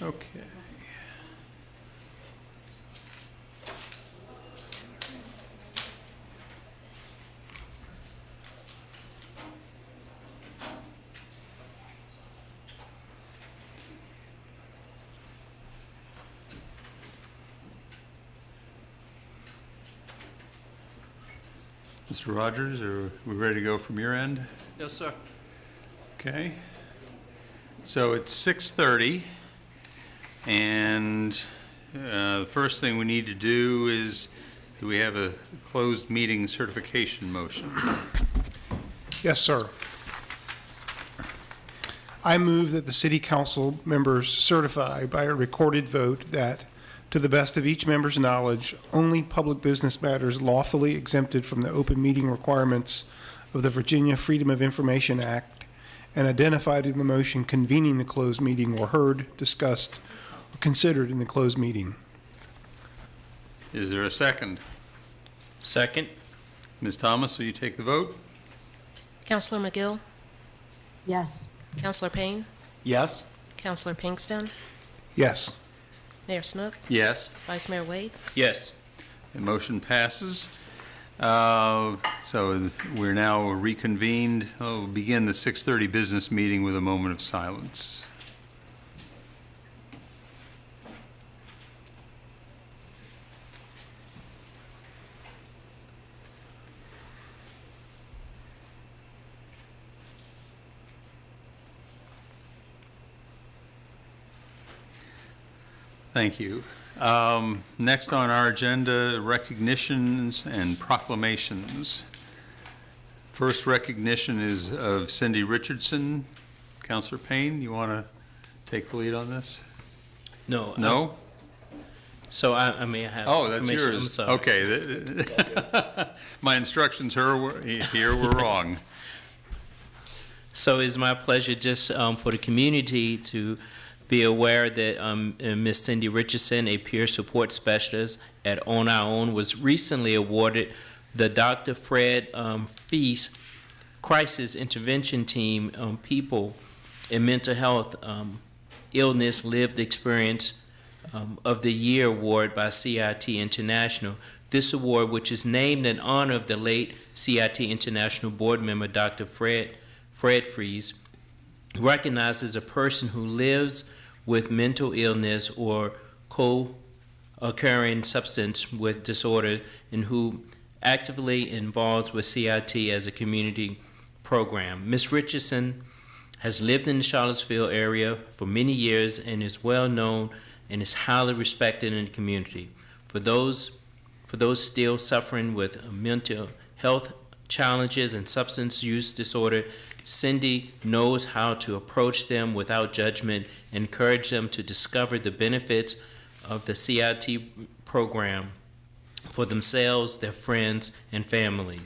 Okay. Mr. Rogers, are we ready to go from your end? Yes, sir. Okay. So it's 6:30, and the first thing we need to do is, do we have a closed meeting certification motion? Yes, sir. I move that the city council members certify by a recorded vote that, to the best of each member's knowledge, only public business matters lawfully exempted from the open meeting requirements of the Virginia Freedom of Information Act and identified in the motion convening the closed meeting were heard, discussed, or considered in the closed meeting. Is there a second? Second. Ms. Thomas, will you take the vote? Counselor McGill, Yes. Counselor Payne, Yes. Counselor Pinkston, Yes. Mayor Snook, Yes. Vice Mayor Wade. Yes. The motion passes. So we're now reconvened. We'll begin the 6:30 business meeting with a moment of silence. Thank you. Next on our agenda, recognitions and proclamations. First recognition is of Cindy Richardson. Counselor Payne, you want to take the lead on this? No. No? So I may have. Oh, that's information. I'm yours. sorry. Okay. My instructions here were wrong. So it's my pleasure just for the community to be aware that Ms. Cindy Richardson, a peer support specialist at On Our Own, was recently awarded the Dr. Fred Feast Crisis Intervention Team People in Mental Health Illness Lived Experience of the Year Award by CIT International. This award, which is named in honor of the late CIT International board member, Dr. Fred Fries, recognizes a person who lives with mental illness or co-occurring substance with disorder and who actively involved with CIT as a community program. Ms. Richardson has lived in the Charlottesville area for many years and is well known and is highly respected in the community. For those still suffering with mental health challenges and substance use disorder, Cindy knows how to approach them without judgment, encourage them to discover the benefits of the CIT program for themselves, their friends, and family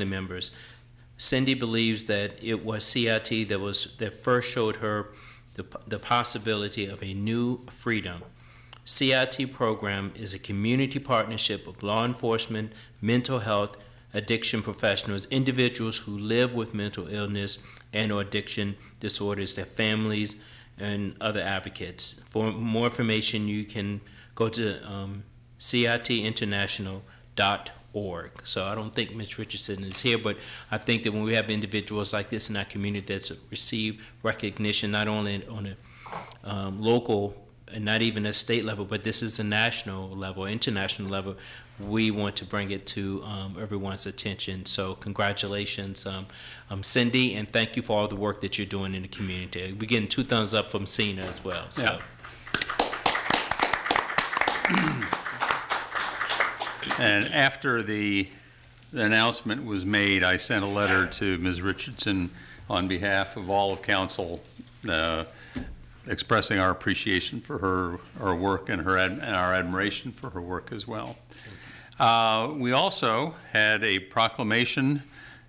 members. Cindy believes that it was CIT that first showed her the possibility of a new freedom. CIT program is a community partnership of law enforcement, mental health, addiction professionals, individuals who live with mental illness and or addiction disorders, their families, and other advocates. For more information, you can go to citinternational.org. So I don't think Ms. Richardson is here, but I think that when we have individuals like this in our community that's received recognition, not only on a local and not even a state level, but this is a national level, international level, we want to bring it to everyone's attention. So congratulations, Cindy, and thank you for all the work that you're doing in the community. We're getting 2 thumbs up from Cena as well. So. Yeah. And after the announcement was made, I sent a letter to Ms. Richardson on behalf of all of council, expressing our appreciation for her work and our admiration for her work as well. We also had a proclamation,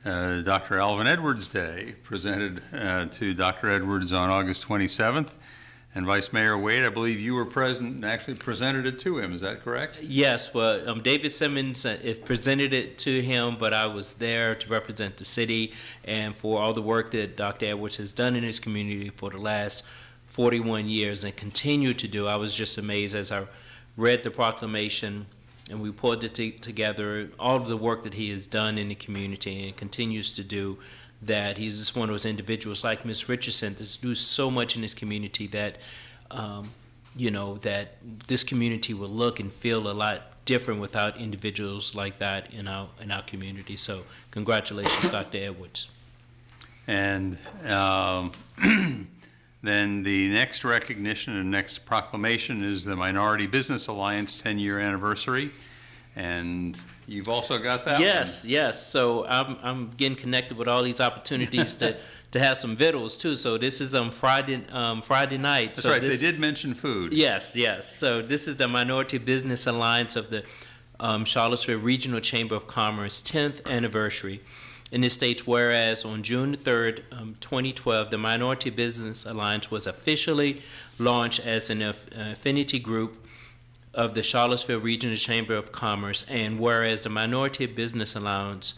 Dr. Alvin Edwards Day, presented to Dr. Edwards on August 27th. And Vice Mayor Wade, I believe you were present and actually presented it to him. Is that correct? Yes, well, David Simmons presented it to him, but I was there to represent the city and for all the work that Dr. Edwards has done in his community for the last 41 years and continue to do. I was just amazed as I read the proclamation and we pulled it together, all of the work that he has done in the community and continues to do, that he's just one of those individuals like Ms. Richardson that do so much in this community that, that this community will look and feel a lot different without individuals like that in our community. So congratulations, Dr. Edwards. And then the next recognition and next proclamation is the Minority Business Alliance 10-year anniversary. And you've also got that one? Yes. So I'm getting connected with all these opportunities to have some victuals too. So this is Friday night. That's so right. They did mention food. Yes. So this is the Minority Business Alliance of the Charlottesville Regional Chamber of Commerce 10th anniversary. And it states, whereas on June 3rd, 2012, the Minority Business Alliance was officially launched as an affinity group of the Charlottesville Regional Chamber of Commerce, and whereas the Minority Business Alliance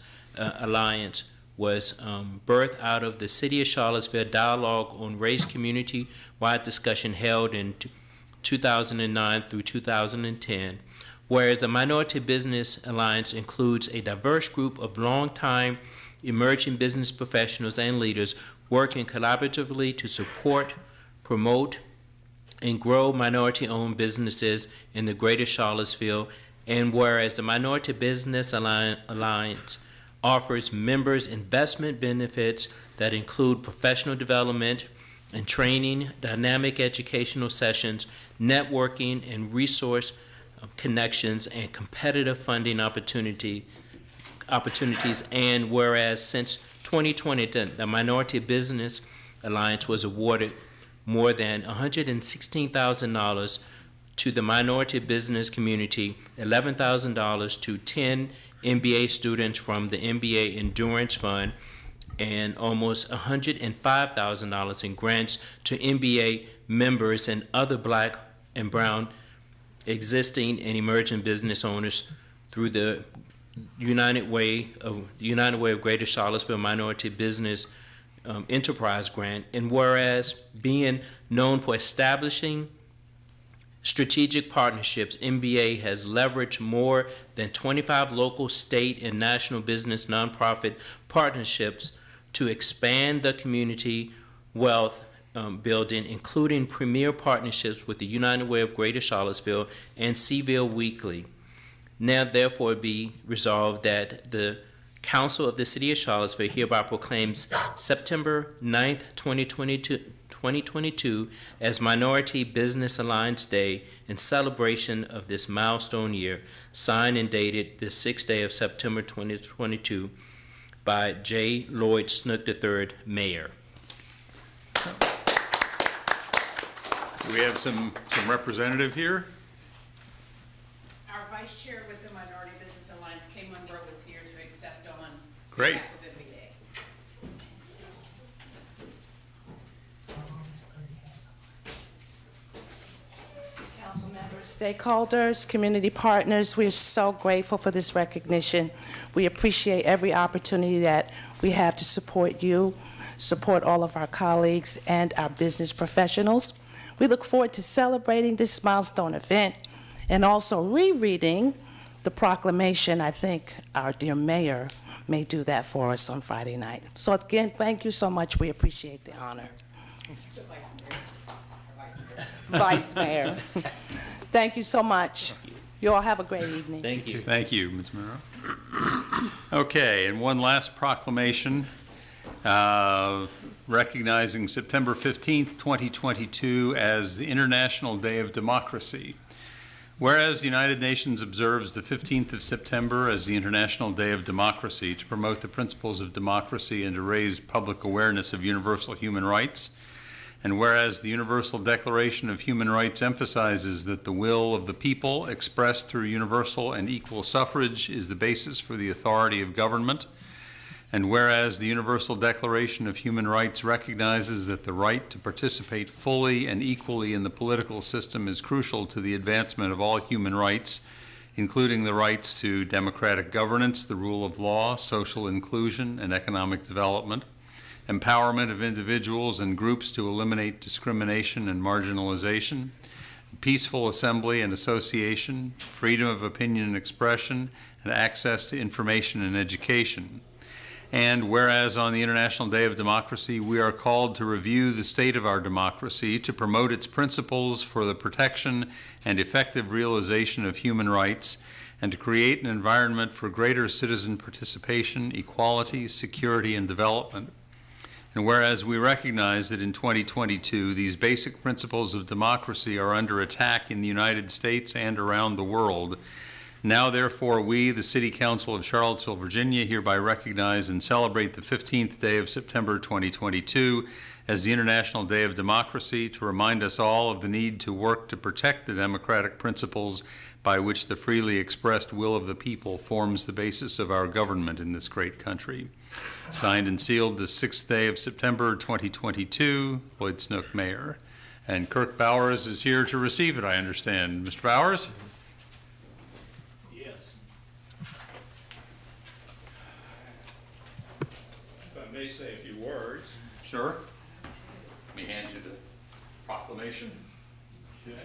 was birthed out of the City of Charlottesville Dialogue on Race community-wide discussion held in 2009 through 2010, whereas the Minority Business Alliance includes a diverse group of long-time emerging business professionals and leaders working collaboratively to support, promote, and grow minority-owned businesses in the greater Charlottesville, and whereas the Minority Business Alliance offers members investment benefits that include professional development and training, dynamic educational sessions, networking and resource connections, and competitive funding opportunities, and whereas since 2020, the Minority Business Alliance was awarded more than $116,000 to the minority business community, $11,000 to 10 MBA students from the MBA Endurance Fund, and almost $105,000 in grants to MBA members and other Black and Brown existing and emerging business owners through the United Way of Greater Charlottesville Minority Business Enterprise Grant. And whereas being known for establishing strategic partnerships, MBA has leveraged more than 25 local, state, and national business nonprofit partnerships to expand the community wealth building, including premier partnerships with the United Way of Greater Charlottesville and Seaville Weekly. Now therefore be resolved that the Council of the City of Charlottesville hereby proclaims September 9th, 2022 as Minority Business Alliance Day in celebration of this milestone year, signed and dated the 6th day of September 2022 by J. Lloyd Snook III, Mayor. Do we have some representative here? Our vice chair with the Minority Business Alliance, Kay Monroe, was here to accept on Great. behalf of MBA. Council members, stakeholders, community partners, we are so grateful for this recognition. We appreciate every opportunity that we have to support you, support all of our colleagues and our business professionals. We look forward to celebrating this milestone event and also rereading the proclamation. I think our dear mayor may do that for us on Friday night. So again, thank you so much. We appreciate the honor. Vice Mayor. Thank you so much. You all have a great evening. Thank you. Thank you, Ms. Monroe. Okay, and one last proclamation recognizing September 15th, 2022 as the International Day of Democracy. Whereas the United Nations observes the 15th of September as the International Day of Democracy to promote the principles of democracy and to raise public awareness of universal human rights, and whereas the Universal Declaration of Human Rights emphasizes that the will of the people expressed through universal and equal suffrage is the basis for the authority of government, and whereas the Universal Declaration of Human Rights recognizes that the right to participate fully and equally in the political system is crucial to the advancement of all human rights, including the rights to democratic governance, the rule of law, social inclusion, and economic development. empowerment of individuals and groups to eliminate discrimination and marginalization, peaceful assembly and association, freedom of opinion and expression, and access to information and education. And whereas on the International Day of Democracy, we are called to review the state of our democracy, to promote its principles for the protection and effective realization of human rights, and to create an environment for greater citizen participation, equality, security, and development. And whereas we recognize that in 2022, these basic principles of democracy are under attack in the United States and around the world, now therefore we, the City Council of Charlottesville, Virginia, hereby recognize and celebrate the 15th day of September 2022 as the International Day of Democracy, to remind us all of the need to work to protect the democratic principles by which the freely expressed will of the people forms the basis of our government in this great country. Signed and sealed the 6th day of September 2022, Lloyd Snook, Mayor. And Kirk Bowers is here to receive it, I understand. Mr. Bowers? Yes. If I may say a few words. Sure. Let me hand you the proclamation. Okay.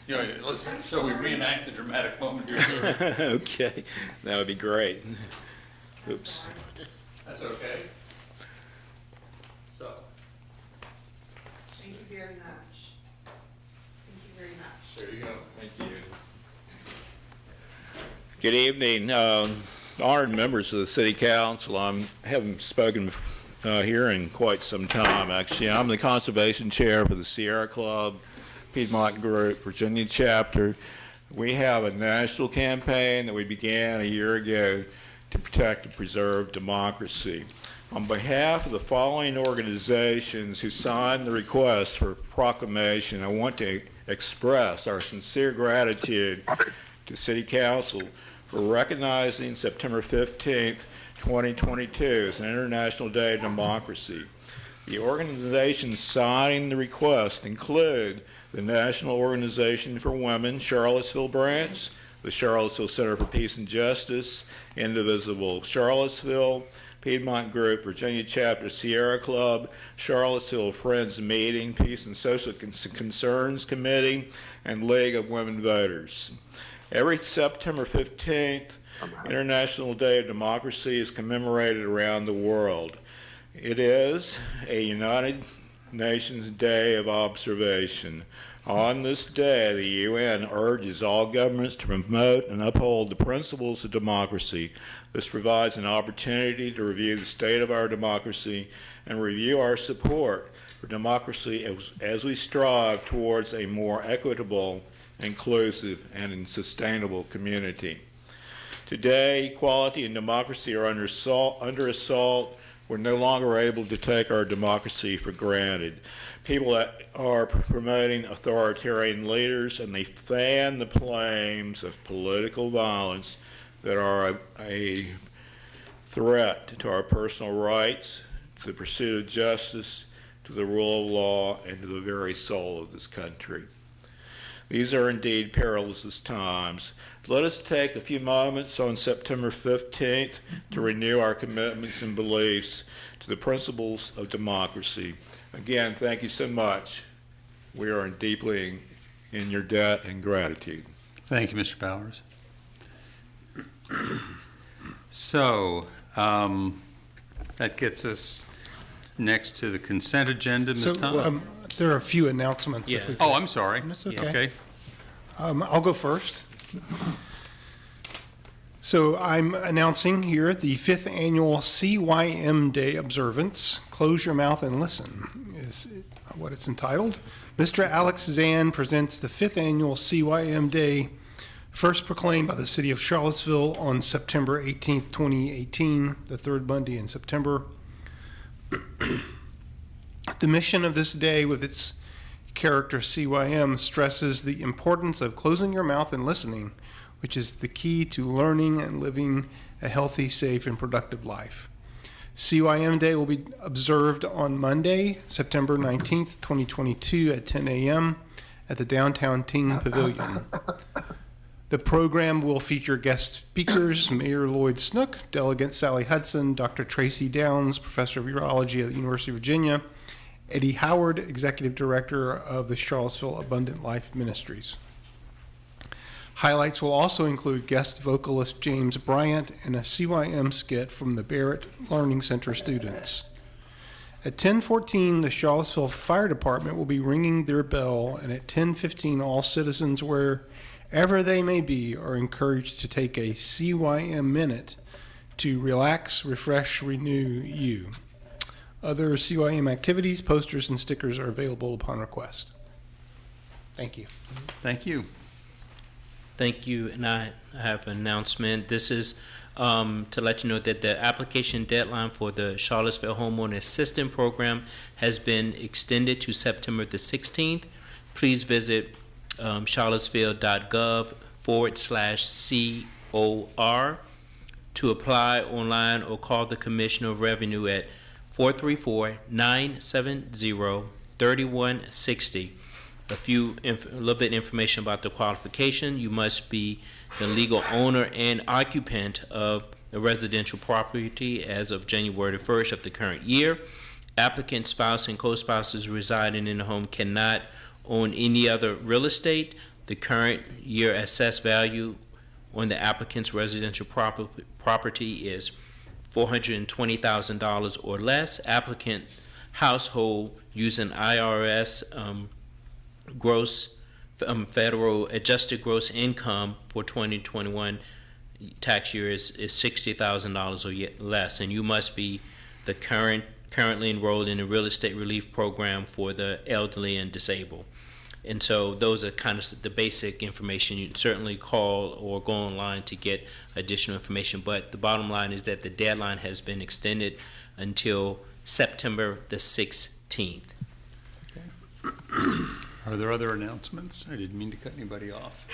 Yeah, listen, shall we reenact the dramatic moment here? Okay, that would be great. Oops. That's okay. So, Thank you very much. Thank you very much. there you go. Thank you. Good evening, honored members of the City Council. I haven't spoken here in quite some time, actually. I'm the Conservation Chair for the Sierra Club, Piedmont Group, Virginia Chapter. We have a national campaign that we began a year ago to protect and preserve democracy. On behalf of the following organizations who signed the request for proclamation, I want to express our sincere gratitude to City Council for recognizing September 15th, 2022 as an International Day of Democracy. The organizations signing the request include the National Organization for Women, Charlottesville Branch, the Charlottesville Center for Peace and Justice, Indivisible Charlottesville, Piedmont Group, Virginia Chapter, Sierra Club, Charlottesville Friends Meeting, Peace and Social Concerns Committee, and League of Women Voters. Every September 15th, International Day of Democracy is commemorated around the world. It is a United Nations Day of Observation. On this day, the UN urges all governments to promote and uphold the principles of democracy. This provides an opportunity to review the state of our democracy and review our support for democracy as we strive towards a more equitable, inclusive, and sustainable community. Today, equality and democracy are under assault. We're no longer able to take our democracy for granted. People that are promoting authoritarian leaders, and they fan the flames of political violence that are a threat to our personal rights, to the pursuit of justice, to the rule of law, and to the very soul of this country. These are indeed perilous times. Let us take a few moments on September 15th to renew our commitments and beliefs to the principles of democracy. Again, thank you so much. We are deeply in your debt and gratitude. Thank you, Mr. Bowers. So, that gets us next to the consent agenda, Ms. So Thomas. there are a few announcements. if Yeah. we could. Oh, I'm sorry. That's okay. Okay. I'll go first. So I'm announcing here the 5th Annual CYM Day Observance. Close Your Mouth and Listen is what it's entitled. Mr. Alex Zan presents the 5th Annual CYM Day, first proclaimed by the City of Charlottesville on September 18th, 2018, the third Monday in September. The mission of this day, with its character CYM, stresses the importance of closing your mouth and listening, which is the key to learning and living a healthy, safe, and productive life. CYM Day will be observed on Monday, September 19th, 2022 at 10 a.m. at the Downtown Ting Pavilion. The program will feature guest speakers, Mayor Lloyd Snook, Delegate Sally Hudson, Dr. Tracy Downs, Professor of Urology at the University of Virginia, Eddie Howard, Executive Director of the Charlottesville Abundant Life Ministries. Highlights will also include guest vocalist James Bryant and a CYM skit from the Barrett Learning Center students. At 10:14, the Charlottesville Fire Department will be ringing their bell, and at 10:15, all citizens, wherever they may be, are encouraged to take a CYM minute to relax, refresh, renew you. Other CYM activities, posters, and stickers are available upon request. Thank you. Thank you. Thank you, and I have an announcement. This is to let you know that the application deadline for the Charlottesville Homeowner Assistance Program has been extended to September the 16th. Please visit charlottesville.gov/COR to apply online or call the Commissioner of Revenue at 434-970-3160. A little bit information about the qualification. You must be the legal owner and occupant of a residential property as of January 1st of the current year. Applicant, spouse, and co-spouses residing in the home cannot own any other real estate. The current year assessed value on the applicant's residential property is $420,000 or less. Applicant household using IRS gross federal adjusted gross income for 2021 tax year is $60,000 or less, and you must be the currently enrolled in a real estate relief program for the elderly and disabled. And so those are kind of the basic information. You'd certainly call or go online to get additional information, but the bottom line is that the deadline has been extended until September the 16th. Are there other announcements? I didn't mean to cut anybody off.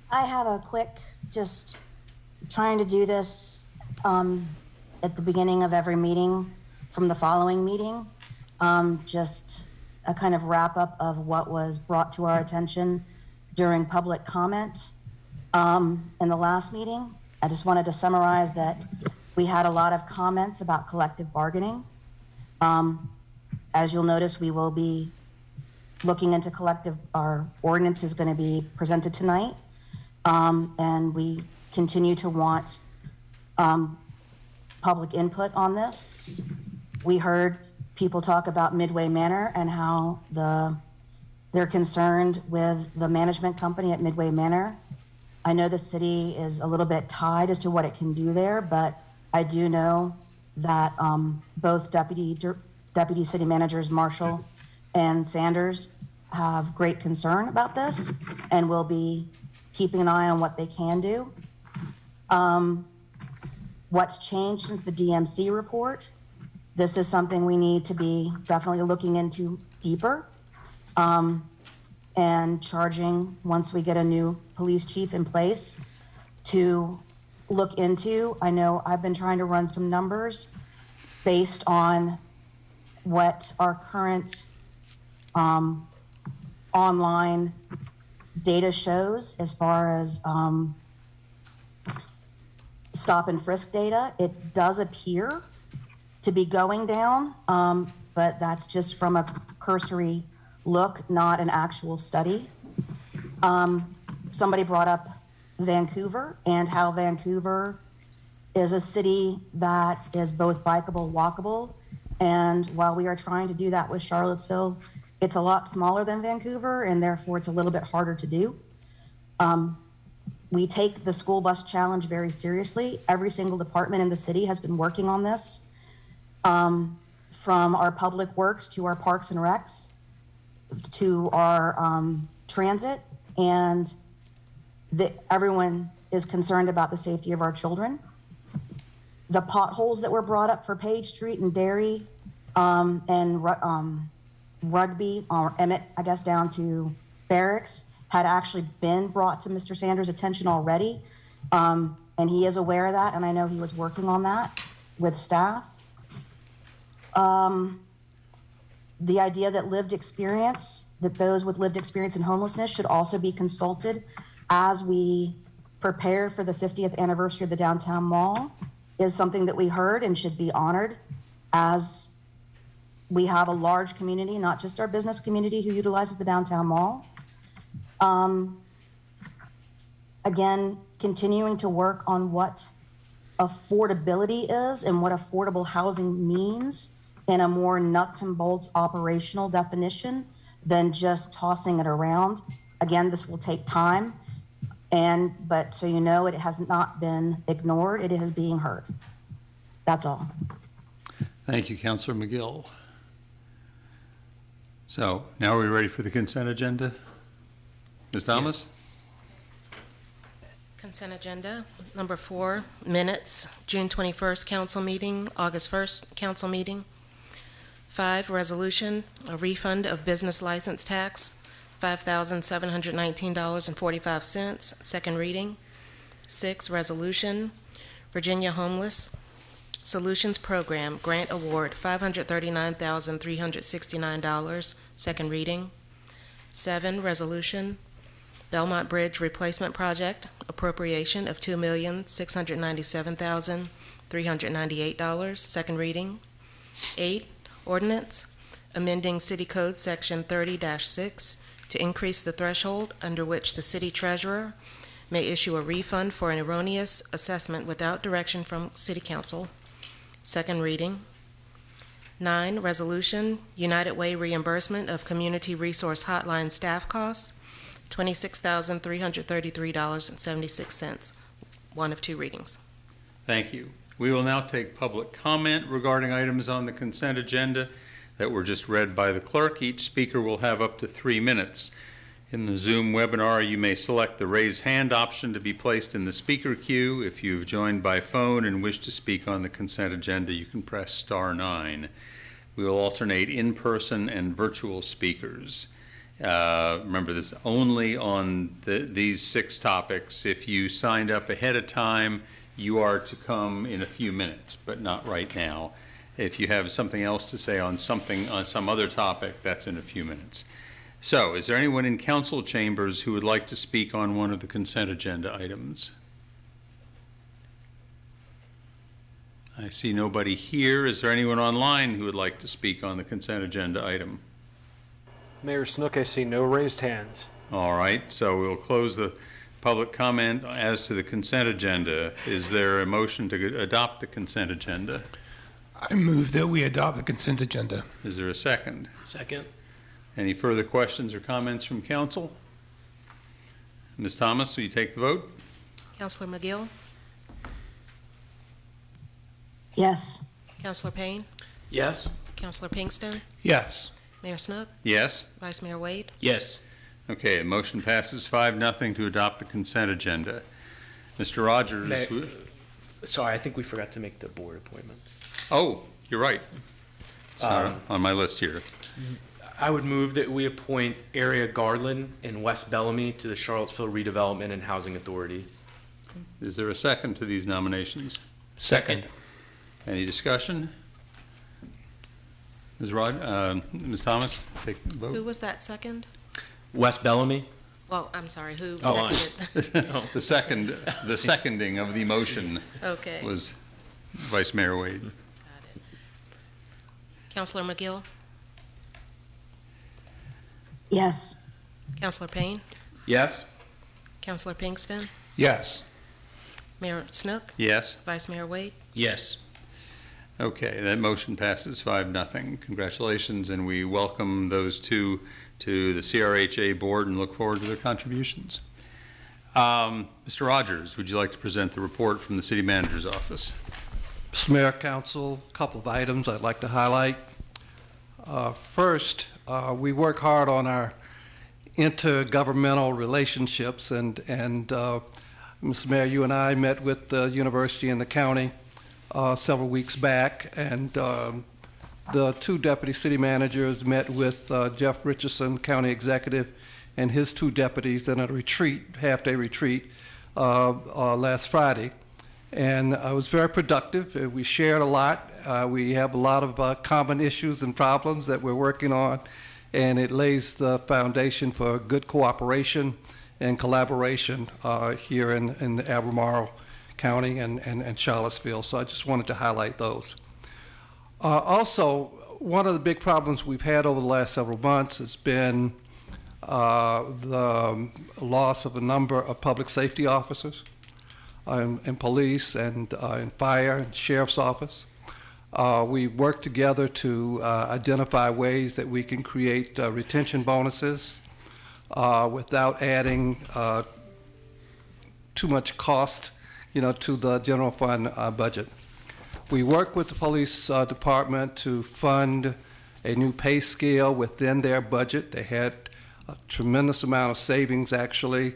I have a quick, just trying to do this at the beginning of every meeting from the following meeting. Just a kind of wrap up of what was brought to our attention during public comment in the last meeting. I just wanted to summarize that we had a lot of comments about collective bargaining. As you'll notice, we will be looking into our ordinance is going to be presented tonight. And we continue to want public input on this. We heard people talk about Midway Manor and how they're concerned with the management company at Midway Manor. I know the city is a little bit tied as to what it can do there, but I do know that both deputy city managers Marshall and Sanders have great concern about this and will be keeping an eye on what they can do. What's changed since the DMC report? This is something we need to be definitely looking into deeper and charging once we get a new police chief in place to look into. I know I've been trying to run some numbers based on what our current online data shows as far as stop and frisk data. It does appear to be going down, but that's just from a cursory look, not an actual study. Somebody brought up Vancouver and how Vancouver is a city that is both bikeable, walkable, and while we are trying to do that with Charlottesville, it's a lot smaller than Vancouver, and therefore it's a little bit harder to do. We take the school bus challenge very seriously. Every single department in the city has been working on this, from our public works to our parks and recs to our transit, and everyone is concerned about the safety of our children. The potholes that were brought up for Page Street and Dairy and Rugby, or Emmett, I guess, down to Barracks, had actually been brought to Mr. Sanders' attention already. And he is aware of that, and I know he was working on that with staff. The idea that those with lived experience in homelessness should also be consulted as we prepare for the 50th anniversary of the downtown mall is something that we heard and should be honored, as we have a large community, not just our business community, who utilizes the downtown mall. Again, continuing to work on what affordability is and what affordable housing means in a more nuts and bolts operational definition than just tossing it around. Again, this will take time, but so you know, it has not been ignored. It is being heard. That's all. Thank you, Councilor McGill. So now are we ready for the consent agenda? Ms. Thomas? Consent agenda. Number 4, minutes, June 21st council meeting, August 1st council meeting. 5, resolution, a refund of business license tax, $5,719.45, second reading. 6, resolution, Virginia Homeless Solutions Program Grant Award, $539,369, second reading. 7, resolution, Belmont Bridge Replacement Project, appropriation of $2,697,398, second reading. 8, ordinance, amending City Code Section 30-6 to increase the threshold under which the city treasurer may issue a refund for an erroneous assessment without direction from City Council, second reading. 9, resolution, United Way reimbursement of Community Resource Hotline staff costs, $26,333.76, one of 2 readings. Thank you. We will now take public comment regarding items on the consent agenda that were just read by the clerk. Each speaker will have up to 3 minutes. In the Zoom webinar, you may select the raise hand option to be placed in the speaker queue. If you've joined by phone and wish to speak on the consent agenda, you can press *9. We will alternate in-person and virtual speakers. Remember, this only on these 6 topics. If you signed up ahead of time, you are to come in a few minutes, but not right now. If you have something else to say on some other topic, that's in a few minutes. So, is there anyone in council chambers who would like to speak on one of the consent agenda items? I see nobody here. Is there anyone online who would like to speak on the consent agenda item? Mayor Snook, I see no raised hands. All right, so we'll close the public comment as to the consent agenda. Is there a motion to adopt the consent agenda? I move that we adopt the consent agenda. Is there a second? Second. Any further questions or comments from council? Ms. Thomas, will you take the vote? Councilor McGill, Yes. Councilor Payne, Yes. Councilor Pinkston, Yes. Mayor Snook, Yes? Vice Mayor Wade. Yes. Okay, motion passes 5-0 to adopt the consent agenda. Mr. Rogers. Sorry, I think we forgot to make the board appointments. Oh, you're right. It's not on my list here. I would move that we appoint Area Garland and West Bellamy to the Charlottesville Redevelopment and Housing Authority. Is there a second to these nominations? Second. Any discussion? Ms. Thomas, take the Who vote. was that second? West Bellamy? Well, I'm sorry, who Oh, seconded? The seconding of the motion Okay. was Vice Mayor Wade. Got it. Councilor McGill, Yes. Councilor Payne, Yes. Councilor Pinkston, Yes. Mayor Snook, Yes? Vice Mayor Wade. Yes. Okay, that motion passes 5-0. Congratulations, and we welcome those two to the CRHA board and look forward to their contributions. Mr. Rogers, would you like to present the report from the city manager's office? Mr. Mayor, Council, a couple of items I'd like to highlight. First, we work hard on our intergovernmental relationships, and Mr. Mayor, you and I met with the university and the county several weeks back, and the 2 deputy city managers met with Jeff Richardson, county executive, and his 2 deputies in a retreat, half-day retreat, last Friday. And it was very productive. We shared a lot. We have a lot of common issues and problems that we're working on, and it lays the foundation for good cooperation in collaboration here in the Albemarle County and Charlottesville. So I just wanted to highlight those. Also, one of the big problems we've had over the last several months has been the loss of a number of public safety officers in police and in fire and sheriff's office. We worked together to identify ways that we can create retention bonuses without adding too much cost, to the general fund budget. We worked with the police department to fund a new pay scale within their budget. They had a tremendous amount of savings, actually,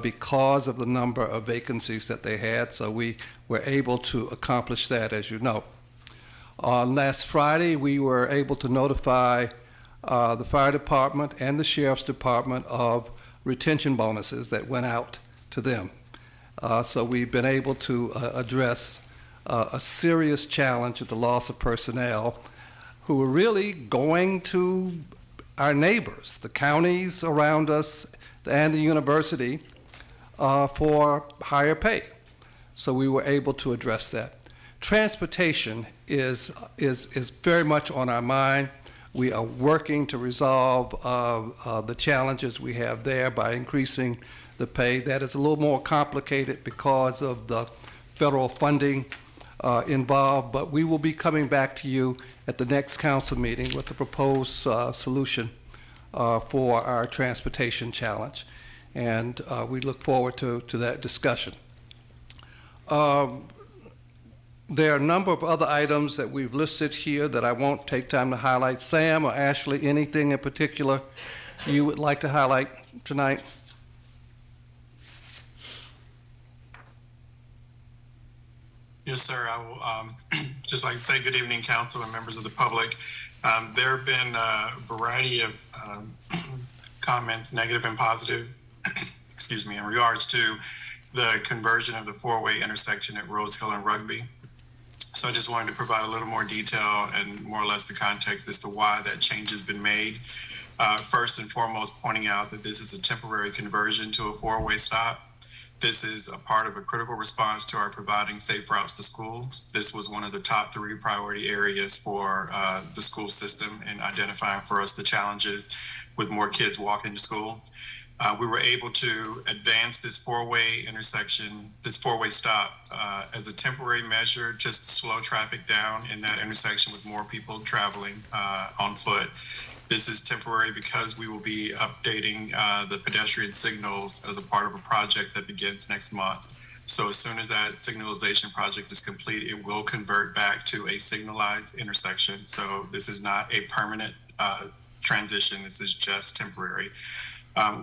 because of the number of vacancies that they had, so we were able to accomplish that, as you know. Last Friday, we were able to notify the fire department and the sheriff's department of retention bonuses that went out to them. So we've been able to address a serious challenge of the loss of personnel who are really going to our neighbors, the counties around us and the university, for higher pay. So we were able to address that. Transportation is very much on our mind. We are working to resolve the challenges we have there by increasing the pay. That is a little more complicated because of the federal funding involved, but we will be coming back to you at the next council meeting with the proposed solution for our transportation challenge. And we look forward to that discussion. There are a number of other items that we've listed here that I won't take time to highlight. Sam or Ashley, anything in particular you would like to highlight tonight? Yes, sir. I will just like to say good evening, council and members of the public. There have been a variety of comments, negative and positive, excuse me, in regards to the conversion of the four-way intersection at Rose Hill and Rugby. So I just wanted to provide a little more detail and more or less the context as to why that change has been made. First and foremost, pointing out that this is a temporary conversion to a four-way stop. This is a part of a critical response to our providing safe routes to schools. This was one of the top 3 priority areas for the school system in identifying for us the challenges with more kids walking to school. We were able to advance this four-way intersection, this four-way stop as a temporary measure just to slow traffic down in that intersection with more people traveling on foot. This is temporary because we will be updating the pedestrian signals as a part of a project that begins next month. So as soon as that signalization project is complete, it will convert back to a signalized intersection. So this is not a permanent transition. This is just temporary.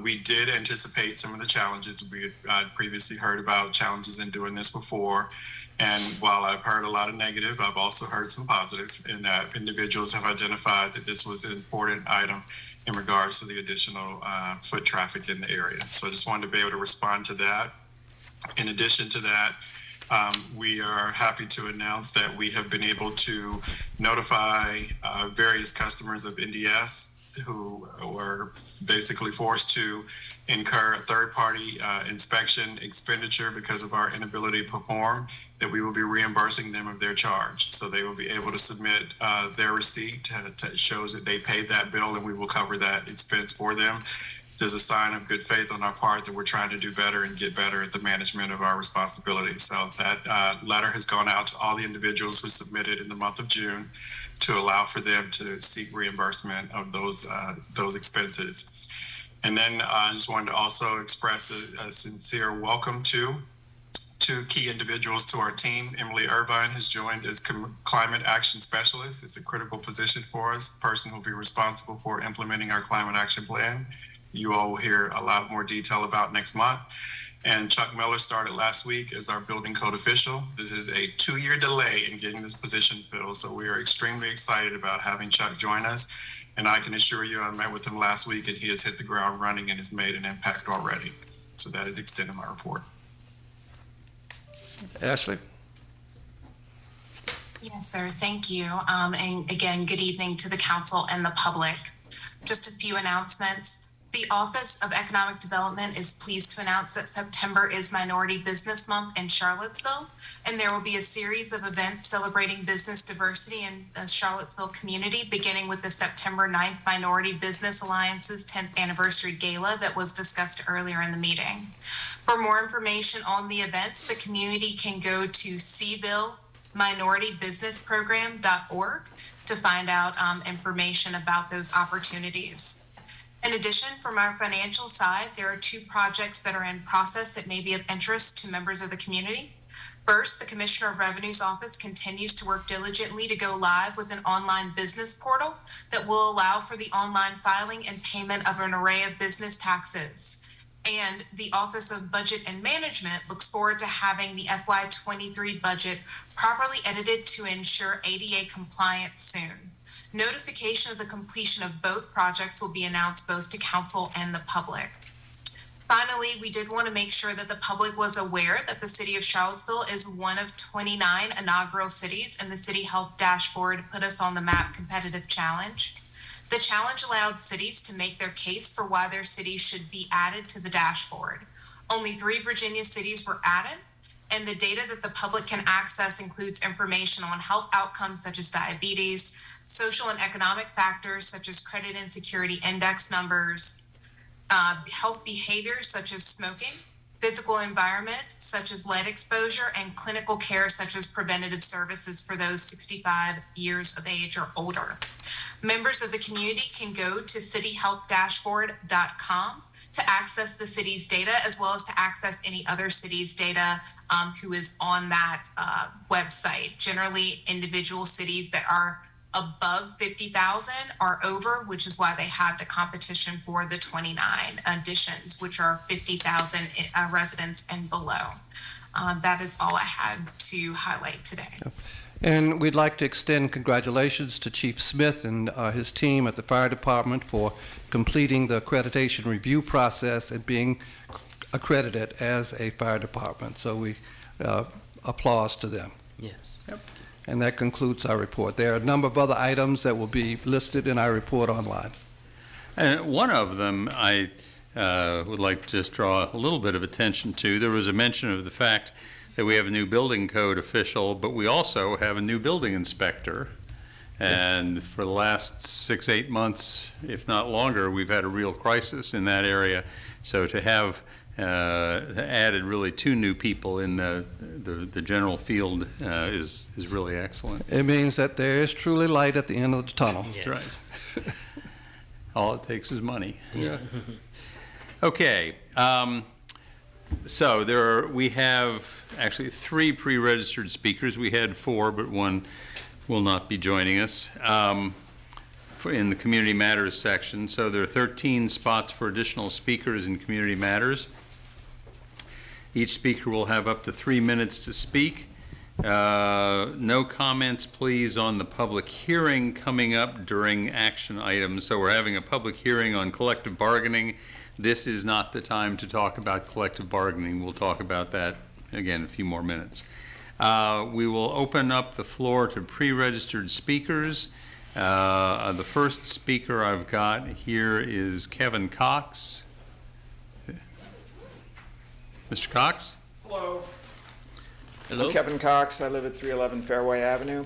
We did anticipate some of the challenges. We had previously heard about challenges in doing this before. And while I've heard a lot of negative, I've also heard some positive in that individuals have identified that this was an important item in regards to the additional foot traffic in the area. So I just wanted to be able to respond to that. In addition to that, we are happy to announce that we have been able to notify various customers of NDS who were basically forced to incur a third-party inspection expenditure because of our inability to perform, that we will be reimbursing them of their charge. So they will be able to submit their receipt that shows that they paid that bill, and we will cover that expense for them. There's a sign of good faith on our part that we're trying to do better and get better at the management of our responsibility. So that letter has gone out to all the individuals who submitted in the month of June to allow for them to seek reimbursement of those expenses. And then I just wanted to also express a sincere welcome to 2 key individuals to our team. Emily Irvine has joined as Climate Action Specialist. It's a critical position for us, the person who will be responsible for implementing our climate action plan. You all will hear a lot more detail about next month. And Chuck Miller started last week as our building code official. This is a 2-year delay in getting this position filled. So we are extremely excited about having Chuck join us. And I can assure you, I met with him last week and he has hit the ground running and has made an impact already. So that is extending my report. Ashley? Yes, sir. Thank you. And again, good evening to the council and the public. Just a few announcements. The Office of Economic Development is pleased to announce that September is Minority Business Month in Charlottesville, and there will be a series of events celebrating business diversity in the Charlottesville community, beginning with the September 9th Minority Business Alliance's 10th Anniversary Gala that was discussed earlier in the meeting. For more information on the events, the community can go to SeavilleMinorityBusinessProgram.org to find out information about those opportunities. In addition, from our financial side, there are 2 projects that are in process that may be of interest to members of the community. First, the Commissioner of Revenue's office continues to work diligently to go live with an online business portal that will allow for the online filing and payment of an array of business taxes. And the Office of Budget and Management looks forward to having the FY23 budget properly edited to ensure ADA compliance soon. Notification of the completion of both projects will be announced both to council and the public. Finally, we did want to make sure that the public was aware that the City of Charlottesville is one of 29 inaugural cities, and the City Health Dashboard put us on the MAP Competitive Challenge. The challenge allowed cities to make their case for why their city should be added to the dashboard. Only 3 Virginia cities were added, and the data that the public can access includes information on health outcomes such as diabetes, social and economic factors such as credit insecurity index numbers, health behaviors such as smoking, physical environment such as lead exposure, and clinical care such as preventative services for those 65 years of age or older. Members of the community can go to cityhealthdashboard.com to access the city's data, as well as to access any other city's data who is on that website. Generally, individual cities that are above 50,000 are over, which is why they had the competition for the 29 additions, which are 50,000 residents and below. That is all I had to highlight today. And we'd like to extend congratulations to Chief Smith and his team at the fire department for completing the accreditation review process and being accredited as a fire department. So we applause to them. Yes. Yep. And that concludes our report. There are a number of other items that will be listed in our report online. And one of them I would like to just draw a little bit of attention to. There was a mention of the fact that we have a new building code official, but we also have a new building inspector. And for the last 6-8 months, if not longer, we've had a real crisis in that area. So to have added really 2 new people in the general field is really excellent. It means that there is truly light at the end of the tunnel. That's right. All it takes is money. Yeah. Okay. So we have actually 3 pre-registered speakers. We had 4, but 1 will not be joining us in the Community Matters section. So there are 13 spots for additional speakers in Community Matters. Each speaker will have up to 3 minutes to speak. No comments, please, on the public hearing coming up during action items. So we're having a public hearing on collective bargaining. This is not the time to talk about collective bargaining. We'll talk about that again in a few more minutes. We will open up the floor to pre-registered speakers. The first speaker I've got here is Kevin Cox. Mr. Cox? Hello. Hello. I'm Kevin Cox. I live at 311 Fairway Avenue,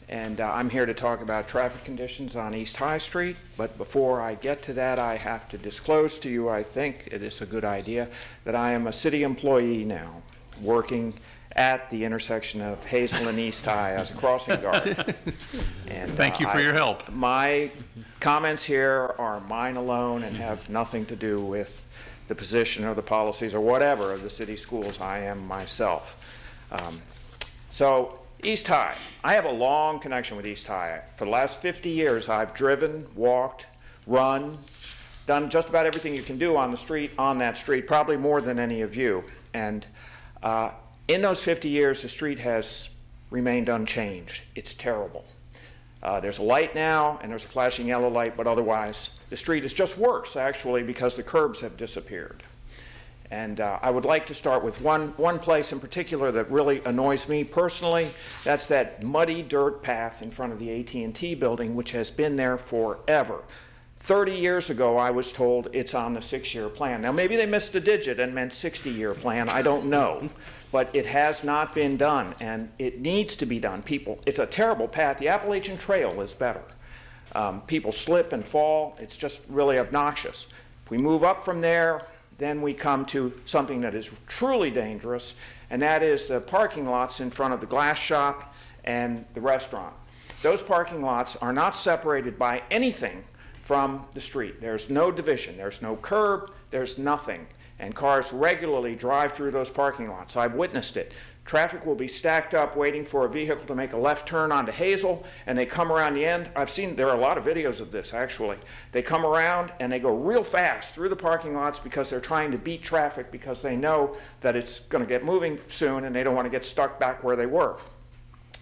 and I'm here to talk about traffic conditions on East High Street. But before I get to that, I have to disclose to you, I think it is a good idea, that I am a city employee now, working at the intersection of Hazel and East High as a crossing guard. And thank you for your help. My comments here are mine alone and have nothing to do with the position or the policies or whatever of the city schools. I am myself. So East High, I have a long connection with East High. For the last 50 years, I've driven, walked, run, done just about everything you can do on the street, on that street, probably more than any of you. And in those 50 years, the street has remained unchanged. It's terrible. There's a light now, and there's a flashing yellow light, but otherwise, the street is just worse, actually, because the curbs have disappeared. And I would like to start with one place in particular that really annoys me personally. That's that muddy dirt path in front of the AT&T building, which has been there forever. 30 years ago, I was told it's on the 6-year plan. Now, maybe they missed a digit and meant 60-year plan. I don't know. But it has not been done, and it needs to be done. People, it's a terrible path. The Appalachian Trail is better. People slip and fall. It's just really obnoxious. If we move up from there, then we come to something that is truly dangerous, and that is the parking lots in front of the glass shop and the restaurant. Those parking lots are not separated by anything from the street. There's no division. There's no curb. There's nothing. And cars regularly drive through those parking lots. I've witnessed it. Traffic will be stacked up waiting for a vehicle to make a left turn onto Hazel, and they come around the end. There are a lot of videos of this, actually. They come around and they go real fast through the parking lots because they're trying to beat traffic because they know that it's going to get moving soon and they don't want to get stuck back where they were.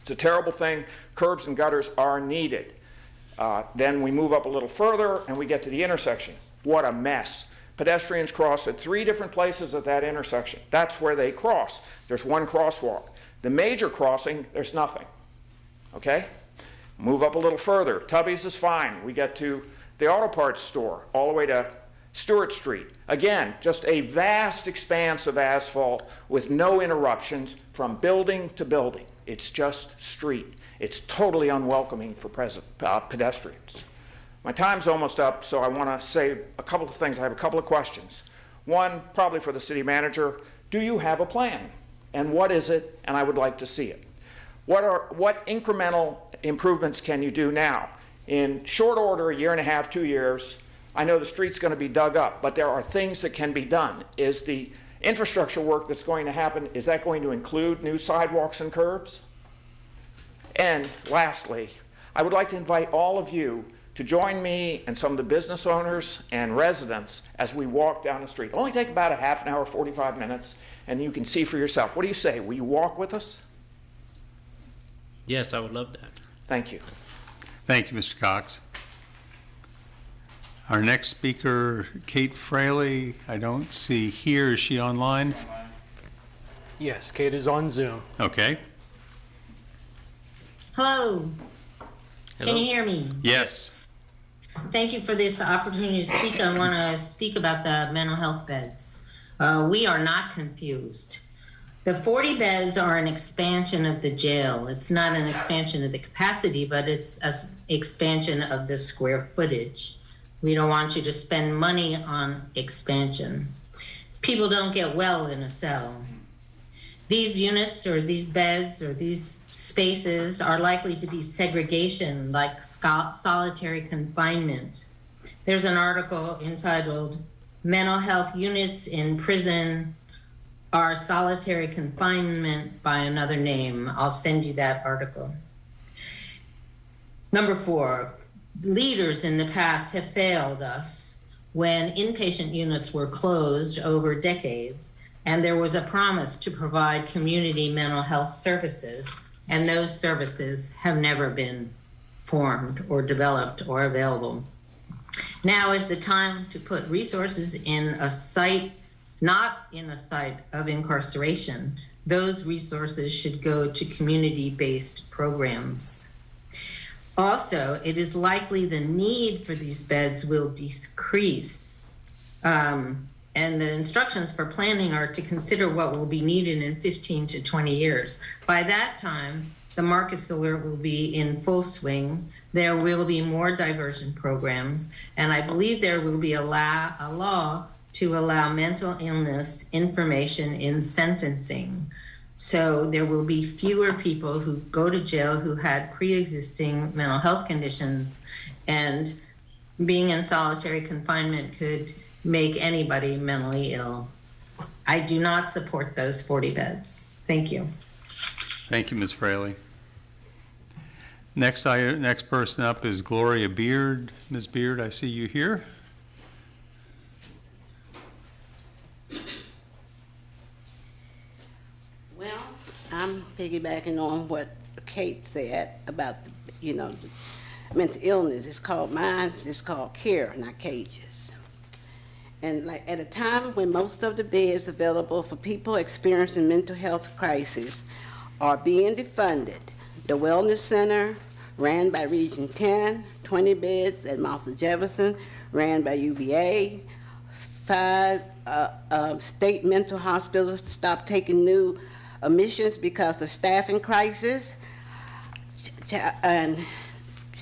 It's a terrible thing. Curbs and gutters are needed. Then we move up a little further and we get to the intersection. What a mess. Pedestrians cross at 3 different places at that intersection. That's where they cross. There's one crosswalk. The major crossing, there's nothing. Okay? Move up a little further. Tubby's is fine. We get to the auto parts store all the way to Stewart Street. Again, just a vast expanse of asphalt with no interruptions from building to building. It's just street. It's totally unwelcoming for pedestrians. My time's almost up, so I want to say a couple of things. I have a couple of questions. One, probably for the city manager. Do you have a plan? And what is it? And I would like to see it. What incremental improvements can you do now? In short order, a year and a half, 2 years, I know the street's going to be dug up, but there are things that can be done. Is the infrastructure work that's going to happen, is that going to include new sidewalks and curbs? And lastly, I would like to invite all of you to join me and some of the business owners and residents as we walk down the street. It'll only take about a half an hour, 45 minutes, and you can see for yourself. What do you say? Will you walk with us? Yes, I would love that. Thank you. Thank you, Mr. Cox. Our next speaker, Kate Fraley, I don't see here. Is she online? Yes, Kate is on Zoom. Okay. Hello. Can you hear me? Yes. Thank you for this opportunity to speak. I want to speak about the mental health beds. We are not confused. The 40 beds are an expansion of the jail. It's not an expansion of the capacity, but it's an expansion of the square footage. We don't want you to spend money on expansion. People don't get well in a cell. These units or these beds or these spaces are likely to be segregation, like solitary confinement. There's an article entitled Mental Health Units in Prison Are Solitary Confinement by Another Name. I'll send you that article. Number 4, leaders in the past have failed us when inpatient units were closed over decades and there was a promise to provide community mental health services, and those services have never been formed or developed or available. Now is the time to put resources in a site, not in a site of incarceration. Those resources should go to community-based programs. Also, it is likely the need for these beds will decrease. And the instructions for planning are to consider what will be needed in 15 to 20 years. By that time, the Marcus Alert will be in full swing. There will be more diversion programs, and I believe there will be a law to allow mental illness information in sentencing. So there will be fewer people who go to jail who had pre-existing mental health conditions, and being in solitary confinement could make anybody mentally ill. I do not support those 40 beds. Thank you. Thank you, Ms. Fraley. Next person up is Gloria Beard. Ms. Beard, I see you here. Well, I'm piggybacking on what Kate said about the mental illness. It's called care, not cages. And like at a time when most of the beds available for people experiencing mental health crisis are being defunded, the Wellness Center, ran by Region 10, 20 beds at Martha Jefferson, ran by UVA. 5 state mental hospitals stopped taking new admissions because of staffing crisis. And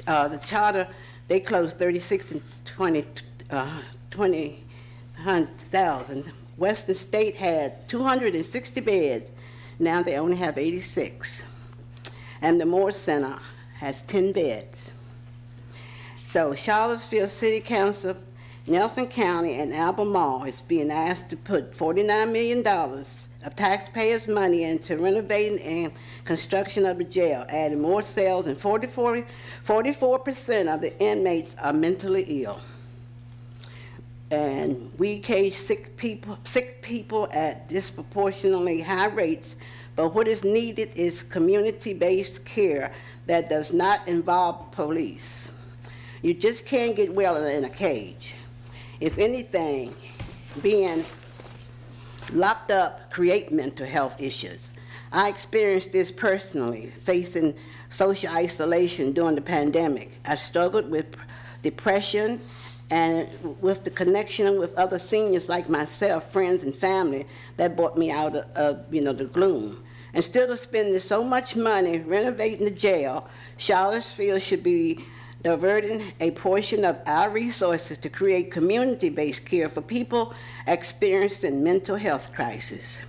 the charter, they closed 36 and 20,000. Western State had 260 beds. Now they only have 86. And the Moore Center has 10 beds. So Charlottesville City Council, Nelson County, and Albemarle is being asked to put $49 million of taxpayers' money into renovating and construction of the jail, adding more cells, and 44% of the inmates are mentally ill. And we cage sick people at disproportionately high rates, but what is needed is community-based care that does not involve police. You just can't get well in a cage. If anything, being locked up create mental health issues. I experienced this personally, facing social isolation during the pandemic. I struggled with depression and with the connection with other seniors like myself, friends and family, that brought me out of the gloom. Instead of spending so much money renovating the jail, Charlottesville should be diverting a portion of our resources to create community-based care for people experiencing mental health crisis.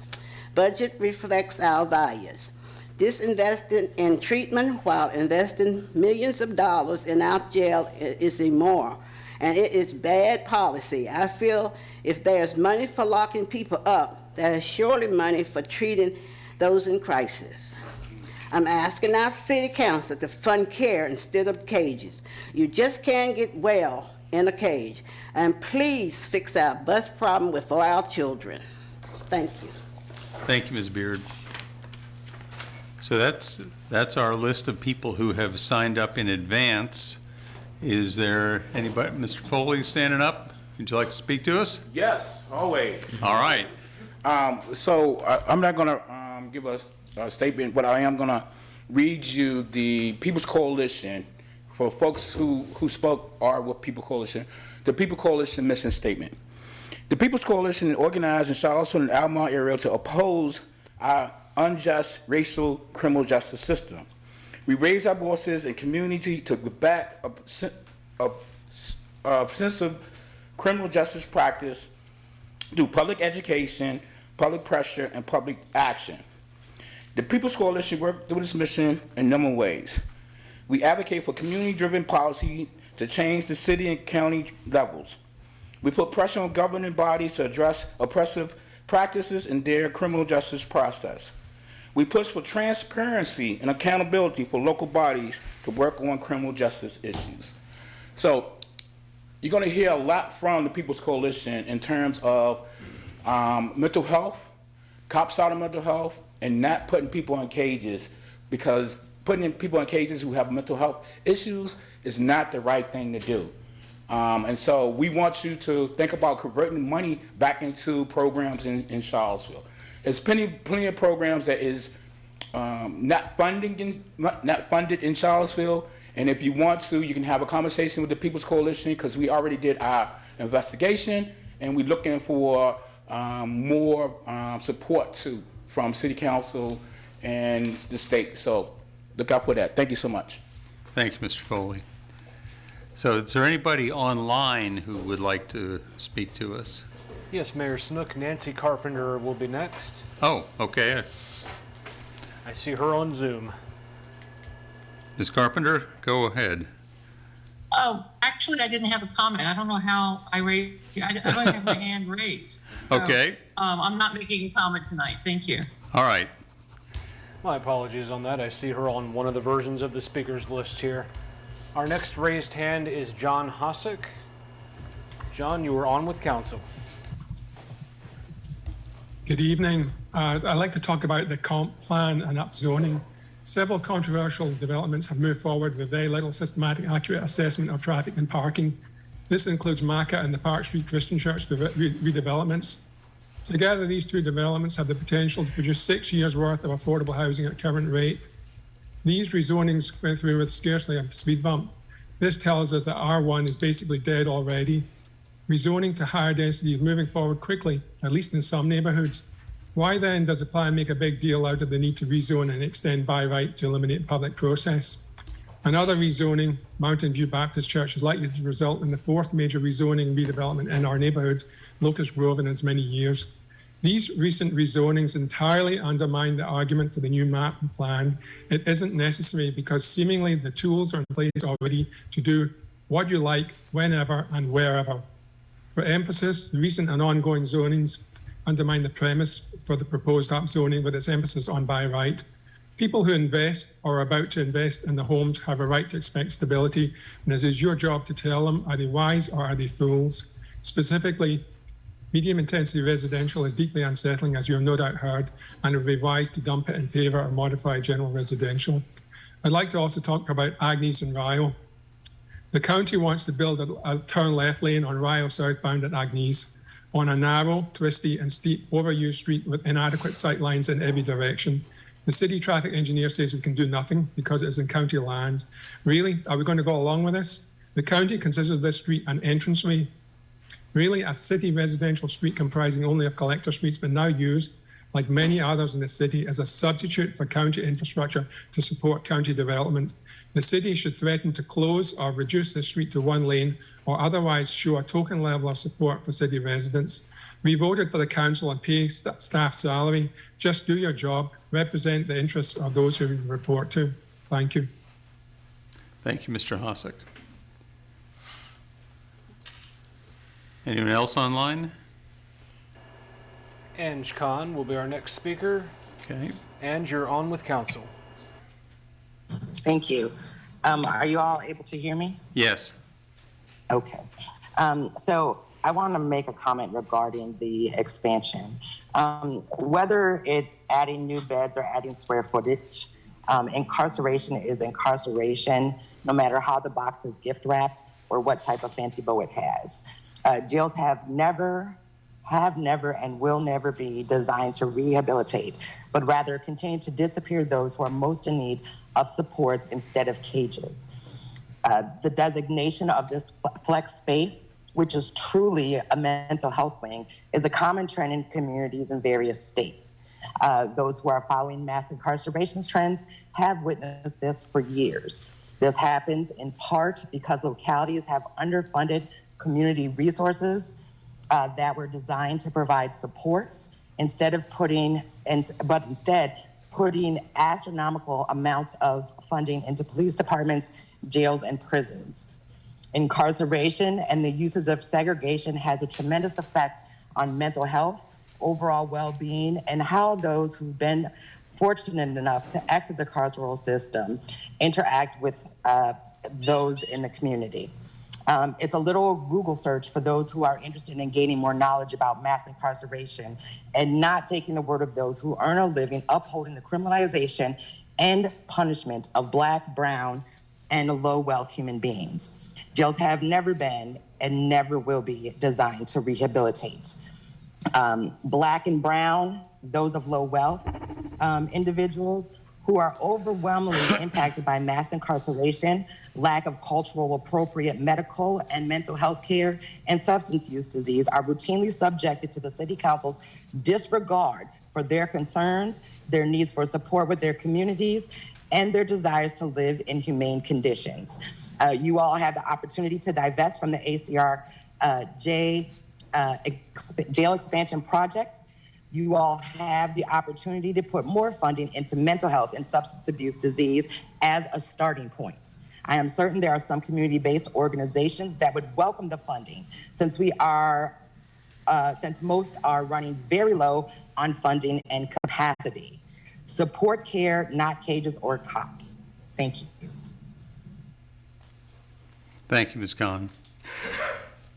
Budget reflects our values. Disinvesting in treatment while investing millions of dollars in our jail is immoral, and it is bad policy. I feel if there's money for locking people up, there is surely money for treating those in crisis. I'm asking our city council to fund care instead of cages. You just can't get well in a cage. And please fix our bus problem for our children. Thank you. Thank you, Ms. Beard. So that's our list of people who have signed up in advance. Is there anybody? Mr. Foley standing up? Would you like to speak to us? Yes, always. All right. I'm not going to give a statement, but I am going to read you the People's Coalition. For folks who spoke are with People Coalition, the People Coalition mission statement. The People's Coalition organized in Charlottesville and Albemarle area to oppose our unjust racial criminal justice system. We raise our voices in community to back a sense of criminal justice practice through public education, public pressure, and public action. The People's Coalition works through this mission in a number of ways. We advocate for community-driven policy to change the city and county levels. We put pressure on governing bodies to address oppressive practices in their criminal justice process. We push for transparency and accountability for local bodies to work on criminal justice issues. So you're going to hear a lot from the People's Coalition in terms of mental health, cops out of mental health, and not putting people in cages, because putting people in cages who have mental health issues is not the right thing to do. And so we want you to think about converting money back into programs in Charlottesville. There's plenty of programs that is not funded in Charlottesville. And if you want to, you can have a conversation with the People's Coalition, because we already did our investigation, and we're looking for more support too from City Council and the state. So look out for that. Thank you so much. Thank you, Mr. Foley. So is there anybody online who would like to speak to us? Yes, Mayor Snook. Nancy Carpenter will be next. Oh, okay. I see her on Zoom. Ms. Carpenter, go ahead. Oh, actually, I didn't have a comment. I don't know how I raised. I don't have my hand raised. So, Okay. I'm not making a comment tonight. Thank you. All right. My apologies on that. I see her on one of the versions of the speakers list here. Our next raised hand is John Hossack. John, you are on with council. Good evening. I'd like to talk about the comp plan and upzoning. Several controversial developments have moved forward with very little systematic, accurate assessment of traffic and parking. This includes Maca and the Park Street Christian Church redevelopments. Together, these two developments have the potential to produce 6 years' worth of affordable housing at current rate. These rezonings went through with scarcely a speed bump. This tells us that R1 is basically dead already. Rezoning to higher density is moving forward quickly, at least in some neighborhoods. Why then does the plan make a big deal out of the need to rezone and extend by right to eliminate public process? Another rezoning, Mountain View Baptist Church, is likely to result in the fourth major rezoning redevelopment in our neighborhood, Locust Grove, in as many years. These recent rezonings entirely undermine the argument for the new map and plan. It isn't necessary because seemingly the tools are in place already to do what you like, whenever and wherever. For emphasis, the recent and ongoing zonings undermine the premise for the proposed upzoning with its emphasis on by right. People who invest or are about to invest in the homes have a right to expect stability, and it is your job to tell them, are they wise or are they fools? Specifically, medium intensity residential is deeply unsettling, as you have no doubt heard, and it would be wise to dump it in favor of modified general residential. I'd like to also talk about Agnes and Rio. The county wants to build a turn left lane on Rio southbound at Agnes on a narrow, twisty and steep overused street with inadequate sight lines in every direction. The city traffic engineer says we can do nothing because it's in county land. Really, are we going to go along with this? The county considers this street an entranceway. Really, a city residential street comprising only of collector streets, but now used, like many others in the city, as a substitute for county infrastructure to support county development. The city should threaten to close or reduce the street to one lane or otherwise show a token level of support for city residents. We voted for the council and pay staff salary. Just do your job. Represent the interests of those who you report to. Thank you. Thank you, Mr. Hossack. Anyone else online? Ange Khan will be our next speaker. Okay. And you're on with council. Thank you. Are you all able to hear me? Yes. Okay. So I want to make a comment regarding the expansion. Whether it's adding new beds or adding square footage, incarceration is incarceration, no matter how the box is gift wrapped or what type of fancy bow it has. Jails have never, and will never be designed to rehabilitate, but rather continue to disappear those who are most in need of supports instead of cages. The designation of this flex space, which is truly a mental health wing, is a common trend in communities in various states. Those who are following mass incarceration trends have witnessed this for years. This happens in part because localities have underfunded community resources that were designed to provide supports instead putting astronomical amounts of funding into police departments, jails, and prisons. Incarceration and the uses of segregation has a tremendous effect on mental health, overall well-being, and how those who've been fortunate enough to exit the carceral system interact with those in the community. It's a little Google search for those who are interested in gaining more knowledge about mass incarceration and not taking the word of those who earn a living upholding the criminalization and punishment of Black, brown, and low-wealth human beings. Jails have never been and never will be designed to rehabilitate. Black and brown, those of low wealth individuals who are overwhelmingly impacted by mass incarceration, lack of cultural appropriate medical and mental health care, and substance use disease are routinely subjected to the City Council's disregard for their concerns, their needs for support with their communities, and their desires to live in humane conditions. You all have the opportunity to divest from the ACR jail expansion project. You all have the opportunity to put more funding into mental health and substance abuse disease as a starting point. I am certain there are some community-based organizations that would welcome the funding since most are running very low on funding and capacity. Support care, not cages or cops. Thank you. Thank you, Ms. Khan.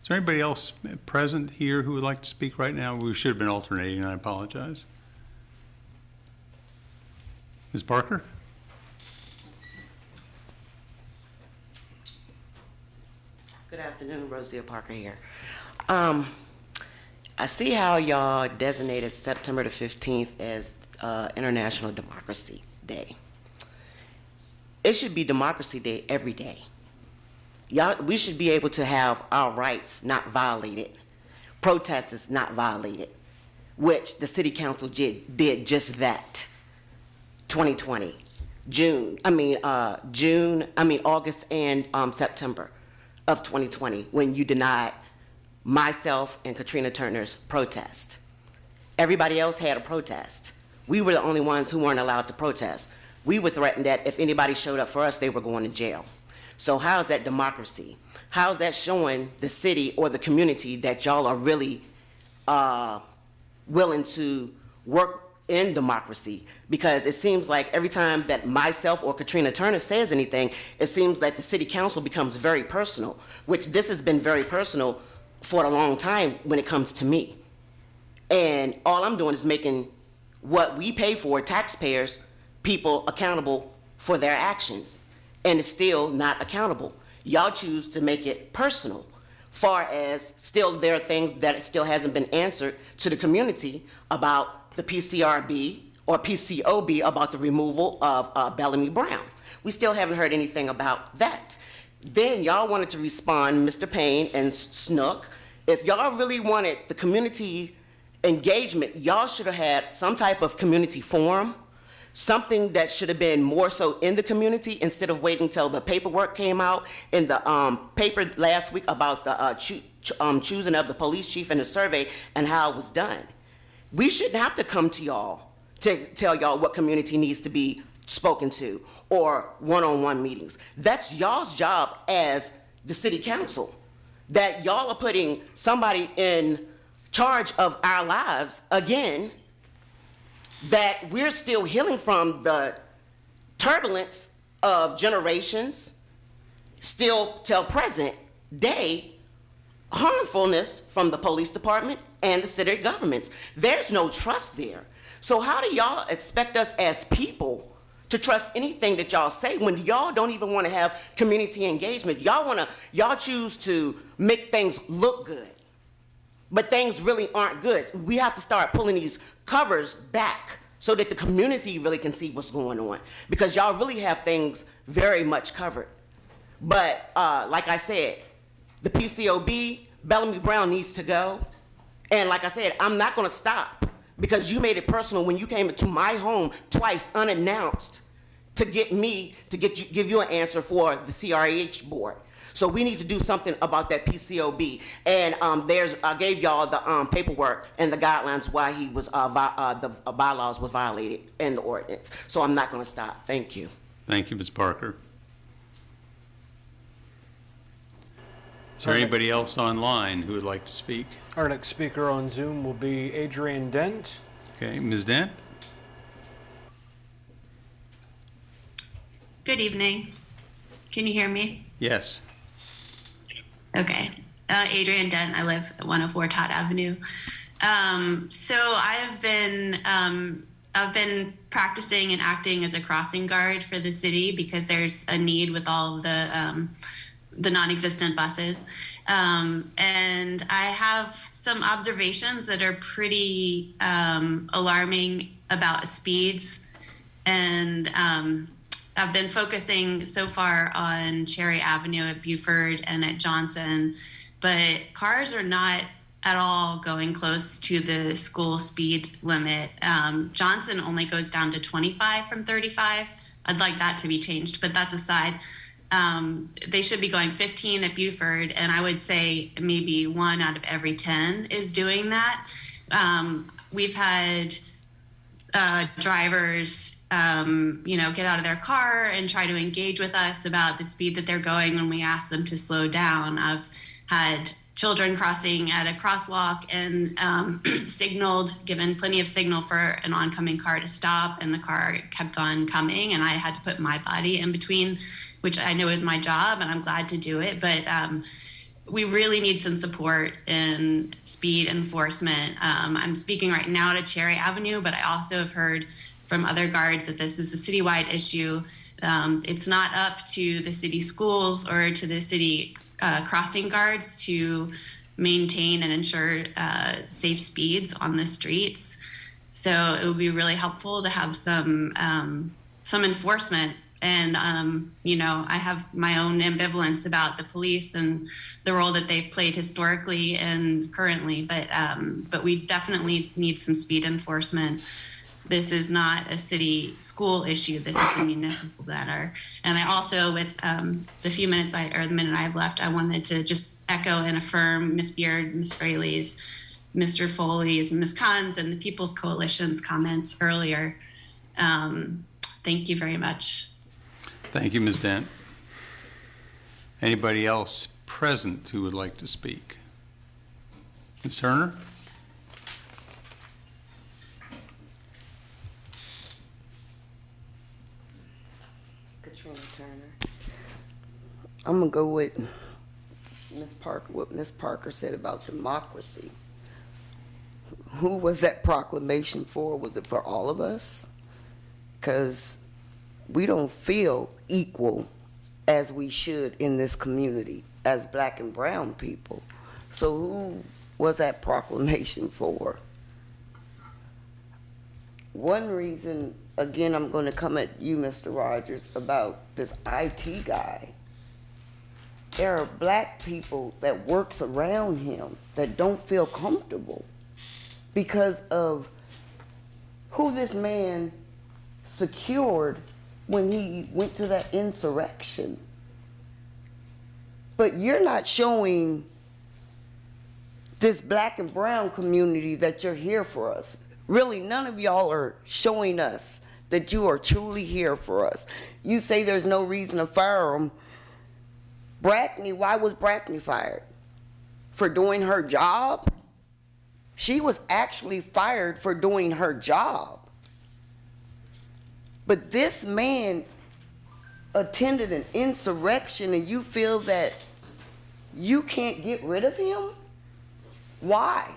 Is there anybody else present here who would like to speak right now? We should have been alternating, I apologize. Ms. Parker? Good afternoon, Rosia Parker here. I see how y'all designated September the 15th as International Democracy Day. It should be Democracy Day every day. we should be able to have our rights not violated, protests not violated, which the city council did just that. 2020, August and September of 2020, when you denied myself and Katrina Turner's protest. Everybody else had a protest. We were the only ones who weren't allowed to protest. We were threatened that if anybody showed up for us, they were going to jail. So how is that democracy? How is that showing the city or the community that y'all are really willing to work in democracy? Because it seems like every time that myself or Katrina Turner says anything, it seems that the city council becomes very personal, which this has been very personal for a long time when it comes to me. And all I'm doing is making what we pay for, taxpayers, people accountable for their actions. And it's still not accountable. Y'all choose to make it personal, far as still there are things that it still hasn't been answered to the community about the PCRB or PCOB, about the removal of Bellamy Brown. We still haven't heard anything about that. Then y'all wanted to respond, Mr. Payne and Snook. If y'all really wanted the community engagement, y'all should have had some type of community forum, something that should have been more so in the community instead of waiting till the paperwork came out in the paper last week about the choosing of the police chief and the survey and how it was done. We shouldn't have to come to y'all to tell y'all what community needs to be spoken to or one-on-one meetings. That's y'all's job as the city council, that y'all are putting somebody in charge of our lives again, that we're still healing from the turbulence of generations, still till present day, harmfulness from the police department and the city governments. There's no trust there. So how do y'all expect us as people to trust anything that y'all say when y'all don't even want to have community engagement? Y'all choose to make things look good, but things really aren't good. We have to start pulling these covers back so that the community really can see what's going on, because y'all really have things very much covered. But like I said, the PCOB, Bellamy Brown needs to go. And like I said, I'm not gonna stop, because you made it personal when you came into my home twice unannounced to get me to give you an answer for the CRH board. So we need to do something about that PCOB. And I gave y'all the paperwork and the guidelines why he was the bylaws were violated in the ordinance. So I'm not going to stop. Thank you. Thank you, Ms. Parker. Is there anybody else online who would like to speak? Our next speaker on Zoom will be Adrian Dent. Okay, Ms. Dent? Good evening. Can you hear me? Yes. Okay. Adrian Dent. I live at 104 Todd Avenue. So I've been practicing and acting as a crossing guard for the city because there's a need with all of the non-existent buses. And I have some observations that are pretty alarming about speeds. And I've been focusing so far on Cherry Avenue at Buford and at Johnson, but cars are not at all going close to the school speed limit. Johnson only goes down to 25 from 35. I'd like that to be changed, but that's aside. They should be going 15 at Buford, and I would say maybe 1 out of every 10 is doing that. We've had drivers get out of their car and try to engage with us about the speed that they're going when we ask them to slow down. I've had children crossing at a crosswalk and given plenty of signal for an oncoming car to stop, and the car kept on coming, and I had to put my body in between, which I know is my job, and I'm glad to do it. But we really need some support in speed enforcement. I'm speaking right now to Cherry Avenue, but I also have heard from other guards that this is a citywide issue. It's not up to the city schools or to the city crossing guards to maintain and ensure safe speeds on the streets. So it would be really helpful to have some enforcement you know, I have my own ambivalence about the police and the role that they've played historically and currently, but we definitely need some speed enforcement. This is not a city school issue. This is a municipal matter. And I also, with the few minutes the minute I have left, I wanted to just echo and affirm Ms. Beard, Ms. Fraley's, Mr. Foley's, and Ms. Khan's, and the People's Coalition's comments earlier. Thank you very much. Thank you, Ms. Dent. Anybody else present who would like to speak? Ms. Turner? Katrina Turner. I'm gonna go with Ms. Parker, what Ms. Parker said about democracy. Who was that proclamation for? Was it for all of us? Because we don't feel equal as we should in this community as black and brown people. So who was that proclamation for? One reason, again, I'm going to come at you, Mr. Rogers, about this IT guy. There are black people that works around him that don't feel comfortable because of who this man secured when he went to that insurrection. But you're not showing this black and brown community that you're here for us. Really, none of y'all are showing us that you are truly here for us. You say there's no reason to fire him. Brackney, why was Brackney fired? For doing her job? She was actually fired for doing her job. But this man attended an insurrection and you feel that you can't get rid of him? Why?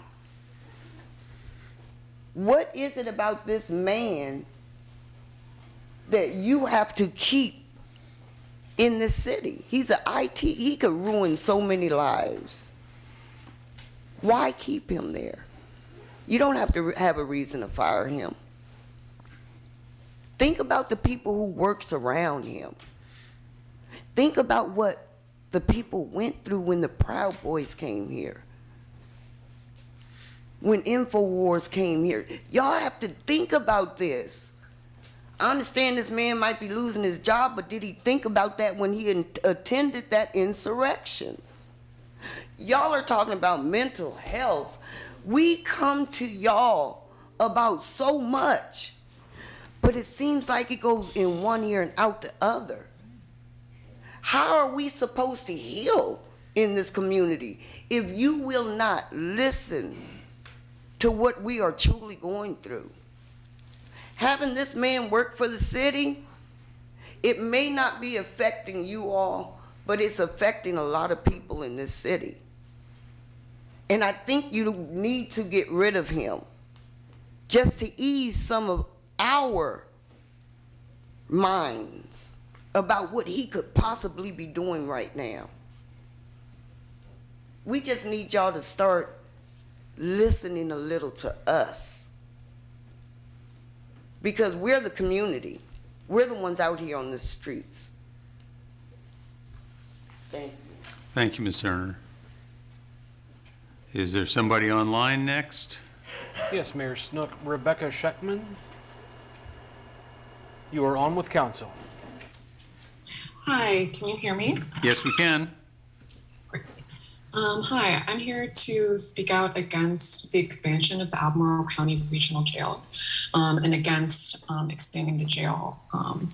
What is it about this man that you have to keep in this city? He's an IT, he could ruin so many lives. Why keep him there? You don't have to have a reason to fire him. Think about the people who works around him. Think about what the people went through when the Proud Boys came here. When InfoWars came here. Y'all have to think about this. I understand this man might be losing his job, but did he think about that when he attended that insurrection? Y'all are talking about mental health. We come to y'all about so much, but it seems like it goes in one ear and out the other. How are we supposed to heal in this community if you will not listen to what we are truly going through? Having this man work for the city, it may not be affecting you all, but it's affecting a lot of people in this city. And I think you need to get rid of him just to ease some of our minds about what he could possibly be doing right now. We just need y'all to start listening a little to us, because we're the community. We're the ones out here on the streets. Thank you. Thank you, Ms. Turner. Is there somebody online next? Yes, Mayor Snook. Rebecca Scheckman, you are on with council. Hi, can you hear me? Yes, we can. Hi, I'm here to speak out against the expansion of the Albemarle County Regional Jail and against expanding the jail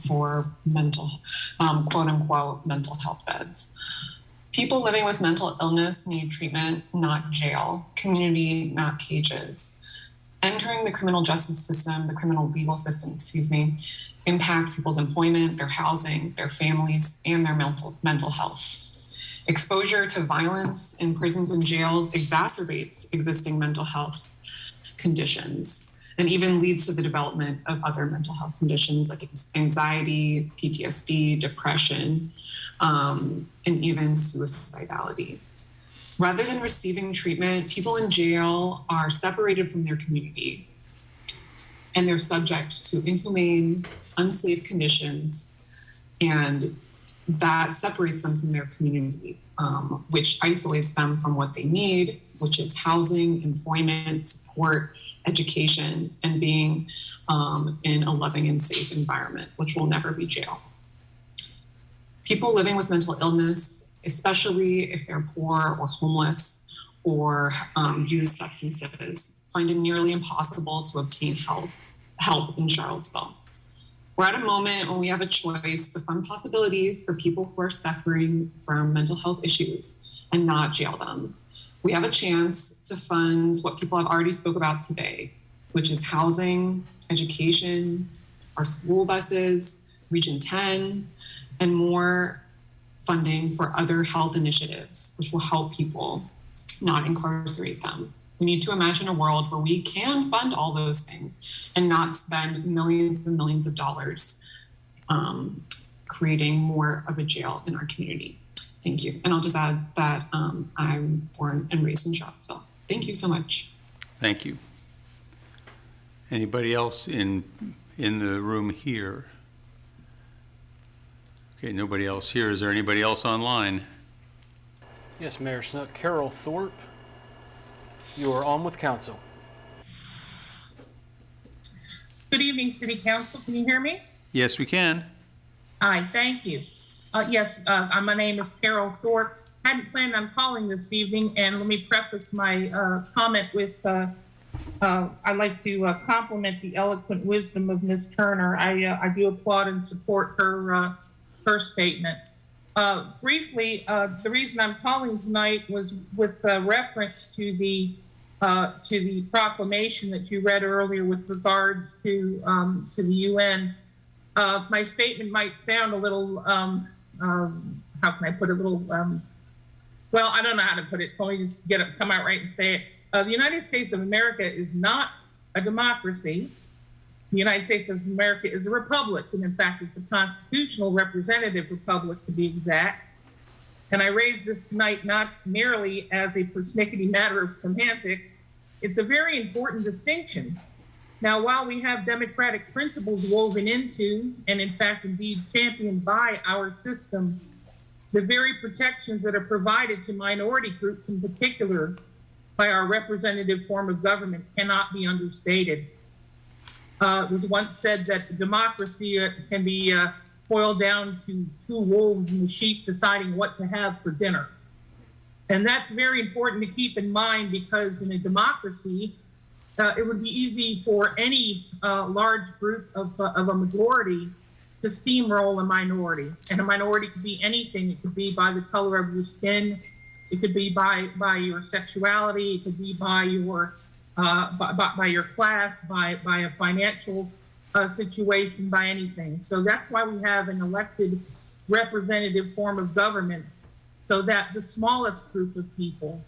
for mental, quote unquote, mental health beds. People living with mental illness need treatment, not jail, community, not cages. Entering the criminal justice system, the criminal legal system, impacts people's employment, their housing, their families, and their mental health. Exposure to violence in prisons and jails exacerbates existing mental health conditions and even leads to the development of other mental health conditions like anxiety, PTSD, depression, and even suicidality. Rather than receiving treatment, people in jail are separated from their community, and they're subject to inhumane, unsafe conditions And that separates them from their community, which isolates them from what they need, which is housing, employment, support, education, and being in a loving and safe environment, which will never be jail. People living with mental illness, especially if they're poor or homeless or use substances, find it nearly impossible to obtain help in Charlottesville. We're at a moment when we have a choice to fund possibilities for people who are suffering from mental health issues and not jail them. We have a chance to fund what people have already spoke about today, which is housing, education, our school buses, Region 10, and more funding for other health initiatives, which will help people, not incarcerate them. We need to imagine a world where we can fund all those things and not spend millions and millions of dollars creating more of a jail in our community. Thank you. And I'll just add that I'm born and raised in Charlottesville. Thank you so much. Thank you. Anybody else in the room here? Okay, nobody else here. Is there anybody else online? Yes, Mayor Snook. Carol Thorpe, you are on with council. Good evening, City Council. Can you hear me? Yes, we can. Hi, thank you. Yes, my name is Carol Thorpe. Hadn't planned on calling this evening, and let me preface my comment with I'd like to compliment the eloquent wisdom of Ms. Turner. I do applaud and support her statement. Briefly, the reason I'm calling tonight was with reference to the proclamation that you read earlier with regards to the UN. My statement might sound a little, how can I put it, a little, well, I don't know how to put it, so let me just come out right and say it. The United States of America is not a democracy. The United States of America is a republic, and in fact, it's a constitutional representative republic to be exact. And I raise this tonight not merely as a persnickety matter of semantics. It's a very important distinction. Now, while we have democratic principles woven into, and in fact, indeed championed by our system, the very protections that are provided to minority groups in particular by our representative form of government cannot be understated. It was once said that democracy can be boiled down to two wolves and the sheep deciding what to have for dinner. And that's very important to keep in mind, because in a democracy, it would be easy for any large group of a majority to steamroll a minority. And a minority could be anything. It could be by the color of your skin. It could be by your sexuality. It could be by your class, by a financial situation, by anything. So that's why we have an elected representative form of government, so that the smallest group of people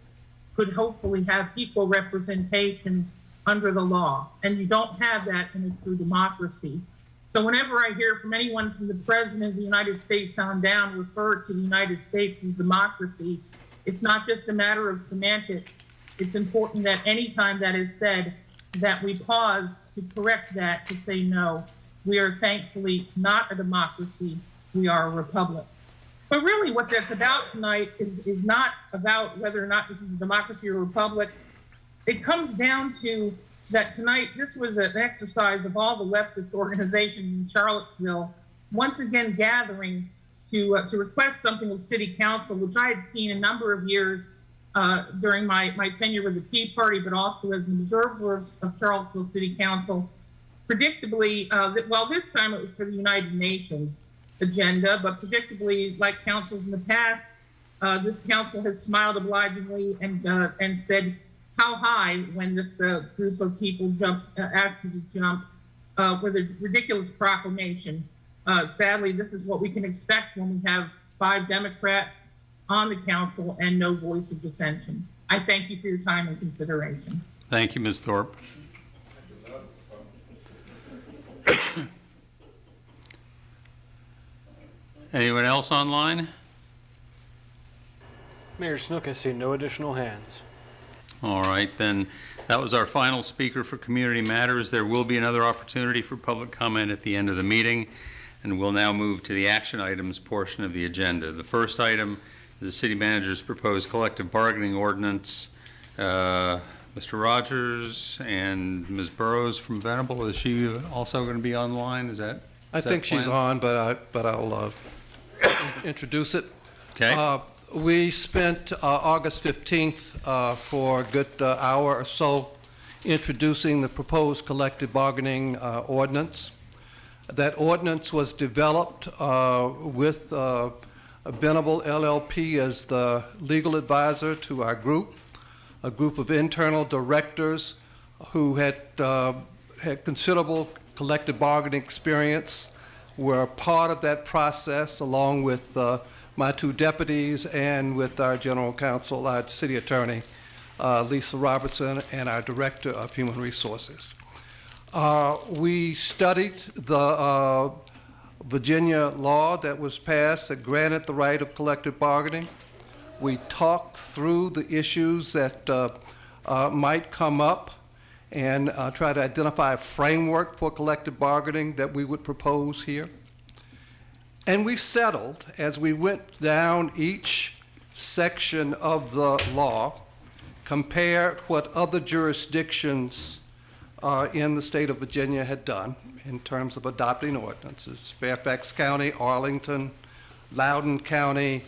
could hopefully have equal representation under the law. And you don't have that in a true democracy. So whenever I hear from anyone from the President of the United States on down refer to the United States as democracy, it's not just a matter of semantics. It's important that anytime that is said, that we pause to correct that, to say no. We are thankfully not a democracy, we are a republic. But really what that's about tonight is not about whether or not this is a democracy or a republic. It comes down to that tonight, this was an exercise of all the leftist organizations in Charlottesville, once again gathering to request something of City Council, which I had seen a number of years during my tenure with the Tea Party, but also as an observer of Charlottesville City Council. Predictably, this time it was for the United Nations agenda, but predictably, like councils in the past, this council has smiled obligingly and said, how high, when this group of people asked you to jump with a ridiculous proclamation. Sadly, this is what we can expect when we have 5 Democrats on the council and no voice of dissension. I thank you for your time and consideration. Thank you, Ms. Thorpe. Anyone else online? Mayor Snook, I see no additional hands. All right, then that was our final speaker for Community Matters. There will be another opportunity for public comment at the end of the meeting. and we'll now move to the action items portion of the agenda. The first item is the city manager's proposed collective bargaining ordinance. Mr. Rogers and Ms. Burrows from Venable, is she also going to be online? Is that? I think she's on, but I'll introduce it. Okay. We spent August 15th for a good hour or so introducing the proposed collective bargaining ordinance. That ordinance was developed with Venable LLP as the legal advisor to our group, a group of internal directors who had considerable collective bargaining experience, were part of that process along with my two deputies and with our general counsel, our city attorney, Lisa Robertson, and our director of human resources. We studied the Virginia law that was passed that granted the right of collective bargaining. We talked through the issues that might come up and try to identify a framework for collective bargaining that we would propose here. And we settled, as we went down each section of the law, compared what other jurisdictions in the state of Virginia had done in terms of adopting ordinances. Fairfax County, Arlington, Loudoun County,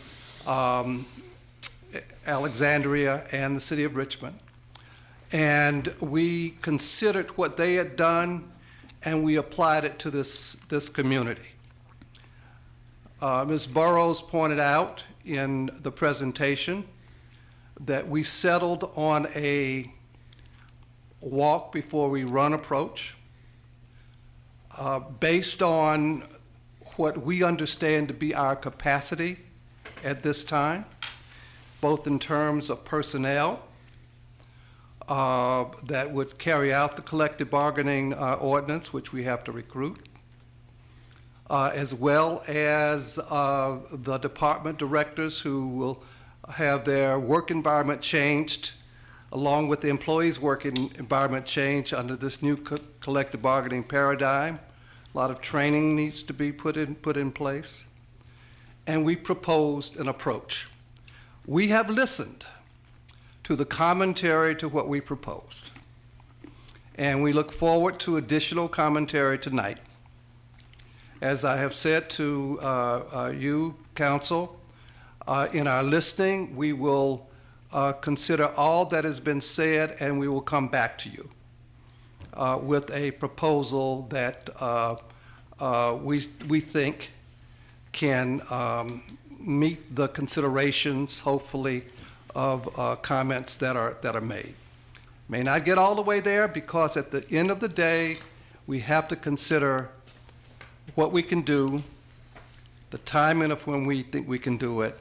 Alexandria, and the city of Richmond. And we considered what they had done, and we applied it to this community. Ms. Burrows pointed out in the presentation that we settled on a walk before we run approach based on what we understand to be our capacity at this time, both in terms of personnel that would carry out the collective bargaining ordinance, which we have to recruit, as well as the department directors who will have their work environment changed, along with the employees' work environment changed under this new collective bargaining paradigm. A lot of training needs to be put in place. And we proposed an approach. We have listened to the commentary to what we proposed. And we look forward to additional commentary tonight. As I have said to you, Council, in our listening, we will consider all that has been said, and we will come back to you with a proposal that we think can meet the considerations, hopefully, of comments that are made. May not get all the way there, because at the end of the day, we have to consider what we can do, the timing of when we think we can do it,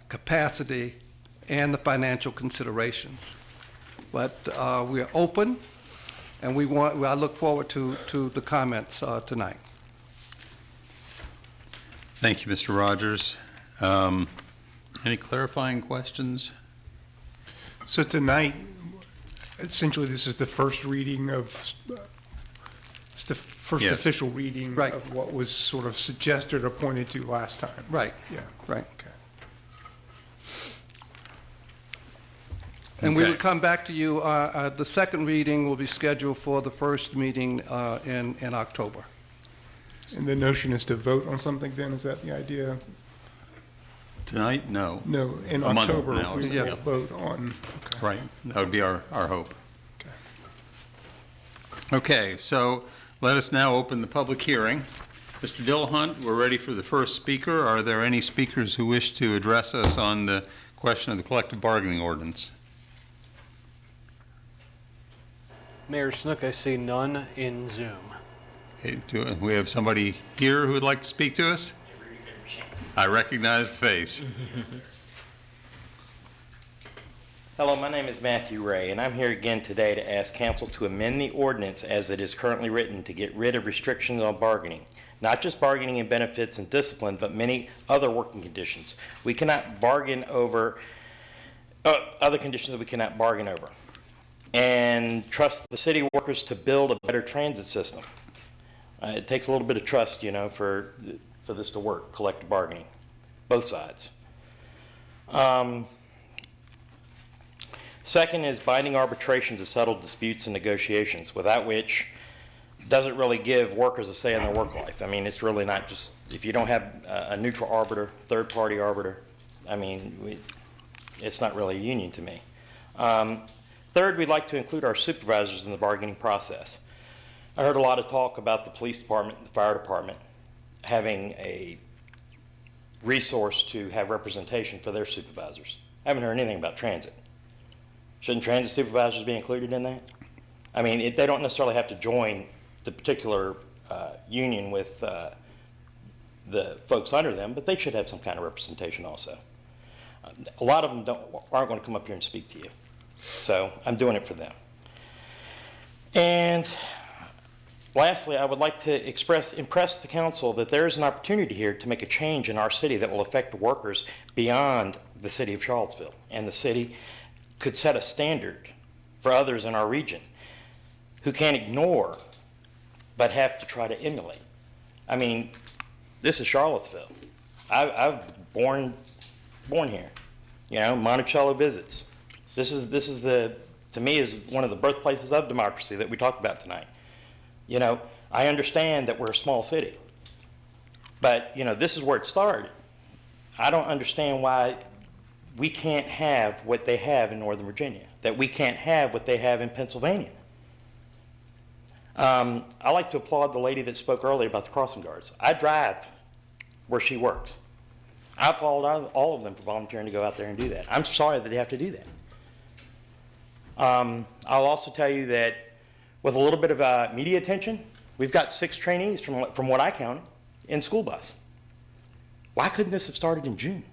capacity, and the financial considerations. But we are open, and I look forward to the comments tonight. Thank you, Mr. Rogers. Any clarifying questions? So tonight, essentially, this is the first reading of, it's the first Yes. official reading Right. of what was sort of suggested or pointed to last time. Right. Yeah. Right. Okay. And we Okay. will come back to you. The second reading will be scheduled for the first meeting in October. And the notion is to vote on something then, is that the idea? Tonight? No. No, in A month from October, now, we yeah. will vote on. Okay. Right, that would be our hope. Okay. Okay, so let us now open the public hearing. Mr. Dillahunt, we're ready for the first speaker. Are there any speakers who wish to address us on the question of the collective bargaining ordinance? Mayor Snook, I see none in Zoom. Okay, do we have somebody here who would like to speak to us? I recognize the face. Hello, my name is Matthew Ray, and I'm here again today to ask council to amend the ordinance as it is currently written to get rid of restrictions on bargaining. Not just bargaining in benefits and discipline, but many other working conditions. We cannot bargain over other conditions that we cannot bargain over. And trust the city workers to build a better transit system. It takes a little bit of trust, for this to work, collective bargaining, both sides. Second is binding arbitration to settle disputes and negotiations, without which doesn't really give workers a say in their work life. I mean, it's really not just, if you don't have a neutral arbiter, third-party arbiter, I mean, it's not really a union to me. Third, we'd like to include our supervisors in the bargaining process. I heard a lot of talk about the police department and the fire department having a resource to have representation for their supervisors. I haven't heard anything about transit. Shouldn't transit supervisors be included in that? I mean, they don't necessarily have to join the particular union with the folks under them, but they should have some kind of representation also. A lot of them aren't going to come up here and speak to you. So I'm doing it for them. And lastly, I would like to impress the council that there is an opportunity here to make a change in our city that will affect workers beyond the city of Charlottesville. And the city could set a standard for others in our region who can't ignore but have to try to emulate. I mean, this is Charlottesville. I've born here. Monticello visits. This is to me, is one of the birthplaces of democracy that we talked about tonight. I understand that we're a small city, but this is where it started. I don't understand why we can't have what they have in Northern Virginia, that we can't have what they have in Pennsylvania. I like to applaud the lady that spoke earlier about the crossing guards. I drive where she works. I applaud all of them for volunteering to go out there and do that. I'm sorry that they have to do that. I'll also tell you that with a little bit of media attention, we've got 6 trainees from what I counted in school bus. Why couldn't this have started in June?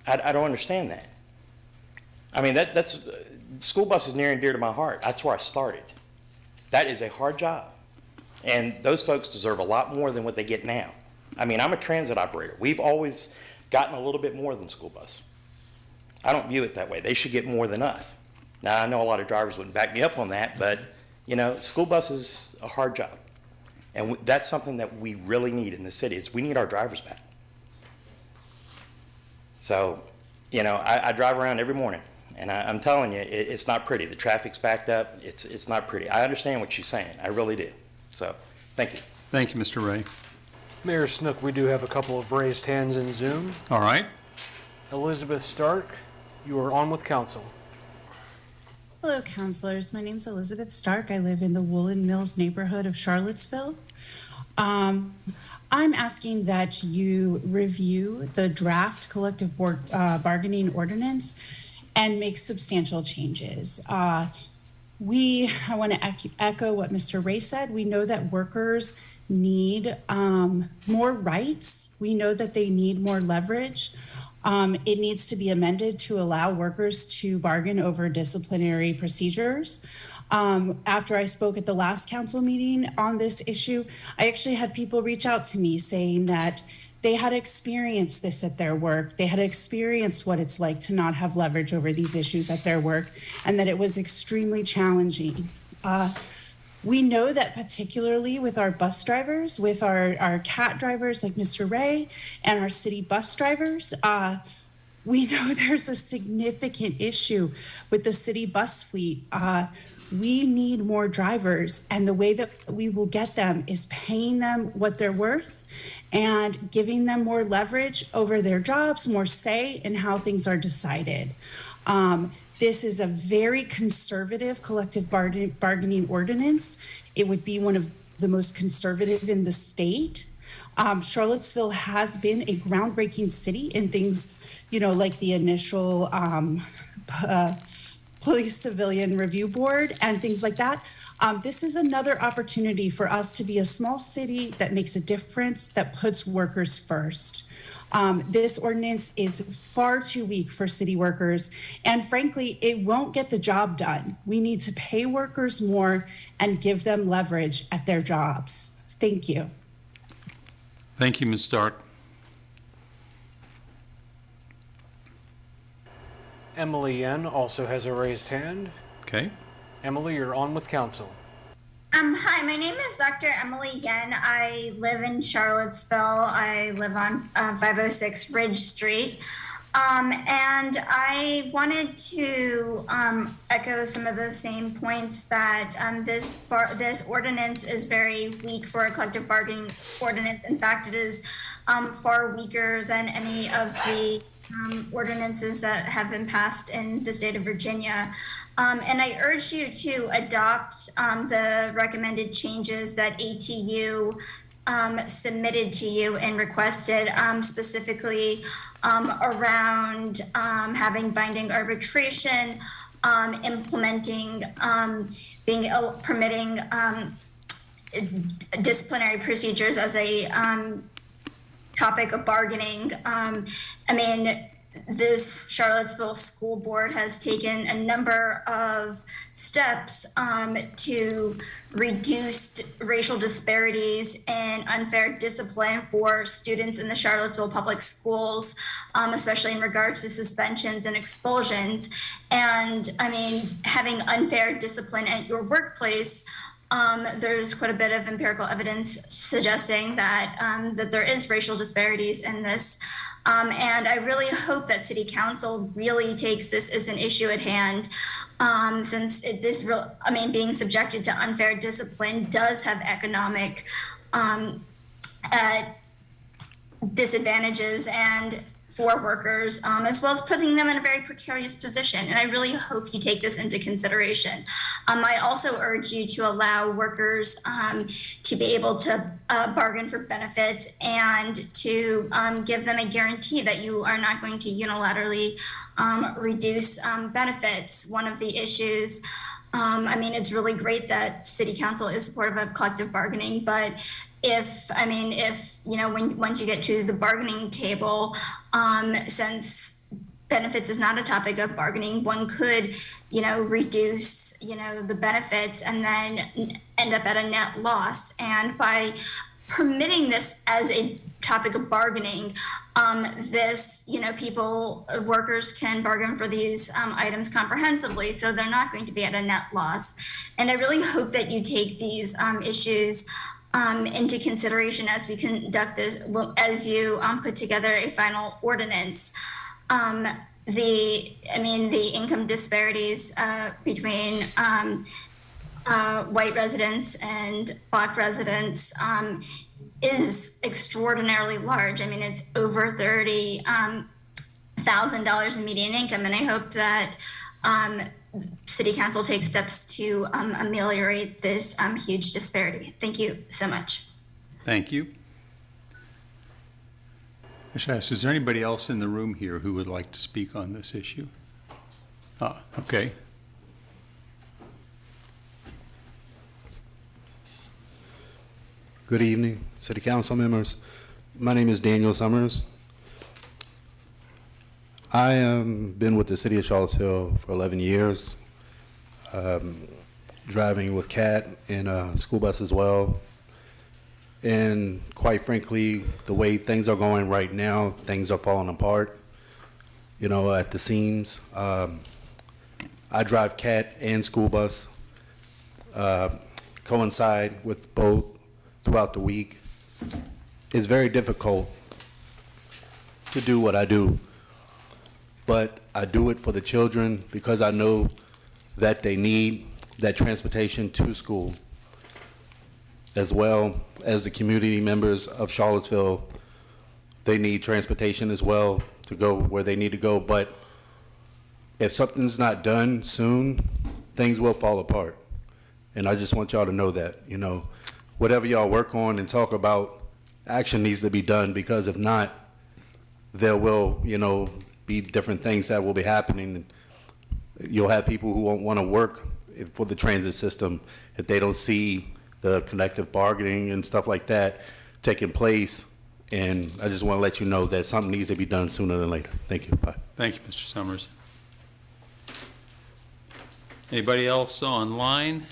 I don't understand that. I mean, that's school bus is near and dear to my heart. That's where I started. That is a hard job. And those folks deserve a lot more than what they get now. I mean, I'm a transit operator. We've always gotten a little bit more than school bus. I don't view it that way. They should get more than us. Now, I know a lot of drivers wouldn't back me up on that, but, school bus is a hard job. And that's something that we really need in the city, is we need our drivers back. So, I drive around every morning, and I'm telling you, it's not pretty. The traffic's backed up. It's not pretty. I understand what she's saying. I really do. So, thank you. Thank you, Mr. Ray. Mayor Snook, we do have a couple of raised hands in Zoom. All right. Elizabeth Stark, you are on with council. Hello, councilors. My name is Elizabeth Stark. I live in the Woolen Mills neighborhood of Charlottesville. I'm asking that you review the draft collective bargaining ordinance and make substantial changes. I want to echo what Mr. Ray said. We know that workers need more rights. We know that they need more leverage. It needs to be amended to allow workers to bargain over disciplinary procedures. After I spoke at the last council meeting on this issue, I actually had people reach out to me saying that they had experienced this at their work. They had experienced what it's like to not have leverage over these issues at their work, and that it was extremely challenging. We know that particularly with our bus drivers, with our CAT drivers like Mr. Ray and our city bus drivers, we know there's a significant issue with the city bus fleet. We need more drivers, and the way that we will get them is paying them what they're worth and giving them more leverage over their jobs, more say in how things are decided. This is a very conservative collective bargaining ordinance. It would be one of the most conservative in the state. Charlottesville has been a groundbreaking city in things, like the initial Police Civilian Review Board and things like that. This is another opportunity for us to be a small city that makes a difference, that puts workers first. This ordinance is far too weak for city workers, and frankly, it won't get the job done. We need to pay workers more and give them leverage at their jobs. Thank you. Thank you, Ms. Stark. Emily Yen also has a raised hand. Okay. Emily, you're on with council. Hi, my name is Dr. Emily Yen. I live in Charlottesville. I live on 506 Ridge Street. And I wanted to echo some of the same points that this ordinance is very weak for a collective bargaining ordinance. In fact, it is far weaker than any of the ordinances that have been passed in the state of Virginia. And I urge you to adopt the recommended changes that ATU submitted to you and requested, specifically around having binding arbitration, implementing, permitting disciplinary procedures as a topic of bargaining. I mean, this Charlottesville School Board has taken a number of steps to reduce racial disparities and unfair discipline for students in the Charlottesville public schools, especially in regards to suspensions and expulsions. And I mean, having unfair discipline at your workplace, there's quite a bit of empirical evidence suggesting that that there is racial disparities in this. And I really hope that City Council really takes this as an issue at hand, since being subjected to unfair discipline does have economic disadvantages and for workers, as well as putting them in a very precarious position. And I really hope you take this into consideration. I also urge you to allow workers to be able to bargain for benefits and to give them a guarantee that you are not going to unilaterally reduce benefits. One of the issues, I mean, it's really great that City Council is supportive of collective bargaining, but if you know, once you get to the bargaining table, since benefits is not a topic of bargaining, one could, you know, reduce, you know, the benefits and then end up at a net loss. And by permitting this as a topic of bargaining, this, you know, workers can bargain for these items comprehensively, so they're not going to be at a net loss. And I really hope that you take these issues into consideration as we conduct this, as you put together a final ordinance. The income disparities between white residents and Black residents is extraordinarily large. I mean, it's over $30,000 in median income, and I hope that City Council takes steps to ameliorate this huge disparity. Thank you so much. Thank you. I should ask, is there anybody else in the room here who would like to speak on this issue? Okay. Good evening, City Council members. My name is Daniel Summers. I have been with the City of Charlottesville for 11 years, driving with CAT in a school bus as well. And quite frankly, the way things are going right now, things are falling apart, you know, at the seams. I drive CAT and school bus, coincide with both throughout the week. It's very difficult to do what I do, but I do it for the children because I know that they need that transportation to school, as well as the community members of Charlottesville. They need transportation as well to go where they need to go. But if something's not done soon, things will fall apart. And I just want y'all to know that, you know, whatever y'all work on and talk about, action needs to be done, because if not, there will, you know, be different things that will be happening. You'll have people who won't want to work for the transit system if they don't see the collective bargaining and stuff like that taking place. And I just want to let you know that something needs to be done sooner than later. Thank you. Bye. Thank you, Mr. Summers. Anybody else online?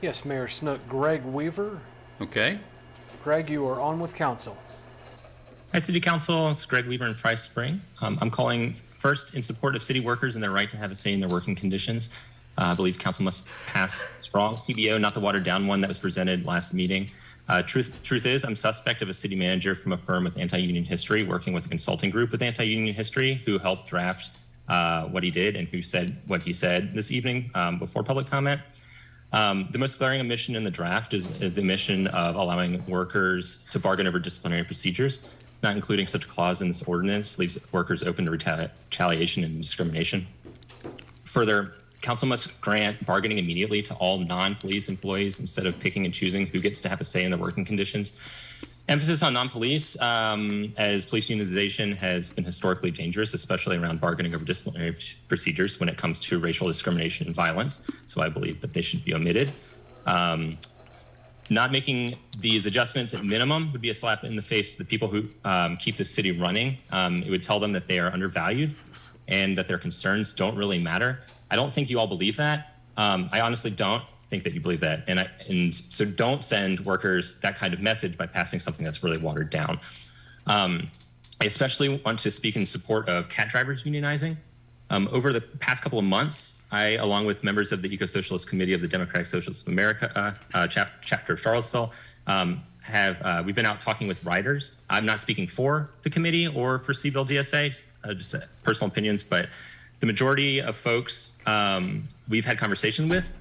Yes, Mayor Snook. Greg Weaver. Okay. Greg, you are on with council. Hi, City Council. It's Greg Weaver in Price Spring. I'm calling first in support of city workers and their right to have a say in their working conditions. I believe council must pass strong CBO, not the watered down one that was presented last meeting. Truth is, I'm suspect of a city manager from a firm with anti-union history, working with a consulting group with anti-union history, who helped draft what he did and who said what he said this evening before public comment. The most glaring omission in the draft is the omission of allowing workers to bargain over disciplinary procedures. Not including such a clause in this ordinance leaves workers open to retaliation and discrimination. Further, council must grant bargaining immediately to all non-police employees instead of picking and choosing who gets to have a say in the working conditions. Emphasis on non-police, as police unionization has been historically dangerous, especially around bargaining over disciplinary procedures when it comes to racial discrimination and violence. So I believe that they should be omitted. Not making these adjustments at minimum would be a slap in the face to the people who keep the city running. It would tell them that they are undervalued and that their concerns don't really matter. I don't think you all believe that. I honestly don't think that you believe that. And so don't send workers that kind of message by passing something that's really watered down. I especially want to speak in support of CAT drivers unionizing. Over the past couple of months, I, along with members of the Eco-Socialist Committee of the Democratic Socialists of America chapter of Charlottesville, we've been out talking with riders. I'm not speaking for the committee or for CVille DSA, just personal opinions, but the majority of folks we've had conversation with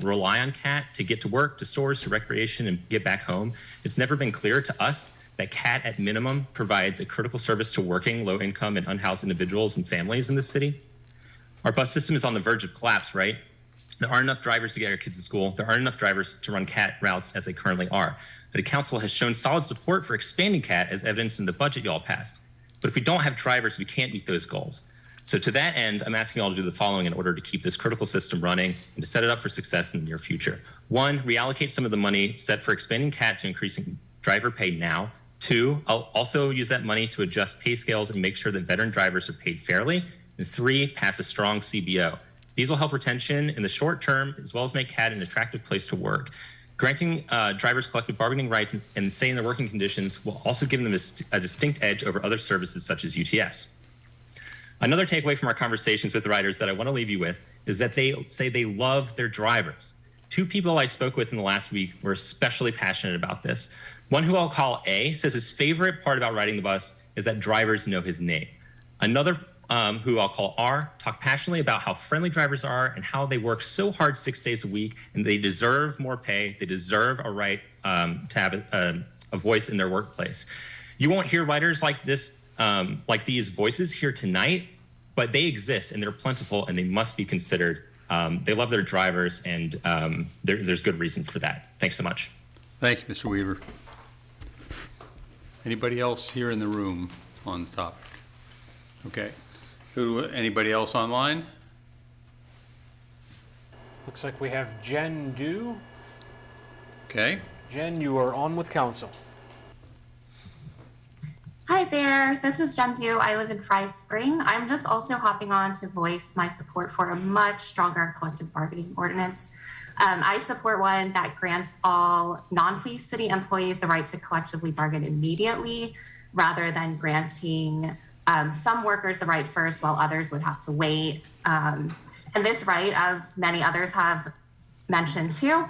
rely on CAT to get to work, to stores, to recreation, and get back home. It's never been clear to us that CAT at minimum provides a critical service to working, low-income, and unhoused individuals and families in this city. Our bus system is on the verge of collapse, right? There aren't enough drivers to get our kids to school. There aren't enough drivers to run CAT routes as they currently are. The council has shown solid support for expanding CAT as evidenced in the budget you all passed. But if we don't have drivers, we can't meet those goals. So to that end, I'm asking you all to do the following in order to keep this critical system running and to set it up for success in the near future. 1, reallocate some of the money set for expanding CAT to increasing driver pay now. 2, I'll also use that money to adjust pay scales and make sure that veteran drivers are paid fairly. And 3, pass a strong CBO. These will help retention in the short term, as well as make CAT an attractive place to work. Granting drivers collective bargaining rights and say in their working conditions will also give them a distinct edge over other services such as UTS. Another takeaway from our conversations with the riders that I want to leave you with is that they say they love their drivers. 2 people I spoke with in the last week were especially passionate about this. One who I'll call A says his favorite part about riding the bus is that drivers know his name. Another who I'll call R talked passionately about how friendly drivers are and how they work so hard 6 days a week and they deserve more pay. They deserve a right to have a voice in their workplace. You won't hear riders like this, like these voices here tonight, but they exist and they're plentiful and they must be considered. They love their drivers and there's good reason for that. Thanks so much. Thank you, Mr. Weaver. Anybody else here in the room on the topic? Okay. Anybody else online? Looks like we have Jen Du. Okay. Jen, you are on with council. Hi there, this is Jen Du. I live in Fry Spring. I'm just also hopping on to voice my support for a much stronger collective bargaining ordinance. I support one that grants all non-police city employees the right to collectively bargain immediately, rather than granting some workers the right first while others would have to wait. And this right, as many others have mentioned too,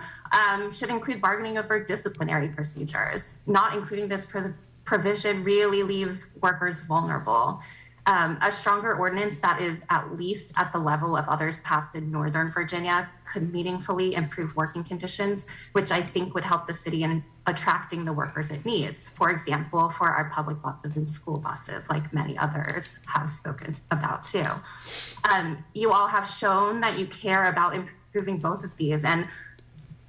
should include bargaining over disciplinary procedures. Not including this provision really leaves workers vulnerable. A stronger ordinance that is at least at the level of others passed in Northern Virginia could meaningfully improve working conditions, which I think would help the city in attracting the workers it needs. For example, for our public buses and school buses, like many others have spoken about too. You all have shown that you care about improving both of these and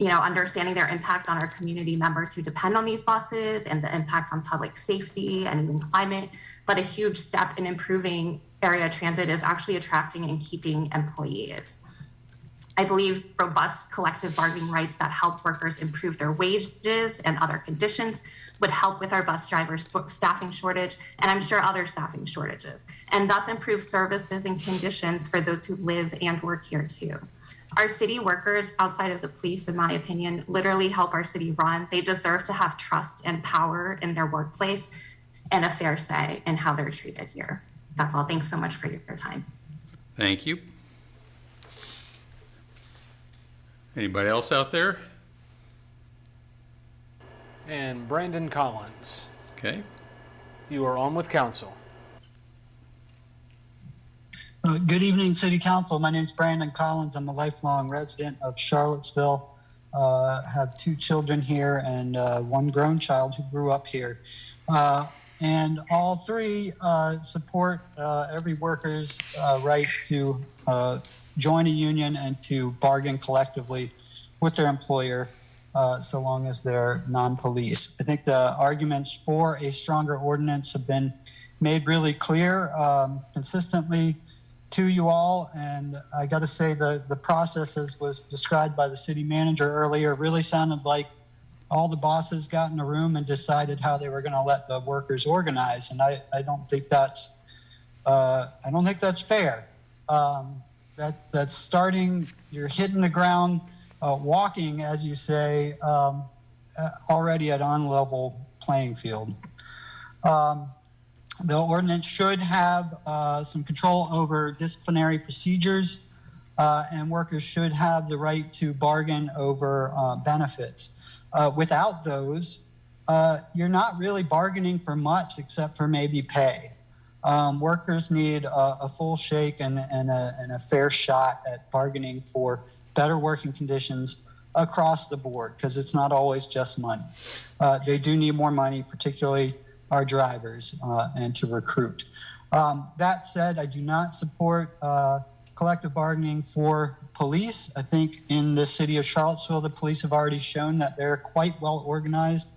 understanding their impact on our community members who depend on these buses and the impact on public safety and even climate. But a huge step in improving area transit is actually attracting and keeping employees. I believe robust collective bargaining rights that help workers improve their wages and other conditions would help with our bus drivers' staffing shortage, and I'm sure other staffing shortages, and thus improve services and conditions for those who live and work here too. Our city workers, outside of the police, in my opinion, literally help our city run. They deserve to have trust and power in their workplace and a fair say in how they're treated here. That's all. Thanks so much for your time. Thank you. Anybody else out there? And Brandon Collins, Okay. you are on with council. Good evening, City Council. My name's Brandon Collins. I'm a lifelong resident of Charlottesville. Have 2 children here and 1 grown child who grew up here. And all 3 support every worker's right to join a union and to bargain collectively with their employer so long as they're non-police. I think the arguments for a stronger ordinance have been made really clear consistently to you all. And I got to say the process as was described by the city manager earlier really sounded like all the bosses got in a room and decided how they were going to let the workers organize. And I don't think that's fair. That's starting, you're hitting the ground, walking, as you say, already at unlevel playing field. The ordinance should have some control over disciplinary procedures, and workers should have the right to bargain over benefits. Without those, you're not really bargaining for much except for maybe pay. Workers need a full shake and a fair shot at bargaining for better working conditions across the board, because it's not always just money. They do need more money, particularly our drivers, and to recruit. That said, I do not support collective bargaining for police. I think in the city of Charlottesville, the police have already shown that they're quite well organized,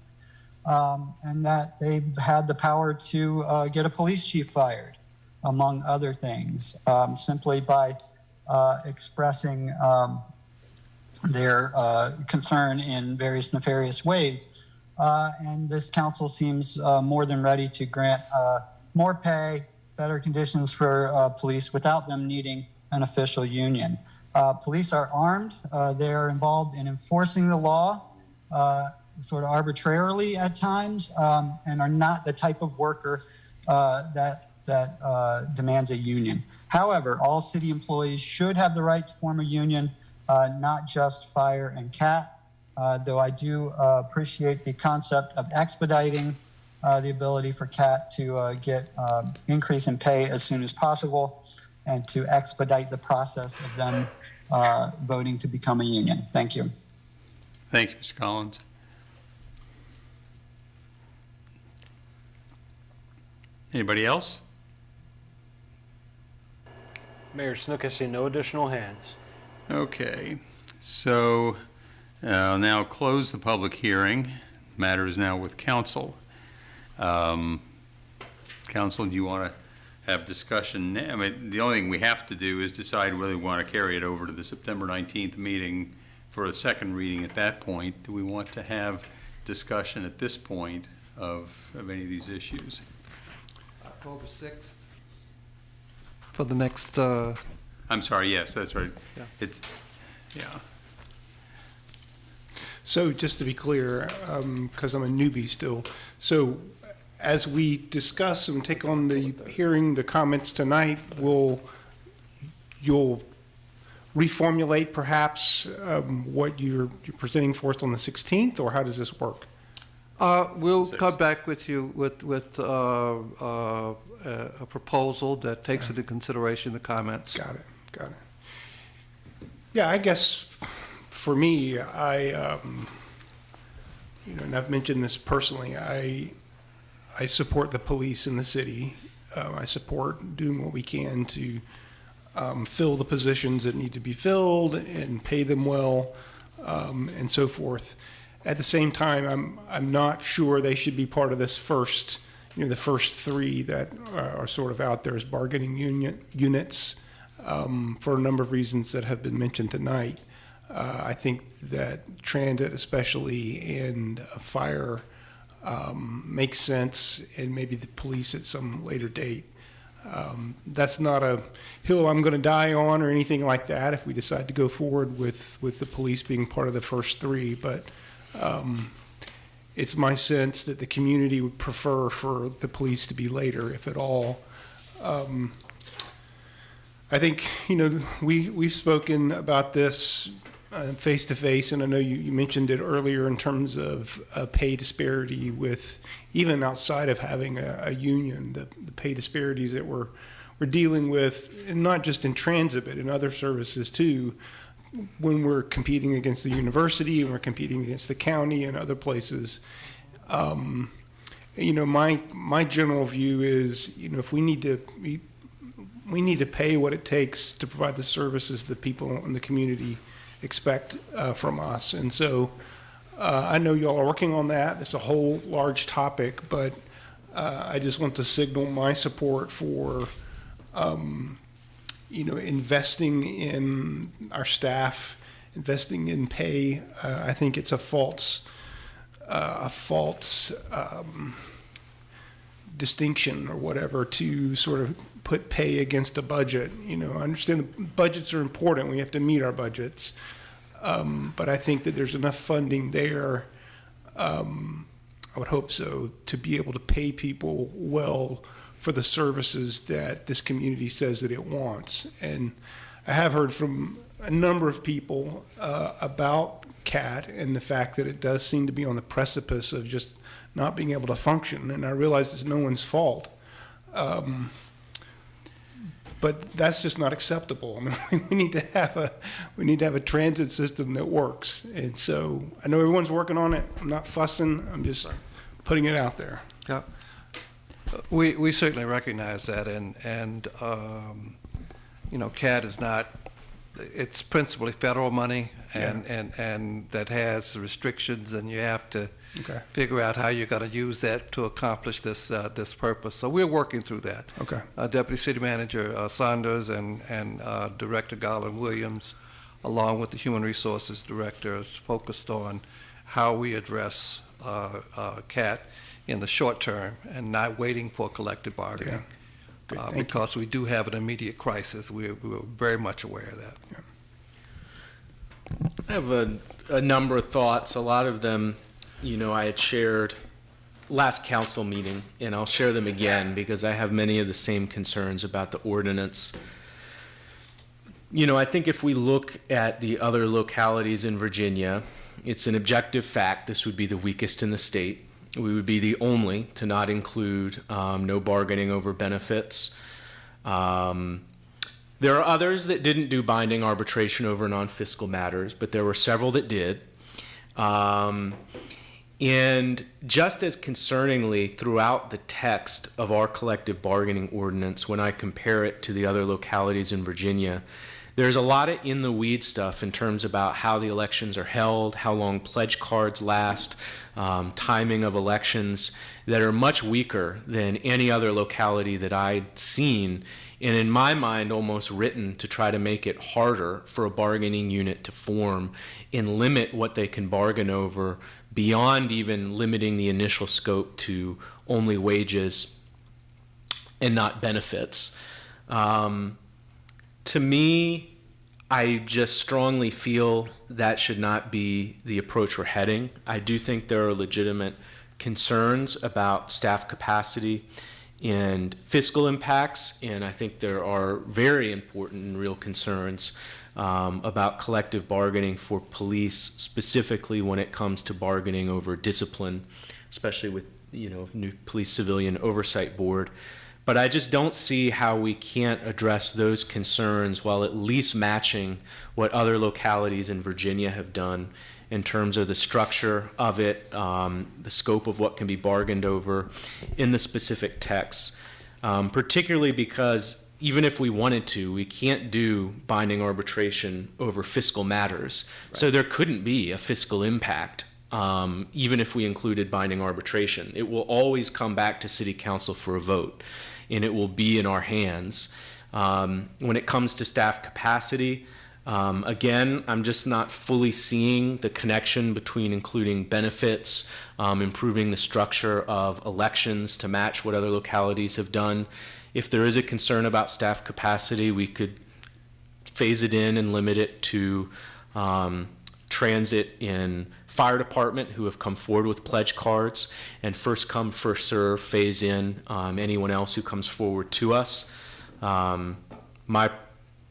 and that they've had the power to get a police chief fired, among other things, simply by expressing their concern in various nefarious ways. And this council seems more than ready to grant more pay, better conditions for police without them needing an official union. Police are armed. They are involved in enforcing the law sort of arbitrarily at times, and are not the type of worker that demands a union. However, all city employees should have the right to form a union, not just fire and CAT. Though I do appreciate the concept of expediting the ability for CAT to get increase in pay as soon as possible, and to expedite the process of them voting to become a union. Thank you. Thank you, Mr. Collins. Anybody else? Mayor Snook, I see no additional hands. Okay, so I'll now close the public hearing. Matter is now with council. Council, do you want to have discussion? I mean, the only thing we have to do is decide whether we want to carry it over to the September 19th meeting for a second reading at that point. Do we want to have discussion at this point of any of these issues? October 6th for the next... I'm sorry, yes, that's right. Yeah. It's, yeah. So just to be clear, because I'm a newbie still, so as we discuss and take on the hearing, the comments tonight, you'll reformulate perhaps what you're presenting for us on the 16th, or how does this work? We'll come back with you with a proposal that takes into consideration the comments. Got it. Yeah, I guess for me, and I've mentioned this personally, I support the police in the city. I support doing what we can to fill the positions that need to be filled and pay them well, and so forth. At the same time, I'm not sure they should be part of this first, the first 3 that are sort of out there as bargaining units for a number of reasons that have been mentioned tonight. I think that transit especially and fire makes sense, and maybe the police at some later date. That's not a hill I'm going to die on or anything like that if we decide to go forward with the police being part of the first 3, but it's my sense that the community would prefer for the police to be later, if at all. I think, we've spoken about this face-to-face, and I know you mentioned it earlier in terms of pay disparity with even outside of having a union, the pay disparities that we're dealing with, and not just in transit, but in other services too, when we're competing against the university and we're competing against the county and other places. My general view is, if we need to pay what it takes to provide the services that people in the community expect from us. And so I know y'all are working on that. It's a whole large topic, but I just want to signal my support for investing in our staff, investing in pay. I think it's a false distinction or whatever to sort of put pay against a budget. I understand the budgets are important. We have to meet our budgets. But I think that there's enough funding there, I would hope so, to be able to pay people well for the services that this community says that it wants. And I have heard from a number of people about CAT and the fact that it does seem to be on the precipice of just not being able to function. And I realize it's no one's fault. But that's just not acceptable. I mean, we need to have a transit system that works. And so I know everyone's working on it. I'm not fussing. I'm just putting it out there. Yeah. We certainly recognize that, and CAT is not. It's principally federal money, and that has restrictions, and you have to figure out how you're going to use that to accomplish this purpose. So we're working through that. Okay. Deputy City Manager Saunders and Director Garland Williams, along with the Human Resources Director, is focused on how we address CAT in the short term and not waiting for collective bargaining. Because we do have an immediate crisis. We're very much aware of that. I have a number of thoughts. A lot of them, I had shared last council meeting, and I'll share them again because I have many of the same concerns about the ordinance. I think if we look at the other localities in Virginia, it's an objective fact this would be the weakest in the state. We would be the only to not include no bargaining over benefits. There are others that didn't do binding arbitration over non-fiscal matters, but there were several that did. And just as concerningly, throughout the text of our collective bargaining ordinance, when I compare it to the other localities in Virginia, there's a lot of in-the-weed stuff in terms about how the elections are held, how long pledge cards last, timing of elections that are much weaker than any other locality that I'd seen, and in my mind almost written to try to make it harder for a bargaining unit to form and limit what they can bargain over beyond even limiting the initial scope to only wages and not benefits. To me, I just strongly feel that should not be the approach we're heading. I do think there are legitimate concerns about staff capacity and fiscal impacts, and I think there are very important and real concerns about collective bargaining for police, specifically when it comes to bargaining over discipline, especially with new Police Civilian Oversight Board. But I just don't see how we can't address those concerns while at least matching what other localities in Virginia have done in terms of the structure of it, the scope of what can be bargained over in the specific texts, particularly because even if we wanted to, we can't do binding arbitration over fiscal matters. Right. So there couldn't be a fiscal impact. Even if we included binding arbitration, it will always come back to City Council for a vote, and it will be in our hands. When it comes to staff capacity, again, I'm just not fully seeing the connection between including benefits, improving the structure of elections to match what other localities have done. If there is a concern about staff capacity, we could phase it in and limit it to transit in fire department who have come forward with pledge cards, and first come, first serve, phase in anyone else who comes forward to us. My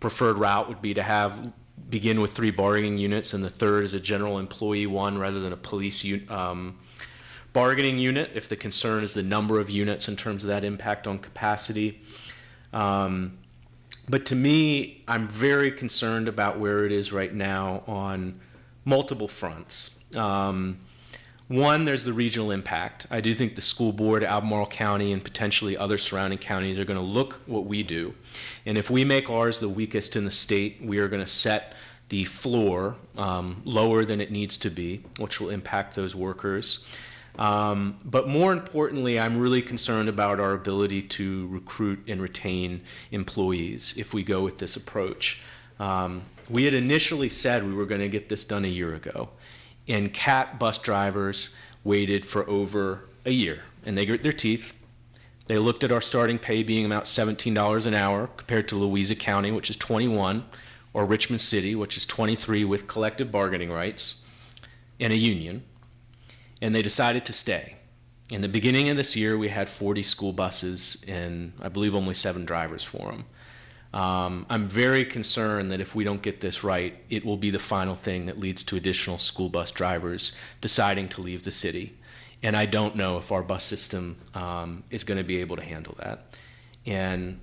preferred route would be to have begin with 3 bargaining units, and the third is a general employee one rather than a police bargaining unit, if the concern is the number of units in terms of that impact on capacity. But to me, I'm very concerned about where it is right now on multiple fronts. One, there's the regional impact. I do think the school board, Albemarle County, and potentially other surrounding counties are going to look what we do. And if we make ours the weakest in the state, we are going to set the floor lower than it needs to be, which will impact those workers. But more importantly, I'm really concerned about our ability to recruit and retain employees if we go with this approach. We had initially said we were going to get this done a year ago, and CAT bus drivers waited for over a year, and they grit their teeth. They looked at our starting pay being about $17 an hour compared to Louisa County, which is 21, or Richmond City, which is 23 with collective bargaining rights and a union. And they decided to stay. In the beginning of this year, we had 40 school buses and I believe only 7 drivers for them. I'm very concerned that if we don't get this right, it will be the final thing that leads to additional school bus drivers deciding to leave the city. And I don't know if our bus system is going to be able to handle that. And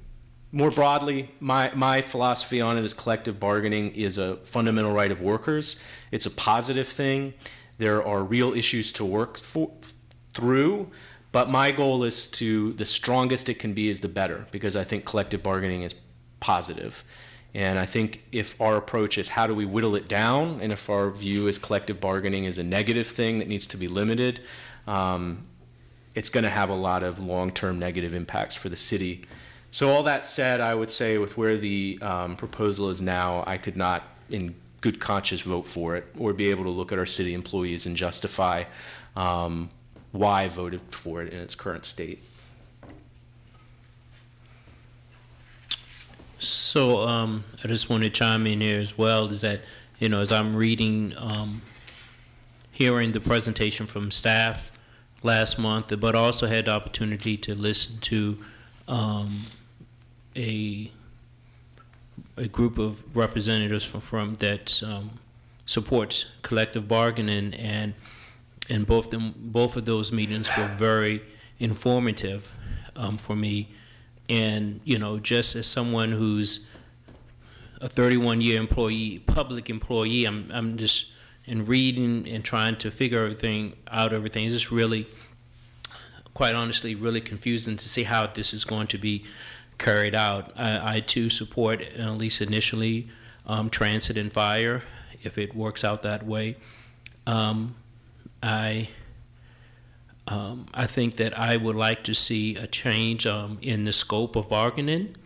more broadly, my philosophy on it is collective bargaining is a fundamental right of workers. It's a positive thing. There are real issues to work through, but my goal is to, the strongest it can be is the better, because I think collective bargaining is positive. And I think if our approach is how do we whittle it down, and if our view is collective bargaining is a negative thing that needs to be limited, it's going to have a lot of long-term negative impacts for the city. So all that said, I would say with where the proposal is now, I could not, in good conscience, vote for it, or be able to look at our city employees and justify why I voted for it in its current state. So I just want to chime in here as well, is that, you know, as I'm reading, hearing the presentation from staff last month, but also had the opportunity to listen to a group of representatives from that supports collective bargaining, and both of those meetings were very informative for me. And you know, just as someone who's a 31-year employee, public employee, I'm just in reading and trying to figure everything out. It's just really, quite honestly, really confusing to see how this is going to be carried out. I too support, at least initially, transit and fire, if it works out that way. I think that I would like to see a change in the scope of bargaining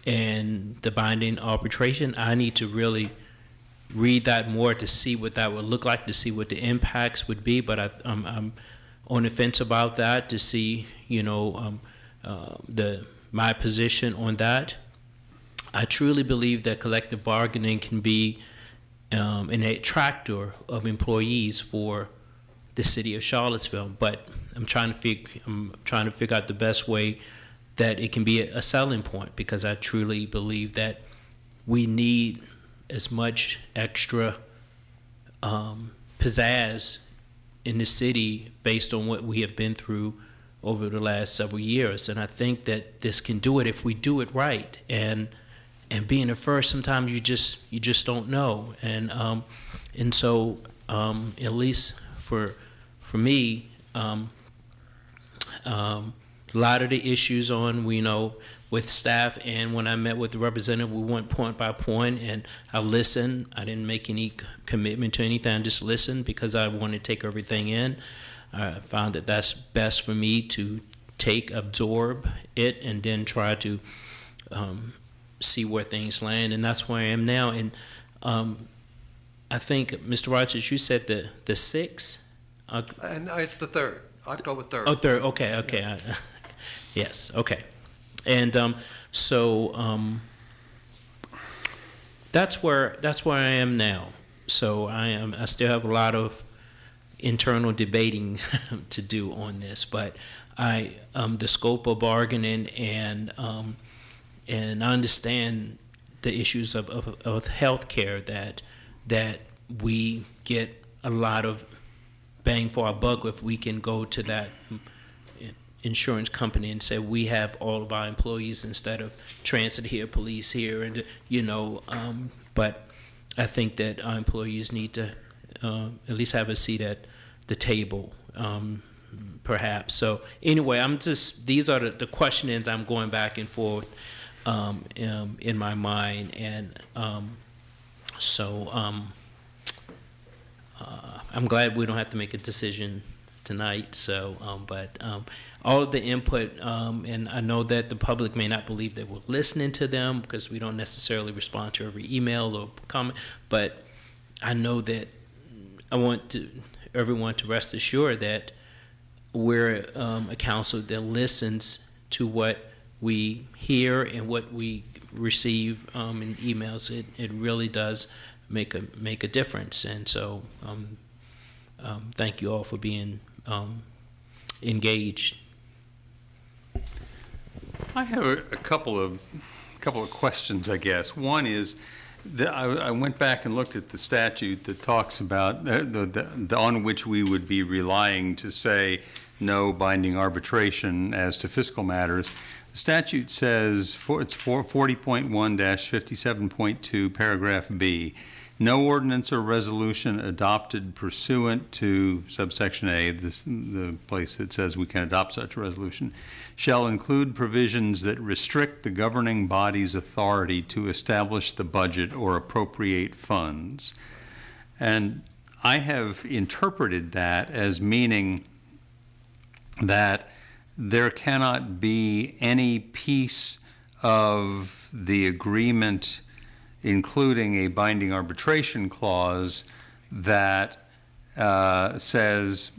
and the binding arbitration. I need to really read that more to see what that would look like, to see what the impacts would be. But I'm on the fence about that, to see, you know, my position on that. I truly believe that collective bargaining can be an attractor of employees for the city of Charlottesville, but I'm trying to figure out the best way that it can be a selling point, because I truly believe that we need as much extra pizzazz in the city based on what we have been through over the last several years. And I think that this can do it if we do it right. And being a first, sometimes you just don't know. And so at least for me, a lot of the issues with staff, and when I met with the representative, we went point by point, and I listened. I didn't make any commitment to anything. I just listened because I wanted to take everything in. I found that that's best for me to absorb it, and then try to see where things land, and that's where I am now. And I think, Mr. Rogers, you said the 6th? And it's the 3rd, October 3rd. Oh, 3rd. Okay. Yeah. Yes. Okay. And so that's where I am now. So I still have a lot of internal debating to do on this, but the scope of bargaining, and I understand the issues of healthcare, that we get a lot of bang for our buck if we can go to that insurance company and say we have all of our employees instead of transit here, police here, and but I think that our employees need to at least have a seat at the table, perhaps. So anyway, these are the questionings I'm going back and forth in my mind, and I'm glad we don't have to make a decision tonight. So, but all of the input, and I know that the public may not believe that we're listening to them because we don't necessarily respond to every email or comment, but I know that I want everyone to rest assured that we're a council that listens to what we hear and what we receive in emails. It really does make a difference, and so thank you all for being engaged. I have a couple of questions, I guess. One is that I went back and looked at the statute that talks about the on which we would be relying to say no binding arbitration as to fiscal matters. The statute says it's 40.1-57.2 paragraph B. No ordinance or resolution adopted pursuant to subsection A, the place that says we can adopt such a resolution, shall include provisions that restrict the governing body's authority to establish the budget or appropriate funds. And I have interpreted that as meaning that there cannot be any piece of the agreement, including a binding arbitration clause, that says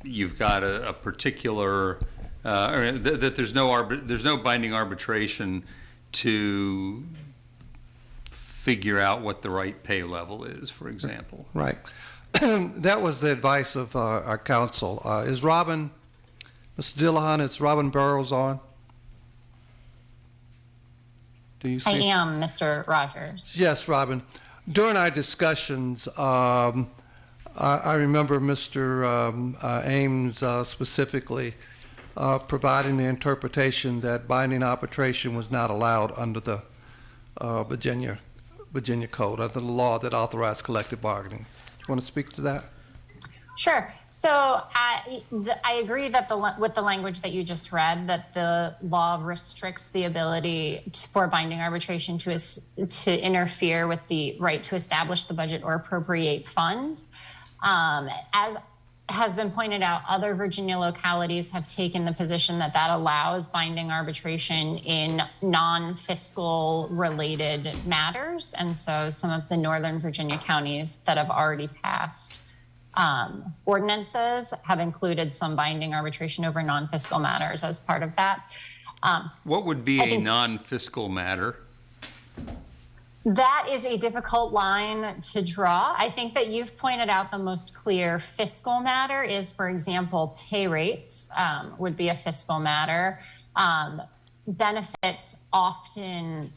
you've got a particular, or that there's no binding arbitration to figure out what the right pay level is, for example. Right. That was the advice of our counsel. Is Mr. Dillahunt, is Robin Burrows on? Do you see? I am, Mr. Rogers. Yes, Robin. During our discussions, I remember Mr. Ames specifically providing the interpretation that binding arbitration was not allowed under the Virginia Code, under the law that authorized collective bargaining. You want to speak to that? Sure. So I agree that with the language that you just read, that the law restricts the ability for binding arbitration to interfere with the right to establish the budget or appropriate funds. As has been pointed out, other Virginia localities have taken the position that allows binding arbitration in non-fiscal related matters. And so some of the Northern Virginia counties that have already passed ordinances have included some binding arbitration over non-fiscal matters as part of that. What would be a non-fiscal matter? That is a difficult line to draw. I think that you've pointed out the most clear fiscal matter is, for example, pay rates would be a fiscal matter. Benefits often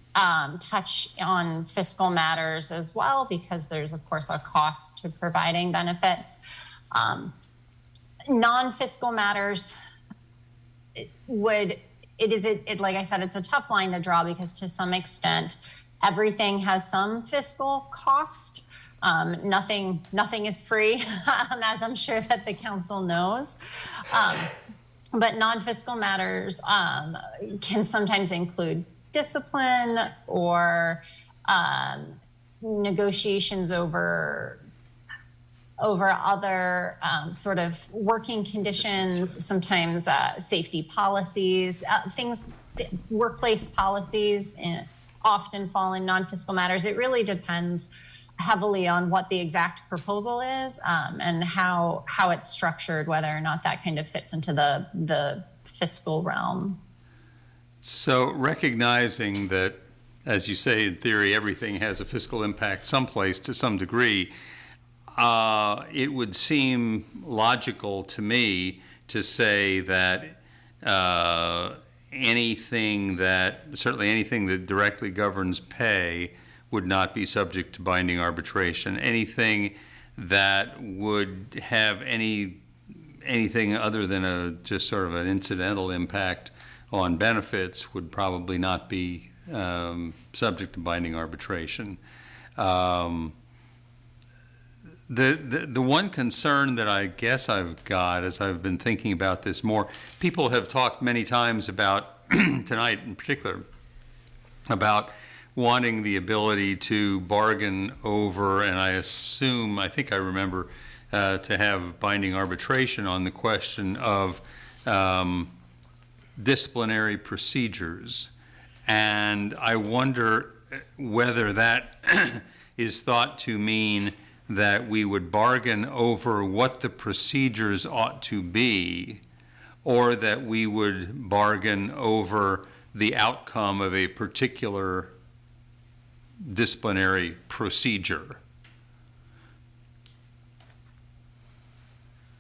touch on fiscal matters as well because there's, of course, a cost to providing benefits. Non-fiscal matters like I said, it's a tough line to draw because to some extent, everything has some fiscal cost. Nothing is free, as I'm sure that the council knows. But non-fiscal matters can sometimes include discipline or negotiations over other sort of working conditions, sometimes safety policies, workplace policies often fall in non-fiscal matters. It really depends heavily on what the exact proposal is and how it's structured, whether or not that kind of fits into the fiscal realm. So recognizing that, as you say, in theory, everything has a fiscal impact someplace to some degree, it would seem logical to me to say that certainly anything that directly governs pay would not be subject to binding arbitration. Anything that would have anything other than just sort of an incidental impact on benefits would probably not be subject to binding arbitration. The one concern that I guess I've got as I've been thinking about this more, people have talked many times about, tonight in particular, about wanting the ability to bargain over, and I think I remember, to have binding arbitration on the question of disciplinary procedures. And I wonder whether that is thought to mean that we would bargain over what the procedures ought to be, or that we would bargain over the outcome of a particular disciplinary procedure.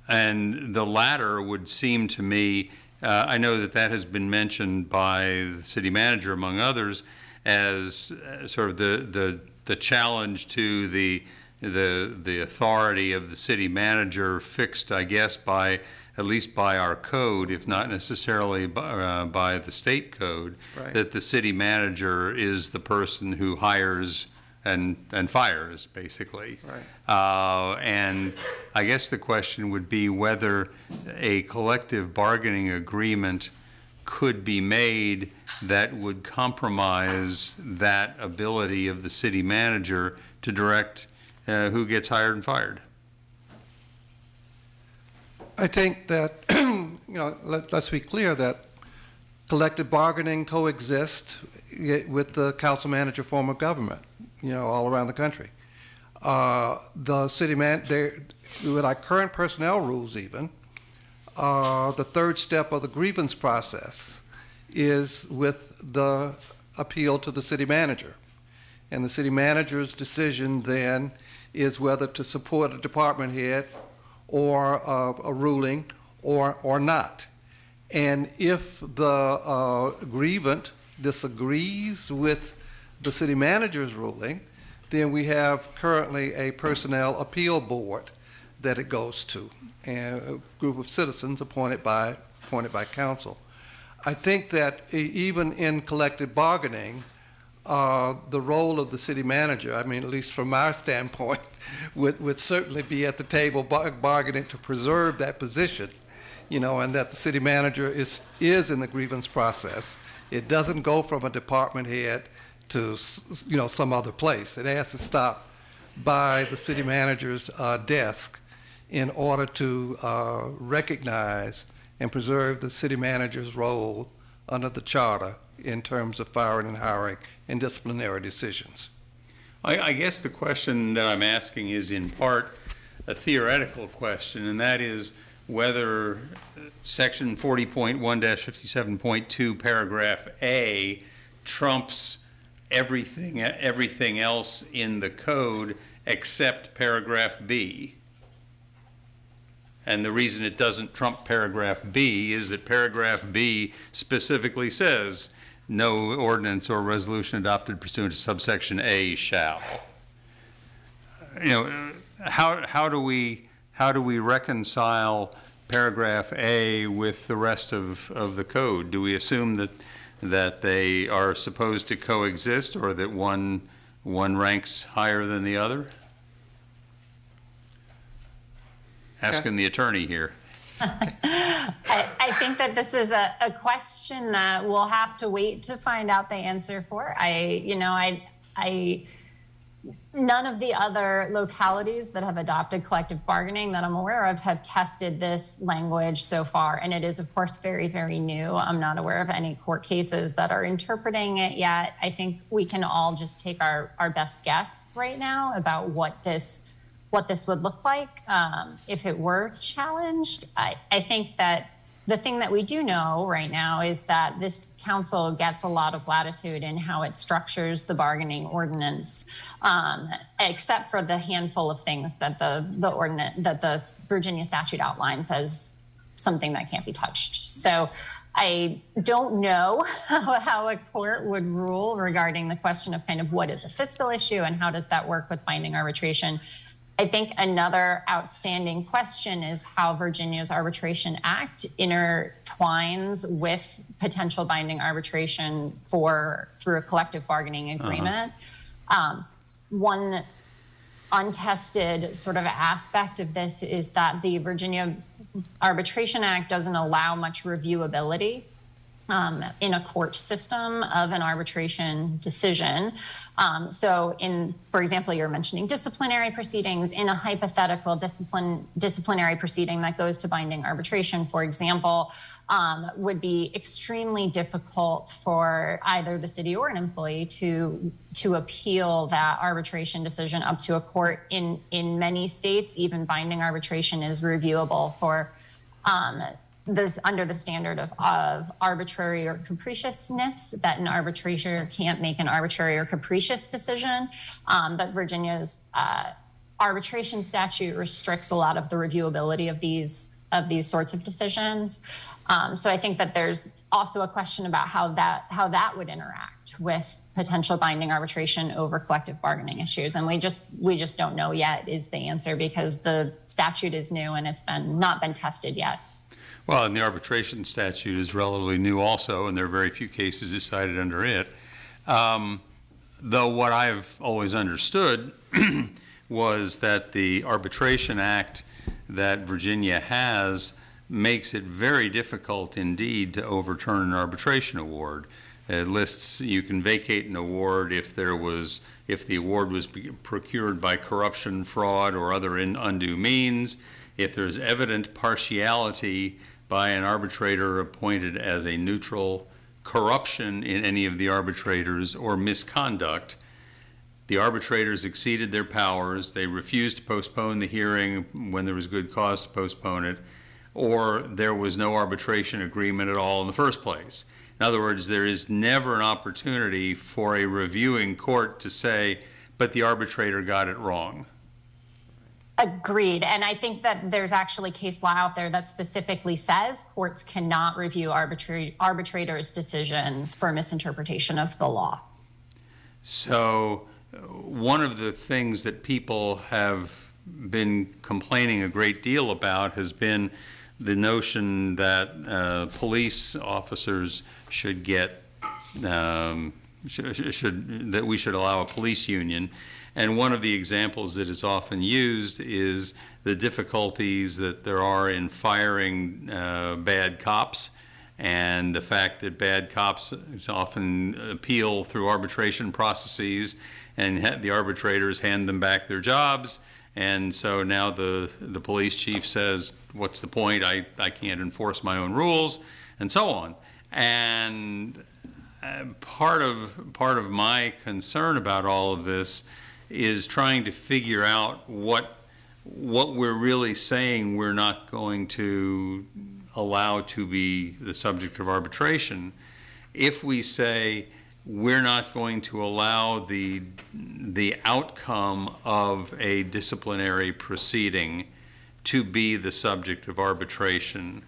And the latter would seem to me, I know that has been mentioned by the city manager, among others, as sort of the challenge to the authority of the city manager, fixed, I guess, at least by our code, if not necessarily by the state code, Right. that the city manager is the person who hires and fires, basically. Right. And I guess the question would be whether a collective bargaining agreement could be made that would compromise that ability of the city manager to direct who gets hired and fired. I think that, let's be clear that collective bargaining coexists with the council manager form of government, all around the country. The city with our current personnel rules even, the third step of the grievance process is with the appeal to the city manager. And the city manager's decision then is whether to support a department head or a ruling or not. And if the grievant disagrees with the city manager's ruling, then we have currently a personnel appeal board that it goes to, and a group of citizens appointed by council. I think that even in collective bargaining, the role of the city manager, at least from our standpoint, would certainly be at the table bargaining to preserve that position, and that the city manager is in the grievance process. It doesn't go from a department head to, some other place. It has to stop by the city manager's desk in order to recognize and preserve the city manager's role under the charter in terms of firing and hiring and disciplinary decisions. I guess the question that I'm asking is in part a theoretical question, and that is whether Section 40.1-57.2, paragraph A, trumps everything else in the code except paragraph B. And the reason it doesn't trump paragraph B is that paragraph B specifically says no ordinance or resolution adopted pursuant to subsection A shall. How do we reconcile paragraph A with the rest of the code? Do we assume that they are supposed to coexist, or that one ranks higher than the other? Asking the attorney here. I think that this is a question that we'll have to wait to find out the answer for. None of the other localities that have adopted collective bargaining that I'm aware of have tested this language so far. And it is, of course, very, very new. I'm not aware of any court cases that are interpreting it yet. I think we can all just take our best guess right now about what this would look like if it were challenged. I think that the thing that we do know right now is that this council gets a lot of latitude in how it structures the bargaining ordinance, except for the handful of things that the Virginia statute outlines as something that can't be touched. So I don't know how a court would rule regarding the question of kind of what is a fiscal issue and how does that work with binding arbitration. I think another outstanding question is how Virginia's Arbitration Act intertwines with potential binding arbitration through a collective bargaining agreement. One untested sort of aspect of this is that the Virginia Arbitration Act doesn't allow much reviewability in a court system of an arbitration decision. So for example, you're mentioning disciplinary proceedings. In a hypothetical disciplinary proceeding that goes to binding arbitration, for example, would be extremely difficult for either the city or an employee to appeal that arbitration decision up to a court. In many states, even binding arbitration is reviewable for this under the standard of arbitrary or capriciousness, that an arbitrator can't make an arbitrary or capricious decision. But Virginia's arbitration statute restricts a lot of the reviewability of these sorts of decisions. So I think that there's also a question about how that would interact with potential binding arbitration over collective bargaining issues. And we just don't know yet is the answer, because the statute is new and it's not been tested yet. Well, and the arbitration statute is relatively new also, and there are very few cases decided under it. Though what I've always understood was that the Arbitration Act that Virginia has makes it very difficult indeed to overturn an arbitration award. It lists you can vacate an award if the award was procured by corruption, fraud, or other undue means, if there's evident partiality by an arbitrator appointed as a neutral, corruption in any of the arbitrators, or misconduct. The arbitrators exceeded their powers, they refused to postpone the hearing when there was good cause to postpone it, or there was no arbitration agreement at all in the first place. In other words, there is never an opportunity for a reviewing court to say, but the arbitrator got it wrong. Agreed. And I think that there's actually case law out there that specifically says courts cannot review arbitrators' decisions for misinterpretation of the law. So one of the things that people have been complaining a great deal about has been the notion that police officers should get, that we should allow a police union. And one of the examples that is often used is the difficulties that there are in firing bad cops, and the fact that bad cops often appeal through arbitration processes, and the arbitrators hand them back their jobs. And so now the police chief says, what's the point? I can't enforce my own rules, and so on. And part of my concern about all of this is trying to figure out what we're really saying we're not going to allow to be the subject of arbitration. If we say we're not going to allow the outcome of a disciplinary proceeding to be the subject of arbitration,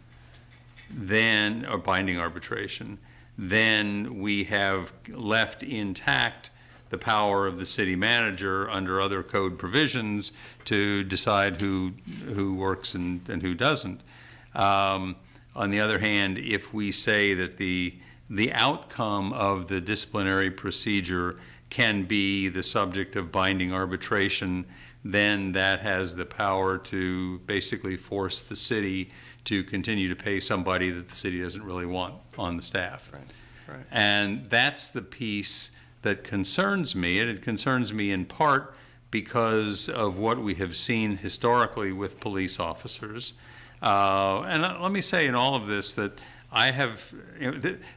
then, or binding arbitration, then we have left intact the power of the city manager under other code provisions to decide who works and who doesn't. On the other hand, if we say that the outcome of the disciplinary procedure can be the subject of binding arbitration, then that has the power to basically force the city to continue to pay somebody that the city doesn't really want on the staff. Right. And that's the piece that concerns me, and it concerns me in part because of what we have seen historically with police officers. And let me say in all of this that I have,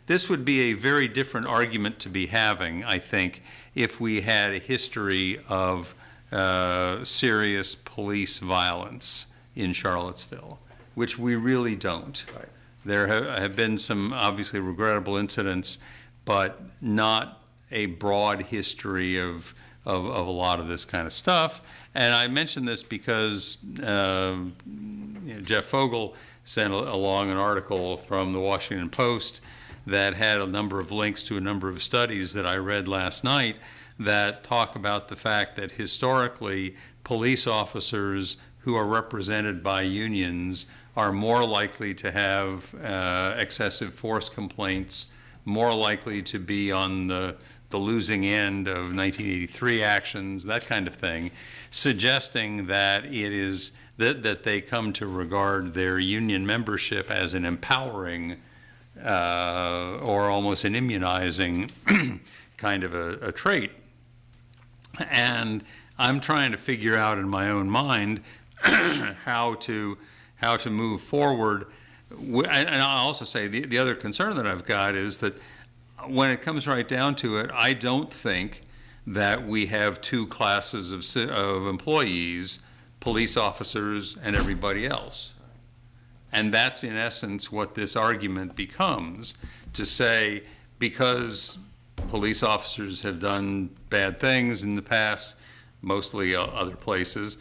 this would be a very different argument to be having, I think, if we had a history of serious police violence in Charlottesville, which we really don't. Right. There have been some obviously regrettable incidents, but not a broad history of a lot of this kind of stuff. And I mention this because Jeff Fogel sent along an article from the Washington Post that had a number of links to a number of studies that I read last night that talk about the fact that historically police officers who are represented by unions are more likely to have excessive force complaints, more likely to be on the losing end of 1983 actions, that kind of thing, suggesting that it is that they come to regard their union membership as an empowering or almost an immunizing kind of a trait. And I'm trying to figure out in my own mind how to move forward. And I'll also say the other concern that I've got is that when it comes right down to it, I don't think that we have two classes of employees, police officers and everybody else. And that's in essence what this argument becomes, to say because police officers have done bad things in the past, mostly other places,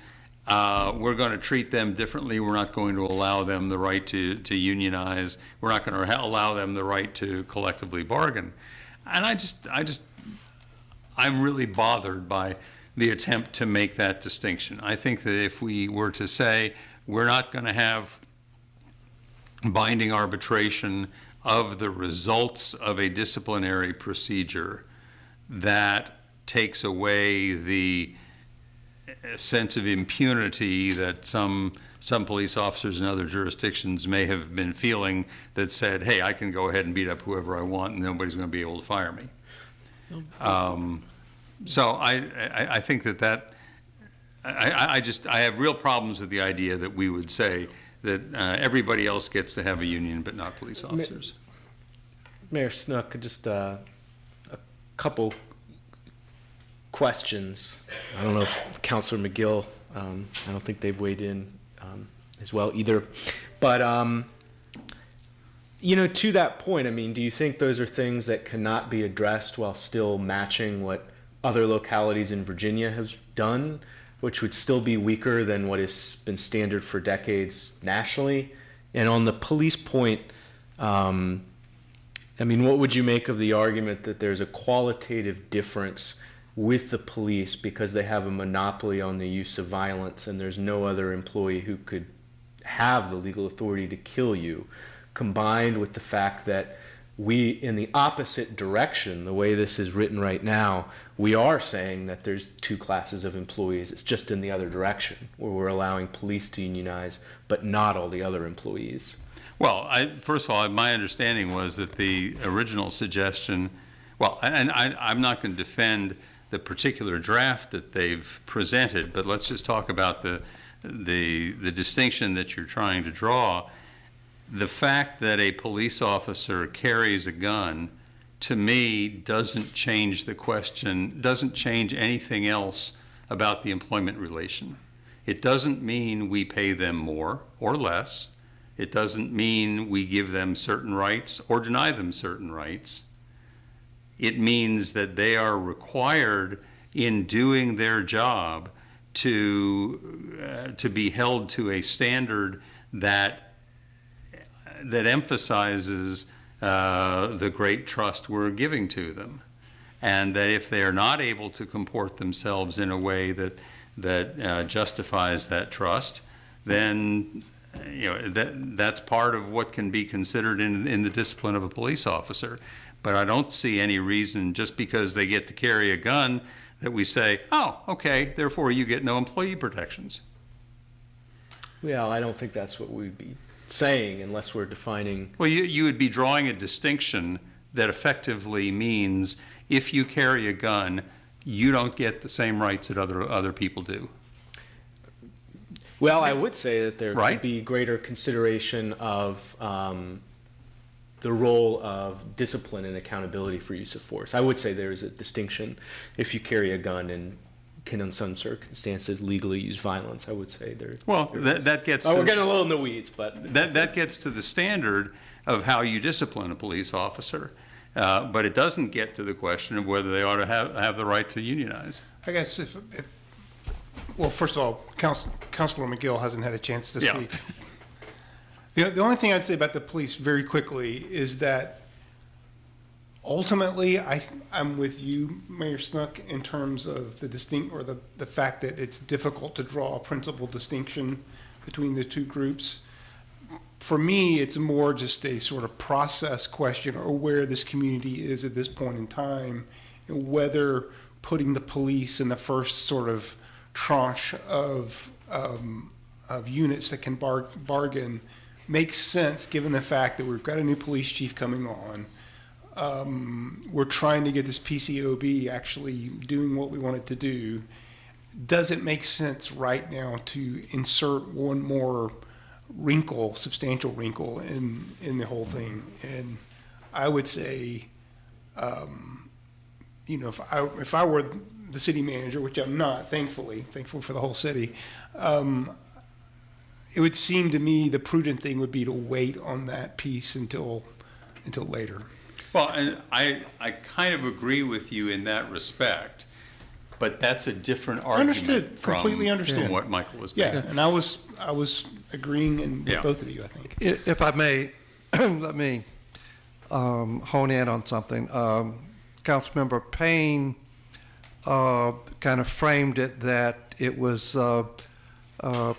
we're going to treat them differently. We're not going to allow them the right to unionize. We're not going to allow them the right to collectively bargain. And I'm really bothered by the attempt to make that distinction. I think that if we were to say we're not going to have binding arbitration of the results of a disciplinary procedure, that takes away the sense of impunity that some police officers in other jurisdictions may have been feeling, that said, hey, I can go ahead and beat up whoever I want and nobody's going to be able to fire me. So I think that I have real problems with the idea that we would say that everybody else gets to have a union but not police officers. Mayor Snook, just a couple questions. I don't know if Councilor McGill, I don't think they've weighed in as well either. But, to that point, I mean, do you think those are things that cannot be addressed while still matching what other localities in Virginia have done, which would still be weaker than what has been standard for decades nationally? And on the police point, what would you make of the argument that there's a qualitative difference with the police because they have a monopoly on the use of violence and there's no other employee who could have the legal authority to kill you, combined with the fact that we, in the opposite direction, the way this is written right now, we are saying that there's two classes of employees. It's just in the other direction, where we're allowing police to unionize, but not all the other employees. Well, first of all, my understanding was that the original suggestion, I'm not going to defend the particular draft that they've presented, but let's just talk about the distinction that you're trying to draw. The fact that a police officer carries a gun, to me, doesn't change the question, doesn't change anything else about the employment relation. It doesn't mean we pay them more or less. It doesn't mean we give them certain rights or deny them certain rights. It means that they are required in doing their job to be held to a standard that emphasizes the great trust we're giving to them, and that if they are not able to comport themselves in a way that justifies that trust, then that's part of what can be considered in the discipline of a police officer. But I don't see any reason, just because they get to carry a gun, that we say, oh, okay, therefore you get no employee protections. Well, I don't think that's what we'd be saying unless we're defining. Well, you would be drawing a distinction that effectively means if you carry a gun, you don't get the same rights that other people do. Well, I would say that there could be greater consideration of the role of discipline and accountability for use of force. I would say there is a distinction if you carry a gun and can, in some circumstances, legally use violence. I would say there. Well, that gets. We're getting a little in the weeds, but that gets to the standard of how you discipline a police officer, but it doesn't get to the question of whether they ought to have the right to unionize. I guess well, first of all, Councilor McGill hasn't had a chance to speak. The only thing I'd say about the police very quickly is that ultimately, I'm with you, Mayor Snook, in terms of the fact that it's difficult to draw a principal distinction between the two groups. For me, it's more just a sort of process question, or where this community is at this point in time, and whether putting the police in the first sort of tranche of units that can bargain makes sense, given the fact that we've got a new police chief coming on. We're trying to get this PCOB actually doing what we want it to do. Does it make sense right now to insert one more substantial wrinkle in the whole thing? And I would say, if I were the city manager, which I'm not, thankful for the whole city, it would seem to me the prudent thing would be to wait on that piece until later. Well, and I kind of agree with you in that respect, but that's a different argument Completely understood. from what Michael was making. Yeah, and I was agreeing with both of you, I think. If I may, let me hone in on something. Councilmember Payne kind of framed it that it was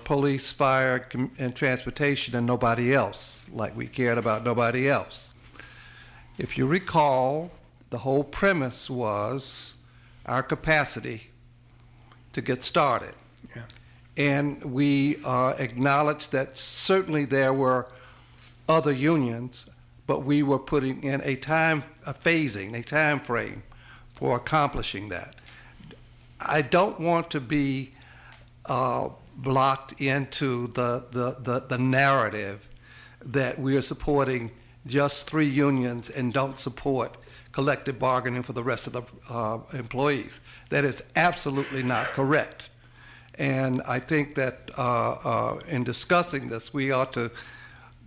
police, fire, and transportation and nobody else, like we cared about nobody else. If you recall, the whole premise was our capacity to get started. Yeah. And we acknowledged that certainly there were other unions, but we were putting in a time frame for accomplishing that. I don't want to be blocked into the narrative that we are supporting just 3 unions and don't support collective bargaining for the rest of the employees. That is absolutely not correct. And I think that in discussing this, we ought to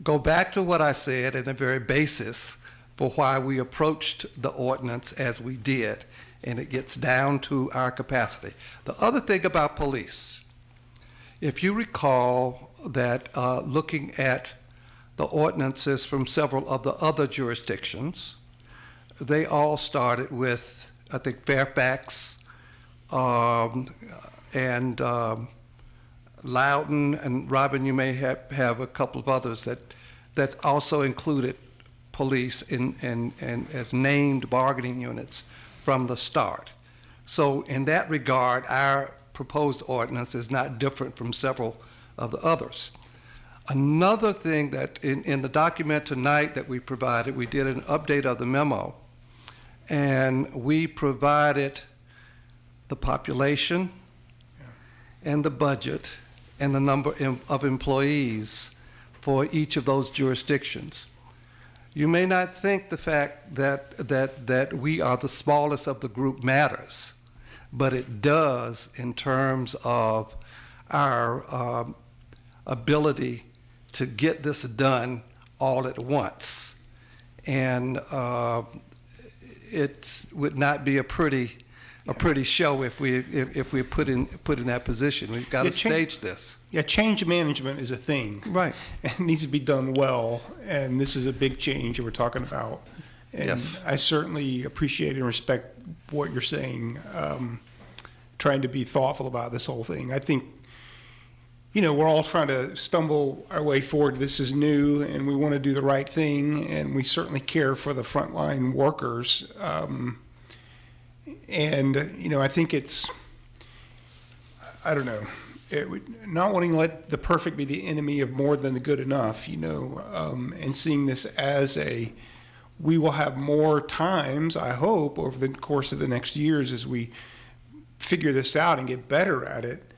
go back to what I said and the very basis for why we approached the ordinance as we did, and it gets down to our capacity. The other thing about police, if you recall that looking at the ordinances from several of the other jurisdictions, they all started with, I think, Fairfax and Loudoun, and Robin, you may have a couple of others that also included police and as named bargaining units from the start. So in that regard, our proposed ordinance is not different from several of the others. Another thing that in the document tonight that we provided, we did an update of the memo, and we provided the population and the budget and the number of employees for each of those jurisdictions. You may not think the fact that we are the smallest of the group matters, but it does in terms of our ability to get this done all at once. And it would not be a pretty show if we put in that position. We've got to stage this. Yeah, change management is a thing. Right. It needs to be done well, and this is a big change that we're talking about. And Yes. I certainly appreciate and respect what you're saying, trying to be thoughtful about this whole thing. I think, we're all trying to stumble our way forward. This is new, and we want to do the right thing, and we certainly care for the frontline workers. I think it's, I don't know, not wanting to let the perfect be the enemy of more than the good enough, and seeing this as we will have more times, I hope, over the course of the next years as we figure this out and get better at it,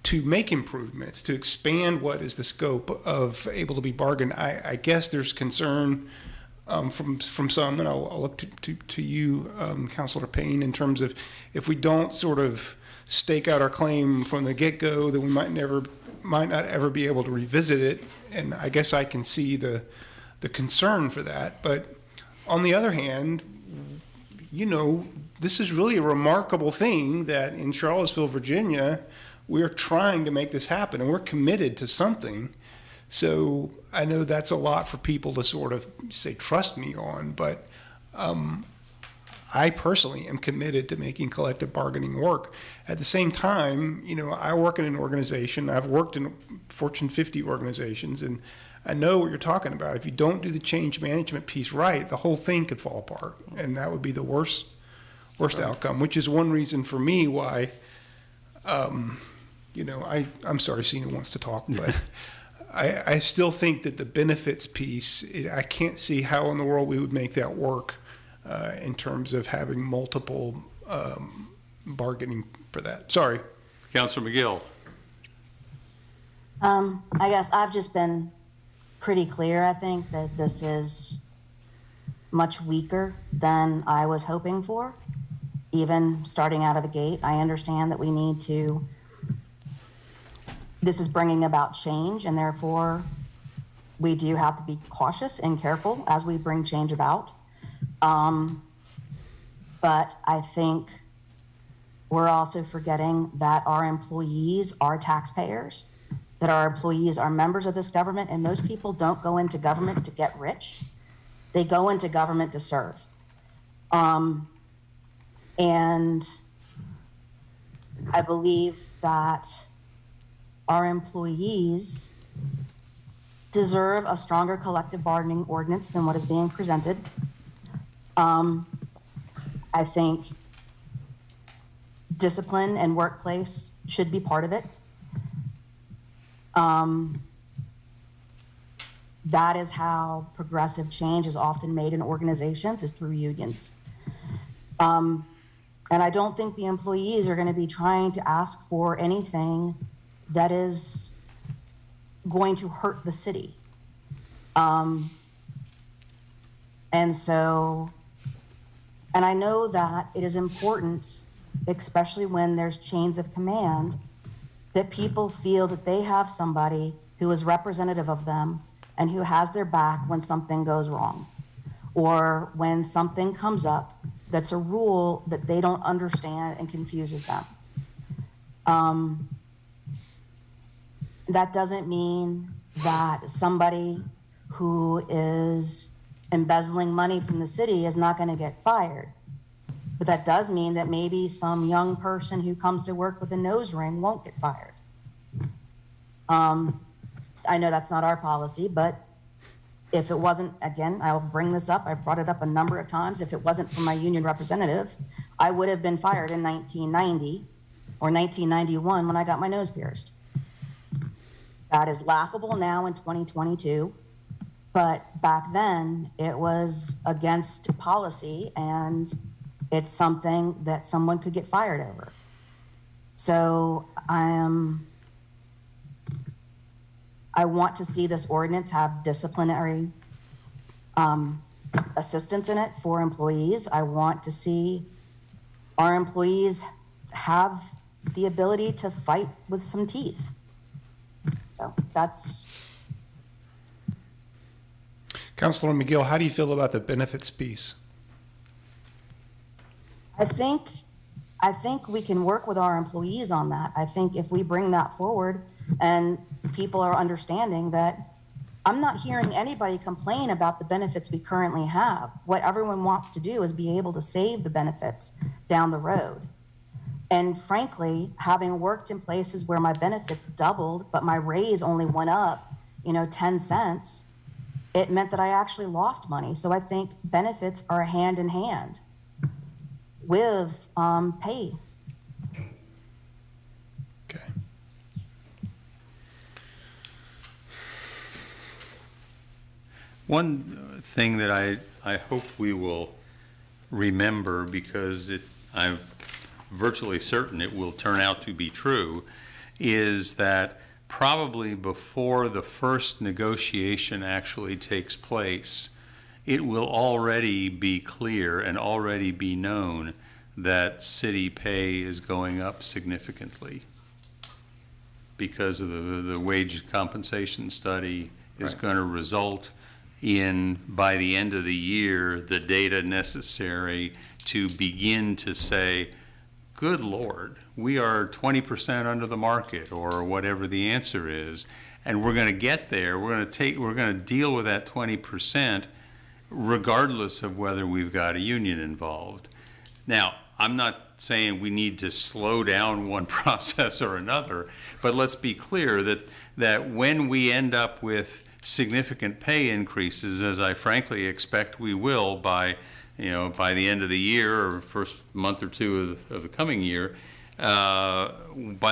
to make improvements, to expand what is the scope of able to be bargained. I guess there's concern from some, and I'll look to you, Councilor Payne, in terms of if we don't sort of stake out our claim from the get-go, then we might not ever be able to revisit it. And I guess I can see the concern for that. But on the other hand, this is really a remarkable thing that in Charlottesville, Virginia, we're trying to make this happen, and we're committed to something. So I know that's a lot for people to sort of say, trust me on, but I personally am committed to making collective bargaining work. At the same time, you know, I work in an organization, I've worked in Fortune 50 organizations, and I know what you're talking about. If you don't do the change management piece right, the whole thing could fall apart, and that would be the worst outcome, which is one reason for me why, you know, I'm sorry, Sina wants to talk, but I still think that the benefits piece, I can't see how in the world we would make that work in terms of having multiple bargaining for that. Sorry. Councilor McGill. I guess I've just been pretty clear. I think that this is much weaker than I was hoping for, even starting out of the gate. I understand that we need to, this is bringing about change, and therefore we do have to be cautious and careful as we bring change about. But I think we're also forgetting that our employees are taxpayers, that our employees are members of this government, and most people don't go into government to get rich. They go into government to serve. And I believe that our employees deserve a stronger collective bargaining ordinance than what is being presented. I think discipline and workplace should be part of it. That is how progressive change is often made in organizations, is through unions. And I don't think the employees are going to be trying to ask for anything that is going to hurt the city. And I know that it is important, especially when there's chains of command, that people feel that they have somebody who is representative of them and who has their back when something goes wrong, or when something comes up that's a rule that they don't understand and confuses them. That doesn't mean that somebody who is embezzling money from the city is not going to get fired. But that does mean that maybe some young person who comes to work with a nose ring won't get fired. I know that's not our policy, but if it wasn't, again, I'll bring this up, I've brought it up a number of times, if it wasn't for my union representative, I would have been fired in 1990 or 1991 when I got my nose pierced. That is laughable now in 2022, but back then it was against policy, and it's something that someone could get fired over. So I want to see this ordinance have disciplinary assistance in it for employees. I want to see our employees have the ability to fight with some teeth. So that's. Councilor McGill, how do you feel about the benefits piece? I think we can work with our employees on that. I think if we bring that forward and people are understanding that, I'm not hearing anybody complain about the benefits we currently have. What everyone wants to do is be able to save the benefits down the road. And frankly, having worked in places where my benefits doubled, but my raise only went up, 10 cents, it meant that I actually lost money. So I think benefits are hand in hand with pay. Okay. One thing that I hope we will remember, because I'm virtually certain it will turn out to be true, is that probably before the first negotiation actually takes place, it will already be clear and already be known that city pay is going up significantly because of the wage compensation study is going to result in, by the end of the year, the data necessary to begin to say, good Lord, we are 20% under the market, or whatever the answer is. and we're going to get there. We're going to deal with that 20% regardless of whether we've got a union involved. Now, I'm not saying we need to slow down one process or another, but let's be clear that when we end up with significant pay increases, as I frankly expect we will by the end of the year or first month or two of the coming year, by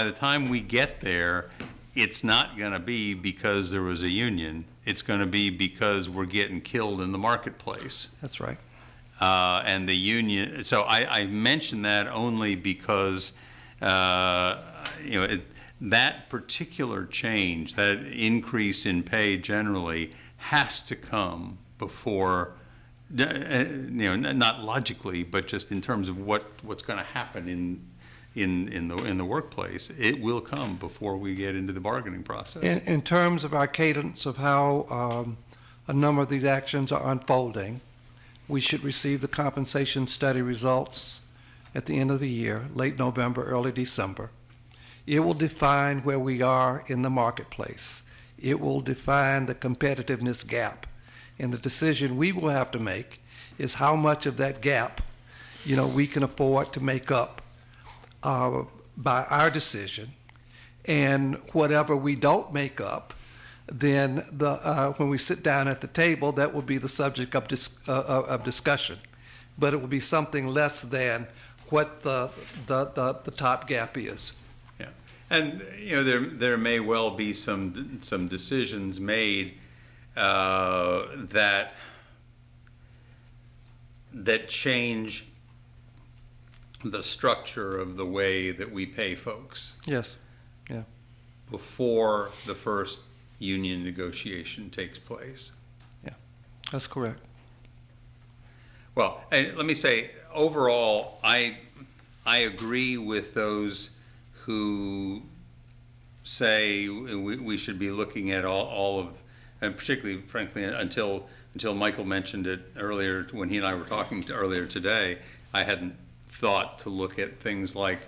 the time we get there, it's not going to be because there was a union. It's going to be because we're getting killed in the marketplace. That's right. And the union, so I mention that only because, that particular change, that increase in pay generally has to come before, not logically, but just in terms of what's going to happen in the workplace. It will come before we get into the bargaining process. In terms of our cadence of how a number of these actions are unfolding, we should receive the compensation study results at the end of the year, late November, early December. It will define where we are in the marketplace. It will define the competitiveness gap. And the decision we will have to make is how much of that gap, we can afford to make up by our decision. And whatever we don't make up, then when we sit down at the table, that will be the subject of discussion. But it will be something less than what the top gap is. Yeah, and there may well be some decisions made that change the structure of the way that we pay folks. Yes. Yeah. Before the first union negotiation takes place. Yeah, that's correct. Well, and let me say, overall, I agree with those who say we should be looking at all of, and particularly, frankly, until Michael mentioned it earlier when he and I were talking earlier today, I hadn't thought to look at things like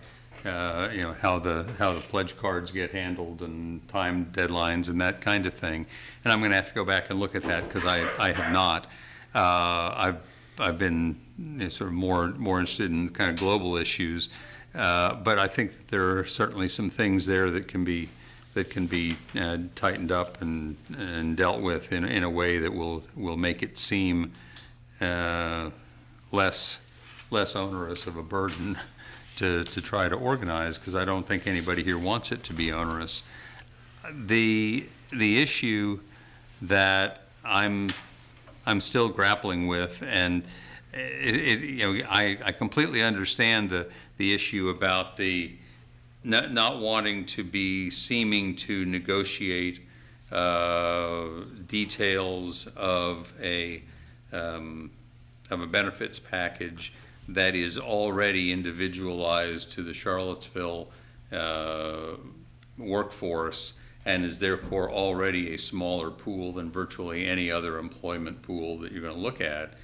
how the pledge cards get handled and time deadlines and that kind of thing. And I'm going to have to go back and look at that because I have not. I've been sort of more interested in kind of global issues, but I think that there are certainly some things there that can be tightened up and dealt with in a way that will make it seem less onerous of a burden to try to organize, because I don't think anybody here wants it to be onerous. The issue that I'm still grappling with, and I completely understand the issue about the not wanting to be seeming to negotiate details of a benefits package that is already individualized to the Charlottesville workforce and is therefore already a smaller pool than virtually any other employment pool that you're going to look at.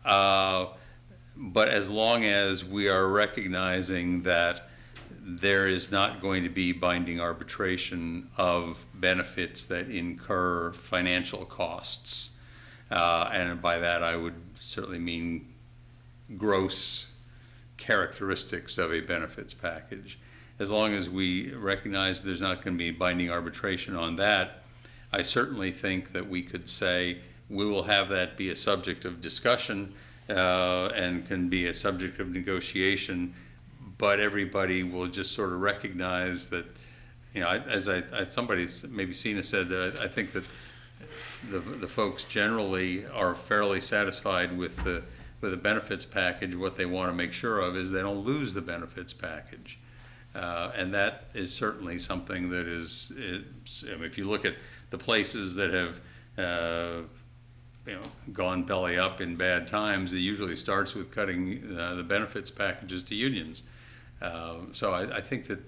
But as long as we are recognizing that there is not going to be binding arbitration of benefits that incur financial costs, and by that I would certainly mean gross characteristics of a benefits package. As long as we recognize there's not going to be binding arbitration on that, I certainly think that we could say we will have that be a subject of discussion and can be a subject of negotiation, but everybody will just sort of recognize that, as somebody, maybe Sina said, that I think that the folks generally are fairly satisfied with the benefits package. What they want to make sure of is they don't lose the benefits package. And that is certainly something that is, if you look at the places that have gone belly up in bad times, it usually starts with cutting the benefits packages to unions. So I think that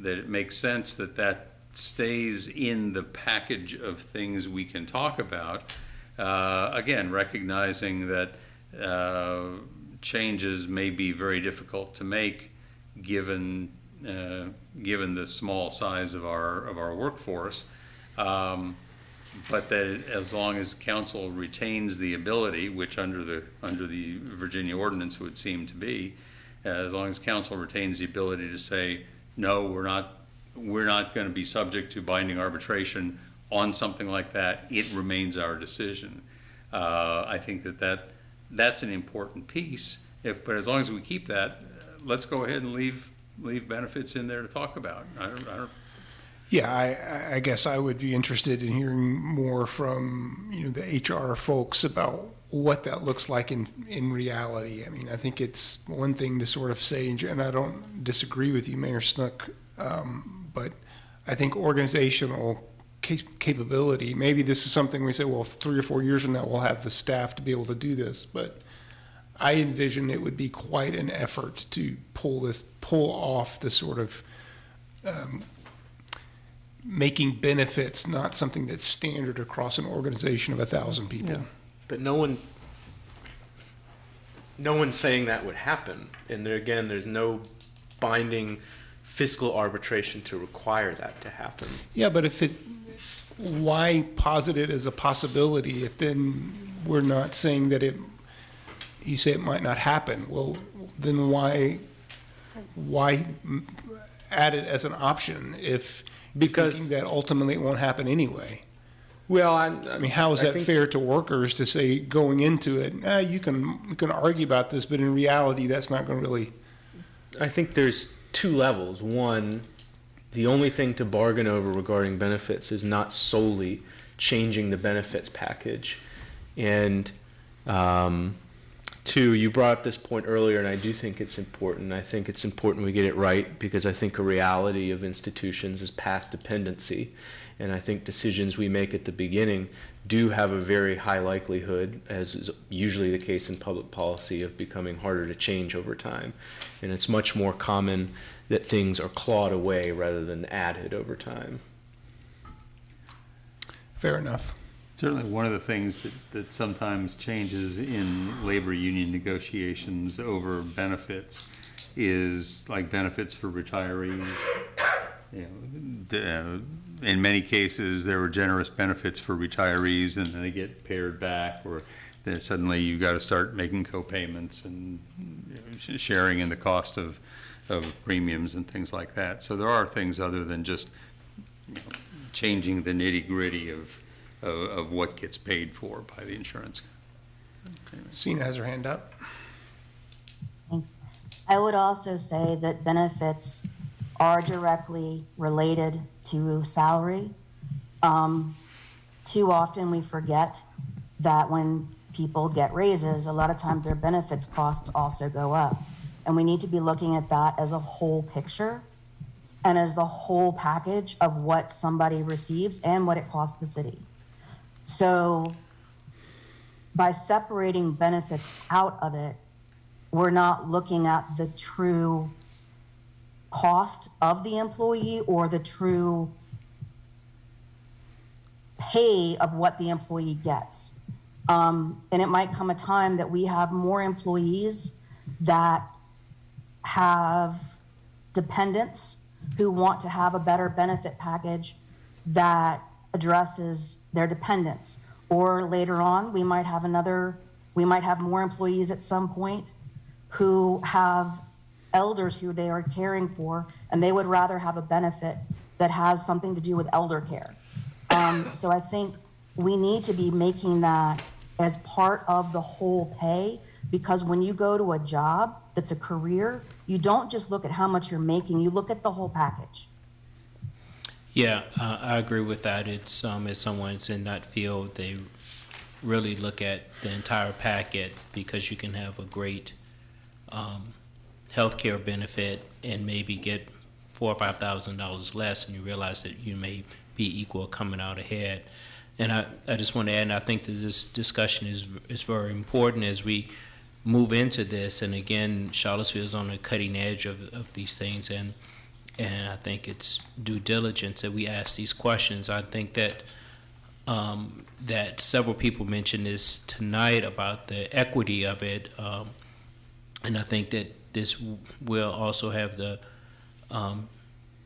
it makes sense that stays in the package of things we can talk about. Again, recognizing that changes may be very difficult to make given the small size of our workforce, But that as long as council retains the ability, which under the Virginia ordinance would seem to be, as long as council retains the ability to say, no, we're not going to be subject to binding arbitration on something like that, it remains our decision. I think that's an important piece. But as long as we keep that, let's go ahead and leave benefits in there to talk about. I don't. Yeah, I guess I would be interested in hearing more from, the HR folks about what that looks like in reality. I mean, I think it's one thing to sort of say, and I don't disagree with you, Mayor Snook, but I think organizational capability, maybe this is something we say, well, 3 or 4 years from now, we'll have the staff to be able to do this, but I envision it would be quite an effort to pull off the sort of making benefits not something that's standard across an organization of 1,000 people. Yeah. But no one's saying that would happen. And there's no binding fiscal arbitration to require that to happen. Yeah, but why posit it as a possibility if then we're not saying that you say it might not happen? Well, then why add it as an option if thinking that ultimately it won't happen anyway? Well, I mean, how is that fair to workers to say going into it, you can argue about this, but in reality, that's not going to really. I think there's 2 levels. One, the only thing to bargain over regarding benefits is not solely changing the benefits package. And 2, you brought up this point earlier, and I do think it's important. I think it's important we get it right because I think a reality of institutions is path dependency. And I think decisions we make at the beginning do have a very high likelihood, as is usually the case in public policy, of becoming harder to change over time. And it's much more common that things are clawed away rather than added over time. Fair enough. Certainly one of the things that sometimes changes in labor union negotiations over benefits is like benefits for retirees. In many cases, there were generous benefits for retirees, and then they get pared back, or then suddenly you've got to start making co-payments and sharing in the cost of premiums and things like that. So there are things other than just changing the nitty-gritty of what gets paid for by the insurance. Sina has her hand up. Thanks. I would also say that benefits are directly related to salary. Too often we forget that when people get raises, a lot of times their benefits costs also go up. And we need to be looking at that as a whole picture and as the whole package of what somebody receives and what it costs the city. So by separating benefits out of it, we're not looking at the true cost of the employee or the true pay of what the employee gets. And it might come a time that we have more employees that have dependents who want to have a better benefit package that addresses their dependents. Or later on, we might have more employees at some point who have elders who they are caring for, and they would rather have a benefit that has something to do with elder care. So I think we need to be making that as part of the whole pay, because when you go to a job that's a career, you don't just look at how much you're making, you look at the whole package. Yeah, I agree with that. It's as someone's in that field, they really look at the entire packet, because you can have a great healthcare benefit and maybe get $4,000 or $5,000 less, and you realize that you may be equal coming out ahead. And I just want to add, and I think that this discussion is very important as we move into this. And again, Charlottesville is on the cutting edge of these things, and I think it's due diligence that we ask these questions. I think that that several people mentioned this tonight about the equity of it, and I think that this will also have the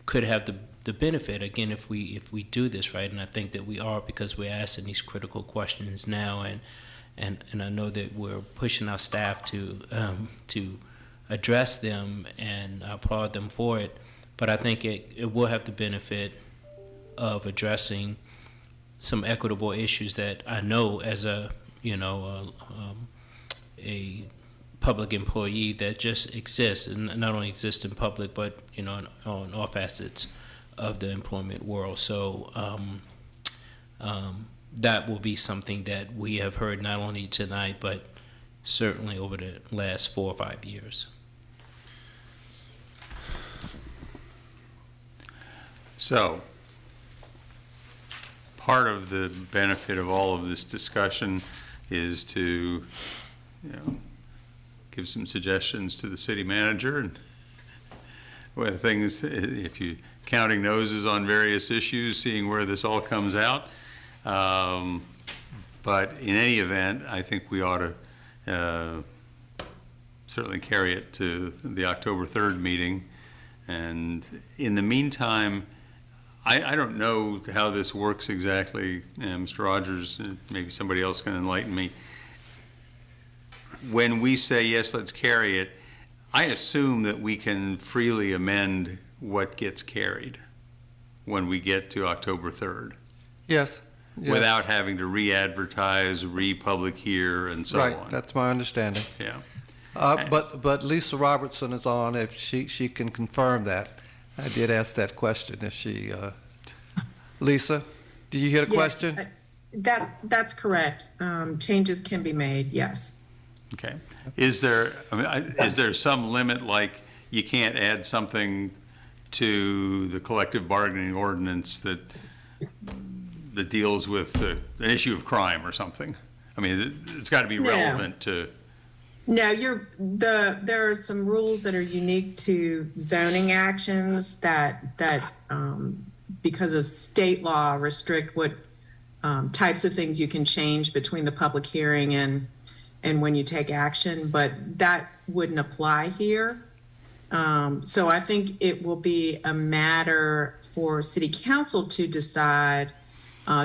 could have the the benefit again if we do this right, and I think that we are, because we're asking these critical questions now, and I know that we're pushing our staff to address them, and I applaud them for it. But I think it will have the benefit of addressing some equitable issues that I know as a public employee that just exists, and not only exists in public, but on all facets of the employment world. So that will be something that we have heard not only tonight, but certainly over the last 4 or 5 years. So, part of the benefit of all of this discussion is to, give some suggestions to the city manager, and where things, if you counting noses on various issues, seeing where this all comes out. But in any event, I think we ought to certainly carry it to the October 3rd meeting. And in the meantime, I don't know how this works exactly. Mr. Rogers, maybe somebody else can enlighten me. When we say, yes, let's carry it, I assume that we can freely amend what gets carried when we get to October 3rd. Yes. Without having to re-advertise, re-public hear, and so on. Right, that's my understanding. Yeah. But Lisa Robertson is on, if she can confirm that. I did ask that question, if she, Lisa, do you hear the question? That's correct. Changes can be made, yes. Okay. Is there some limit, like you can't add something to the collective bargaining ordinance that deals with an issue of crime or something? I mean, it's got to be relevant to. No, there are some rules that are unique to zoning actions that because of state law restrict what types of things you can change between the public hearing and when you take action, but that wouldn't apply here. So I think it will be a matter for City Council to decide,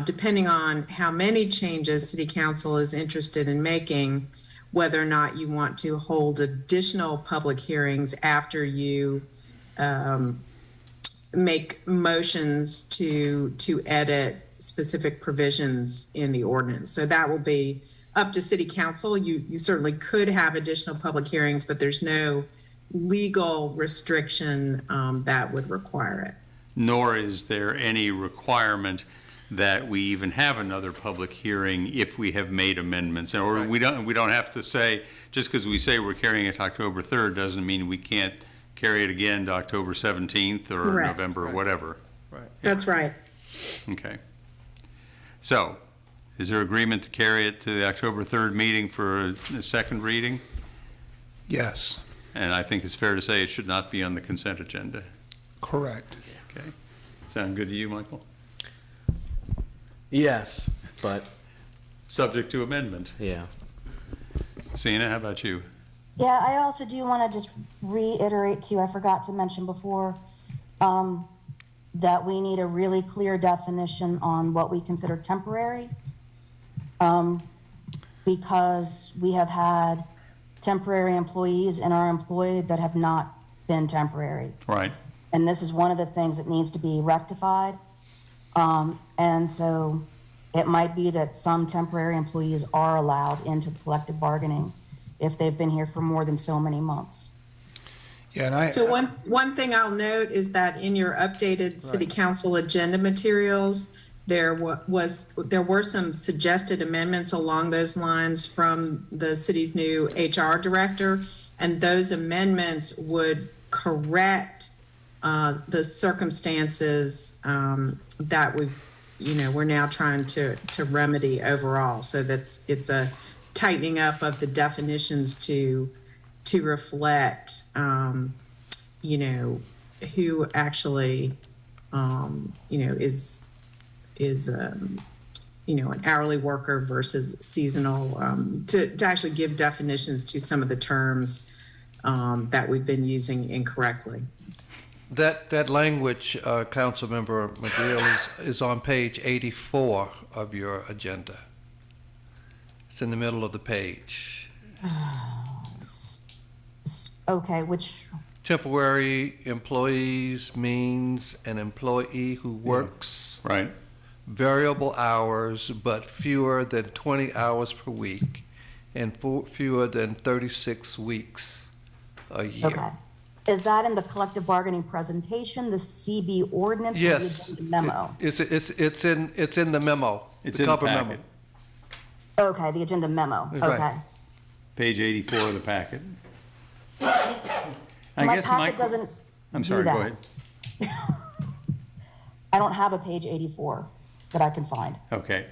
depending on how many changes City Council is interested in making, whether or not you want to hold additional public hearings after you make motions to edit specific provisions in the ordinance. So that will be up to City Council. You certainly could have additional public hearings, but there's no legal restriction that would require it. Nor is there any requirement that we even have another public hearing if we have made amendments. Or right. we don't have to say, just because we say we're carrying it to October 3rd doesn't mean we can't carry it again to October 17th or Correct. November or whatever. Right. That's right. Okay. So, is there agreement to carry it to the October 3rd meeting for a second reading? Yes. And I think it's fair to say it should not be on the consent agenda. Correct. Okay. Sound good to you, Michael? Yes, but subject to amendment. Yeah. Sina, how about you? Yeah, I also do want to just reiterate too, I forgot to mention before, that we need a really clear definition on what we consider temporary, because we have had temporary employees in our employed that have not been temporary. Right. And this is one of the things that needs to be rectified. And so it might be that some temporary employees are allowed into the collective bargaining if they've been here for more than so many months. Yeah, and So one thing I'll note is that in your updated City Council agenda materials, there were some suggested amendments along those lines from the city's new HR director, and those amendments would correct the circumstances that we're now trying to remedy overall. So it's a tightening up of the definitions to reflect, who actually, is an hourly worker versus seasonal, to actually give definitions to some of the terms that we've been using incorrectly. That language, Councilmember McGill, is on page 84 of your agenda. It's in the middle of the page. Okay, which, Temporary employees means an employee who works Right. variable hours but fewer than 20 hours per week and fewer than 36 weeks a year. okay. Is that in the collective bargaining presentation, the CB ordinance? or the Yes. agenda memo? It's in the memo. It's the in the cover memo. packet. Okay, the agenda memo, Right. okay. Page 84 of the packet. I My guess packet doesn't I'm do sorry, go that. ahead. I don't have a page 84 that I can find. Okay.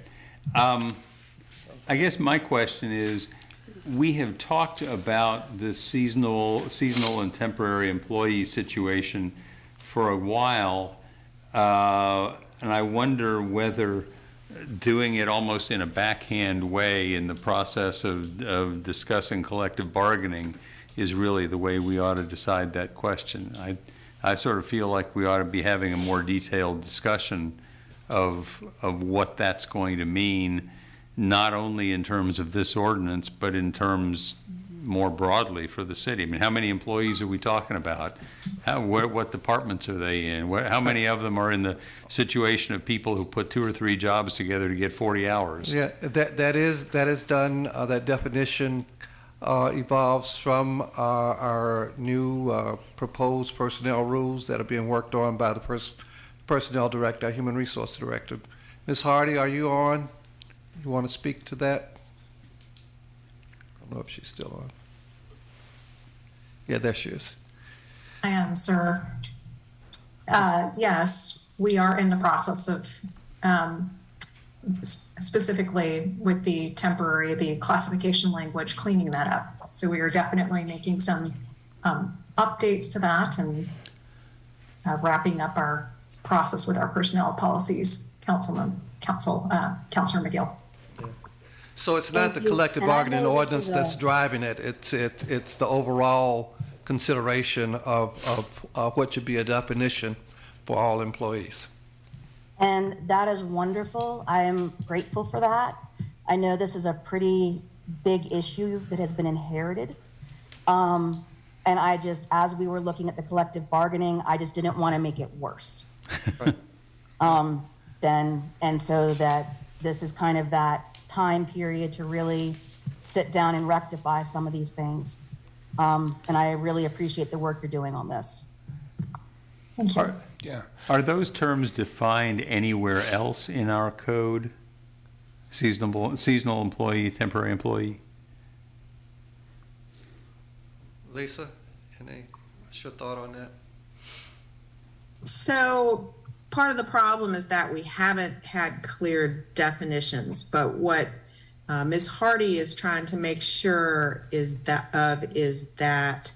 I guess my question is, we have talked about the seasonal and temporary employee situation for a while, and I wonder whether doing it almost in a backhand way in the process of discussing collective bargaining is really the way we ought to decide that question. I sort of feel like we ought to be having a more detailed discussion of what that's going to mean, not only in terms of this ordinance, but in terms more broadly for the city. I mean, how many employees are we talking about? What departments are they in? How many of them are in the situation of people who put 2 or 3 jobs together to get 40 hours? Yeah, that is done, that definition evolves from our new proposed personnel rules that are being worked on by the personnel director, human resource director. Ms. Hardy, are you on? You want to speak to that? I don't know if she's still on. Yeah, there she is. I am, sir. Yes, we are in the process of, specifically with the classification language, cleaning that up. So we are definitely making some updates to that and wrapping up our process with our personnel policies, Councilor McGill. So it's not the Thank you. collective And I bargaining know this ordinance is that's driving it, it's the overall consideration of what should be a definition for all employees. And that is wonderful. I am grateful for that. I know this is a pretty big issue that has been inherited. And I just, as we were looking at the collective bargaining, I just didn't want to make it worse. And so that this is kind of that time period to really sit down and rectify some of these things. And I really appreciate the work you're doing on this. Thank you. Yeah. Are those terms defined anywhere else in our code? Seasonal employee, temporary employee? Lisa, what's your thought on that? So part of the problem is that we haven't had clear definitions, but what Ms. Hardy is trying to make sure is that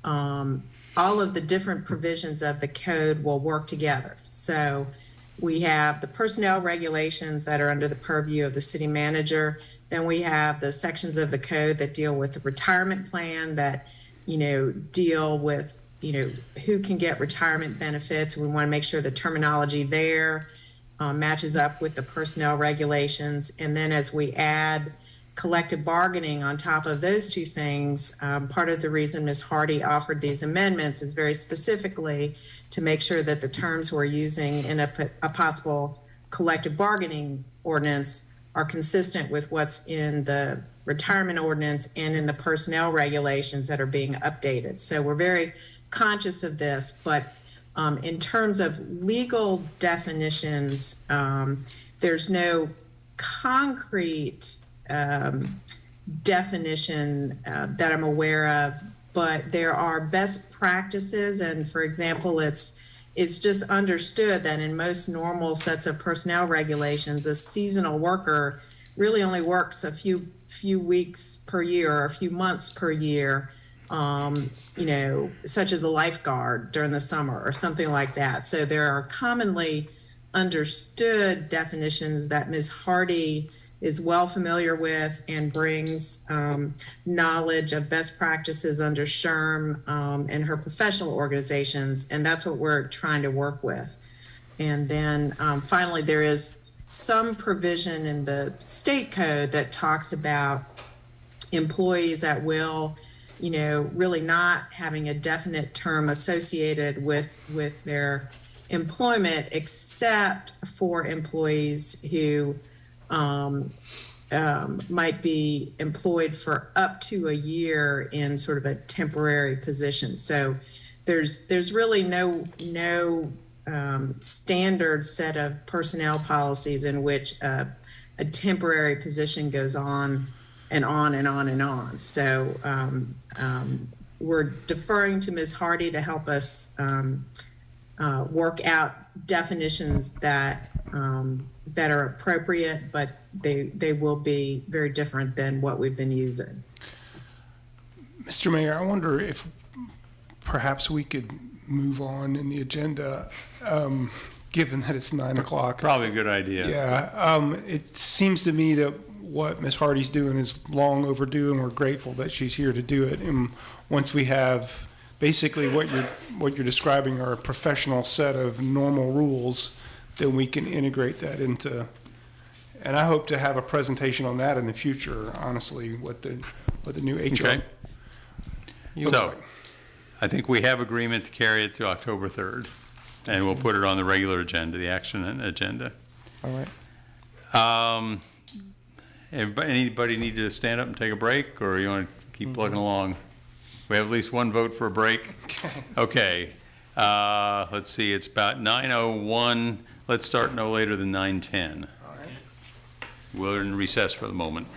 all of the different provisions of the code will work together. So we have the personnel regulations that are under the purview of the city manager. Then we have the sections of the code that deal with the retirement plan that, deal with, who can get retirement benefits. We want to make sure the terminology there matches up with the personnel regulations. And then as we add collective bargaining on top of those two things, part of the reason Ms. Hardy offered these amendments is very specifically to make sure that the terms we're using in a possible collective bargaining ordinance are consistent with what's in the retirement ordinance and in the personnel regulations that are being updated. So we're very conscious of this, but in terms of legal definitions, there's no concrete definition that I'm aware of, but there are best practices. And for example, it's just understood that in most normal sets of personnel regulations, a seasonal worker really only works a few weeks per year or a few months per year, such as a lifeguard during the summer or something like that. So there are commonly understood definitions that Ms. Hardy is well familiar with and brings knowledge of best practices under SHRM and her professional organizations, and that's what we're trying to work with. And then finally, there is some provision in the state code that talks about employees at will, you know, really not having a definite term associated with their employment, except for employees who might be employed for up to a year in sort of a temporary position. So there's really no standard set of personnel policies in which a temporary position goes on and on and on and on. So we're deferring to Ms. Hardy to help us work out definitions that are appropriate, but they will be very different than what we've been using. Mr. Mayor, I wonder if perhaps we could move on in the agenda, given that it's 9 o'clock. Probably a good idea. Yeah, it seems to me that what Ms. Hardy's doing is long overdue, and we're grateful that she's here to do it. And once we have basically what you're describing are a professional set of normal rules, then we can integrate that into. And I hope to have a presentation on that in the future. Honestly, what the new HR. Okay. So, I think we have agreement to carry it to October 3rd, and we'll put it on the regular agenda, the action agenda. All right. Anybody need to stand up and take a break, or you want to keep plugging along? We have at least one vote for a break. Okay. Let's see. It's about 9:01. Let's start no later than 9:10. All right. We're in recess for the moment.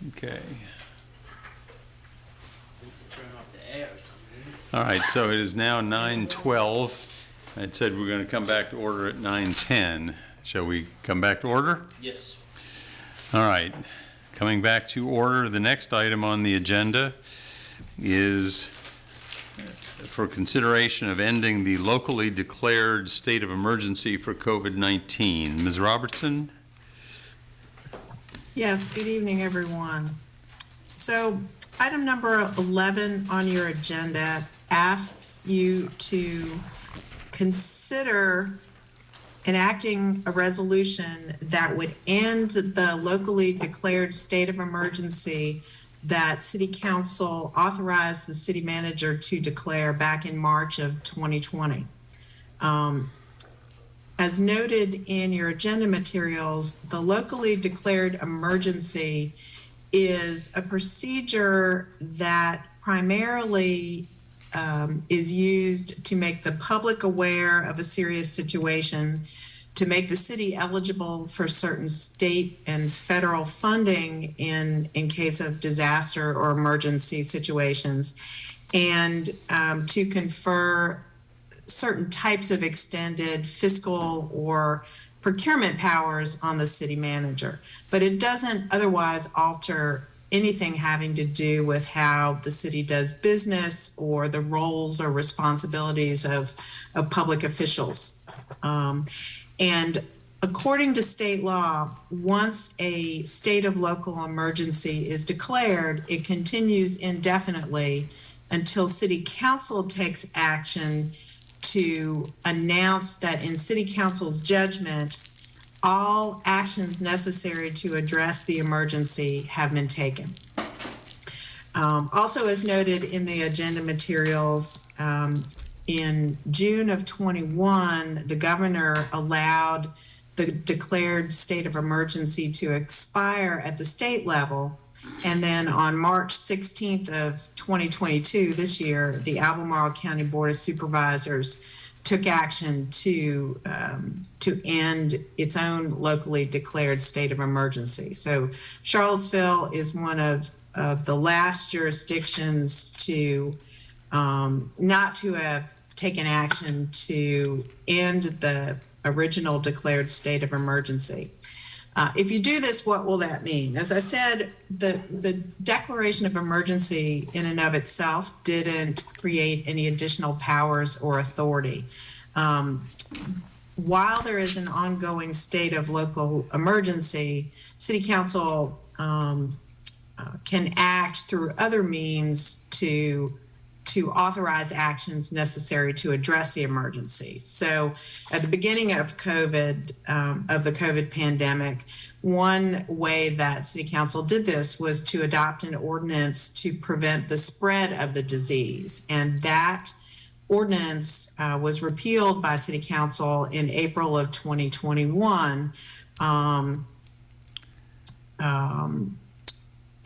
Okay. All right, so it is now 9:12. I said we're going to come back to order at 9:10. Shall we come back to order? Yes. All right, coming back to order, the next item on the agenda is for consideration of ending the locally declared state of emergency for COVID-19. Ms. Robertson? Yes, good evening, everyone. So item number 11 on your agenda asks you to consider enacting a resolution that would end the locally declared state of emergency that City Council authorized the city manager to declare back in March of 2020. As noted in your agenda materials, the locally declared emergency is a procedure that primarily is used to make the public aware of a serious situation, to make the city eligible for certain state and federal funding in case of disaster or emergency situations, and to confer certain types of extended fiscal or procurement powers on the city manager. But it doesn't otherwise alter anything having to do with how the city does business or the roles or responsibilities of public officials. And according to state law, once a state of local emergency is declared, it continues indefinitely until City Council takes action to announce that in City Council's judgment, all actions necessary to address the emergency have been taken. Also, as noted in the agenda materials, in June of 21, the governor allowed the declared state of emergency to expire at the state level. And then on March 16th of 2022, this year, the Albemarle County Board of Supervisors took action to end its own locally declared state of emergency. So Charlottesville is one of the last jurisdictions to not to have taken action to end the original declared state of emergency. If you do this, what will that mean? As I said, the declaration of emergency in and of itself didn't create any additional powers or authority. While there is an ongoing state of local emergency, City Council can act through other means to authorize actions necessary to address the emergency. So at the beginning of COVID, of the COVID pandemic, one way that City Council did this was to adopt an ordinance to prevent the spread of the disease. And that ordinance was repealed by City Council in April of 2021.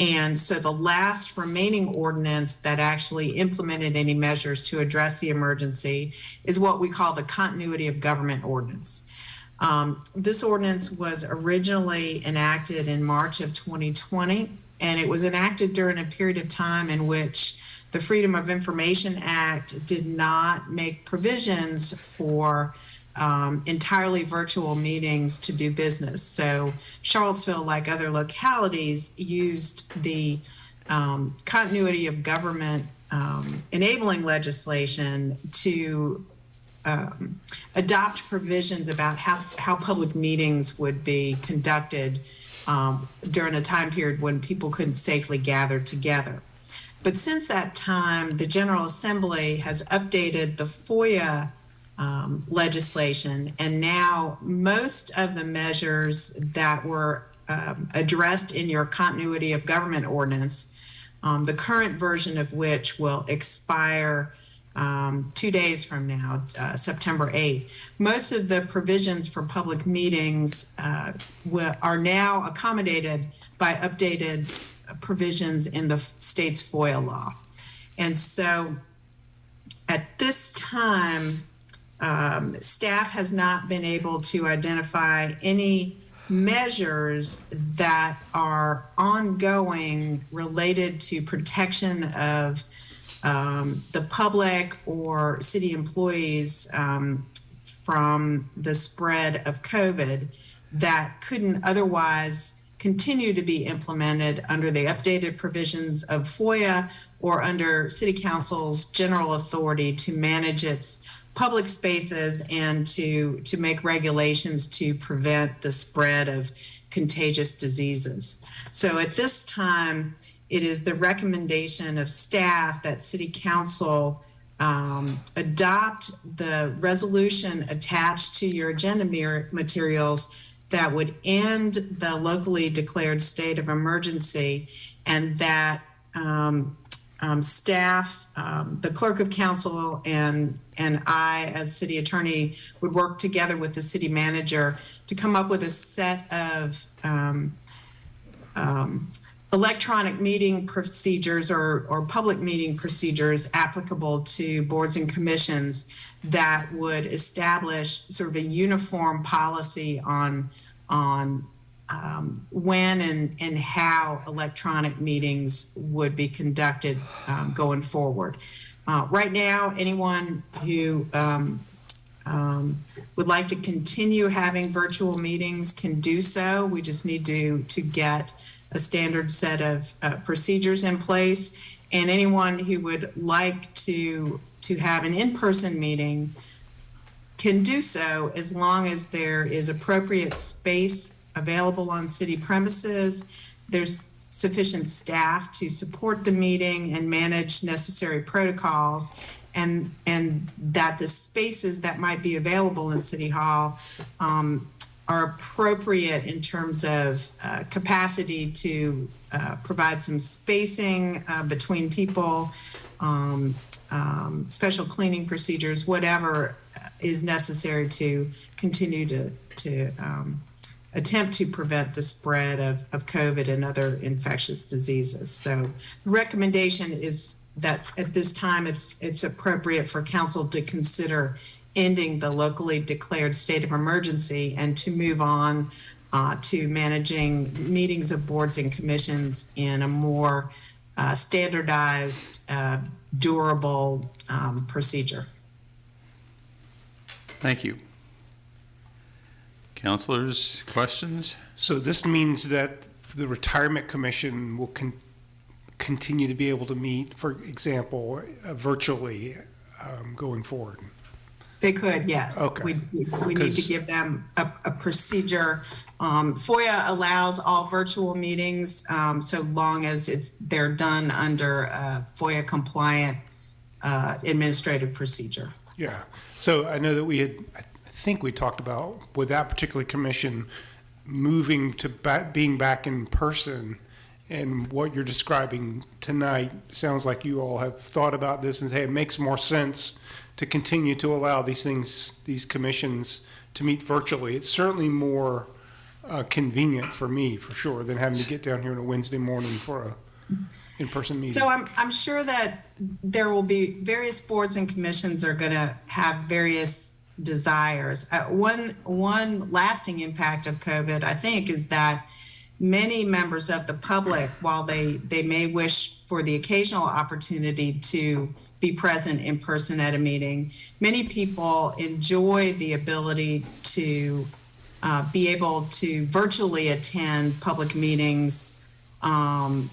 And so the last remaining ordinance that actually implemented any measures to address the emergency is what we call the Continuity of Government Ordinance. This ordinance was originally enacted in March of 2020, and it was enacted during a period of time in which the Freedom of Information Act did not make provisions for entirely virtual meetings to do business. So Charlottesville, like other localities, used the continuity of government enabling legislation to adopt provisions about how public meetings would be conducted during a time period when people couldn't safely gather together. But since that time, the General Assembly has updated the FOIA legislation, and now most of the measures that were addressed in your continuity of government ordinance, the current version of which will expire 2 days from now, September 8th. Most of the provisions for public meetings are now accommodated by updated provisions in the state's FOIA law. And so at this time, staff has not been able to identify any measures that are ongoing related to protection of the public or city employees from the spread of COVID that couldn't otherwise continue to be implemented under the updated provisions of FOIA or under City Council's general authority to manage its public spaces and to make regulations to prevent the spread of contagious diseases. So at this time, it is the recommendation of staff that City Council adopt the resolution attached to your agenda materials that would end the locally declared state of emergency, and that staff, the clerk of council, and I, as city attorney, would work together with the city manager to come up with a set of electronic meeting procedures or public meeting procedures applicable to boards and commissions that would establish sort of a uniform policy on when and how electronic meetings would be conducted going forward. Right now, anyone who would like to continue having virtual meetings can do so. We just need to get a standard set of procedures in place. And anyone who would like to have an in-person meeting can do so as long as there is appropriate space available on city premises, there's sufficient staff to support the meeting and manage necessary protocols, and that the spaces that might be available in City Hall are appropriate in terms of capacity to provide some spacing between people, special cleaning procedures, whatever is necessary to continue to attempt to prevent the spread of COVID and other infectious diseases. So the recommendation is that at this time it's appropriate for council to consider ending the locally declared state of emergency and to move on to managing meetings of boards and commissions in a more standardized, durable procedure. Thank you. Councilors, questions? So this means that the Retirement Commission will continue to be able to meet, for example, virtually going forward? They could, yes. Okay. We need to give them a procedure. FOIA allows all virtual meetings so long as they're done under a FOIA compliant administrative procedure. Yeah. So I know that I think we talked about with that particular commission moving to being back in person, and what you're describing tonight sounds like you all have thought about this and say it makes more sense to continue to allow these commissions to meet virtually. It's certainly more convenient for me, for sure, than having to get down here on a Wednesday morning for a in-person meeting. So I'm sure that there will be various boards and commissions are going to have various desires. One lasting impact of COVID, I think, is that many members of the public, while they may wish for the occasional opportunity to be present in person at a meeting, many people enjoy the ability to be able to virtually attend public meetings. And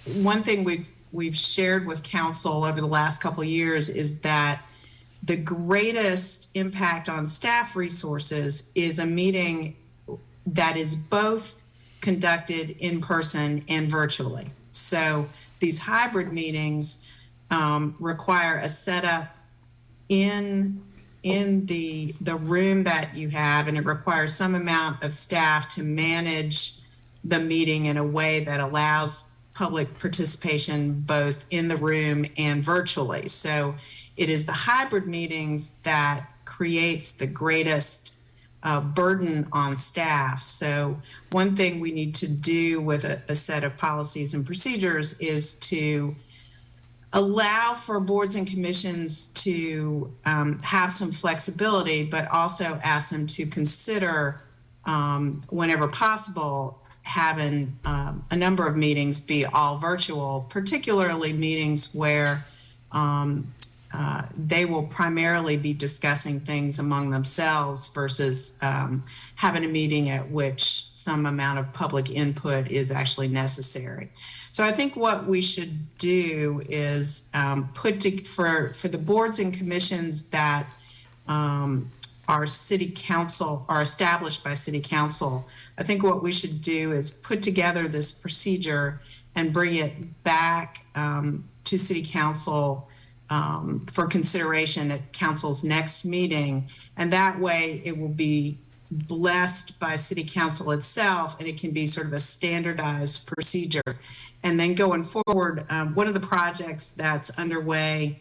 one thing we've shared with council over the last couple of years is that the greatest impact on staff resources is a meeting that is both conducted in person and virtually. So these hybrid meetings require a setup in the room that you have, and it requires some amount of staff to manage the meeting in a way that allows public participation both in the room and virtually. So it is the hybrid meetings that creates the greatest burden on staff. So one thing we need to do with a set of policies and procedures is to allow for boards and commissions to have some flexibility, but also ask them to consider, whenever possible, having a number of meetings be all virtual, particularly meetings where they will primarily be discussing things among themselves versus having a meeting at which some amount of public input is actually necessary. So I think what we should do is for the boards and commissions that are city council, are established by city council, I think what we should do is put together this procedure and bring it back to city council for consideration at council's next meeting. And that way it will be blessed by city council itself, and it can be sort of a standardized procedure. And then going forward, one of the projects that's underway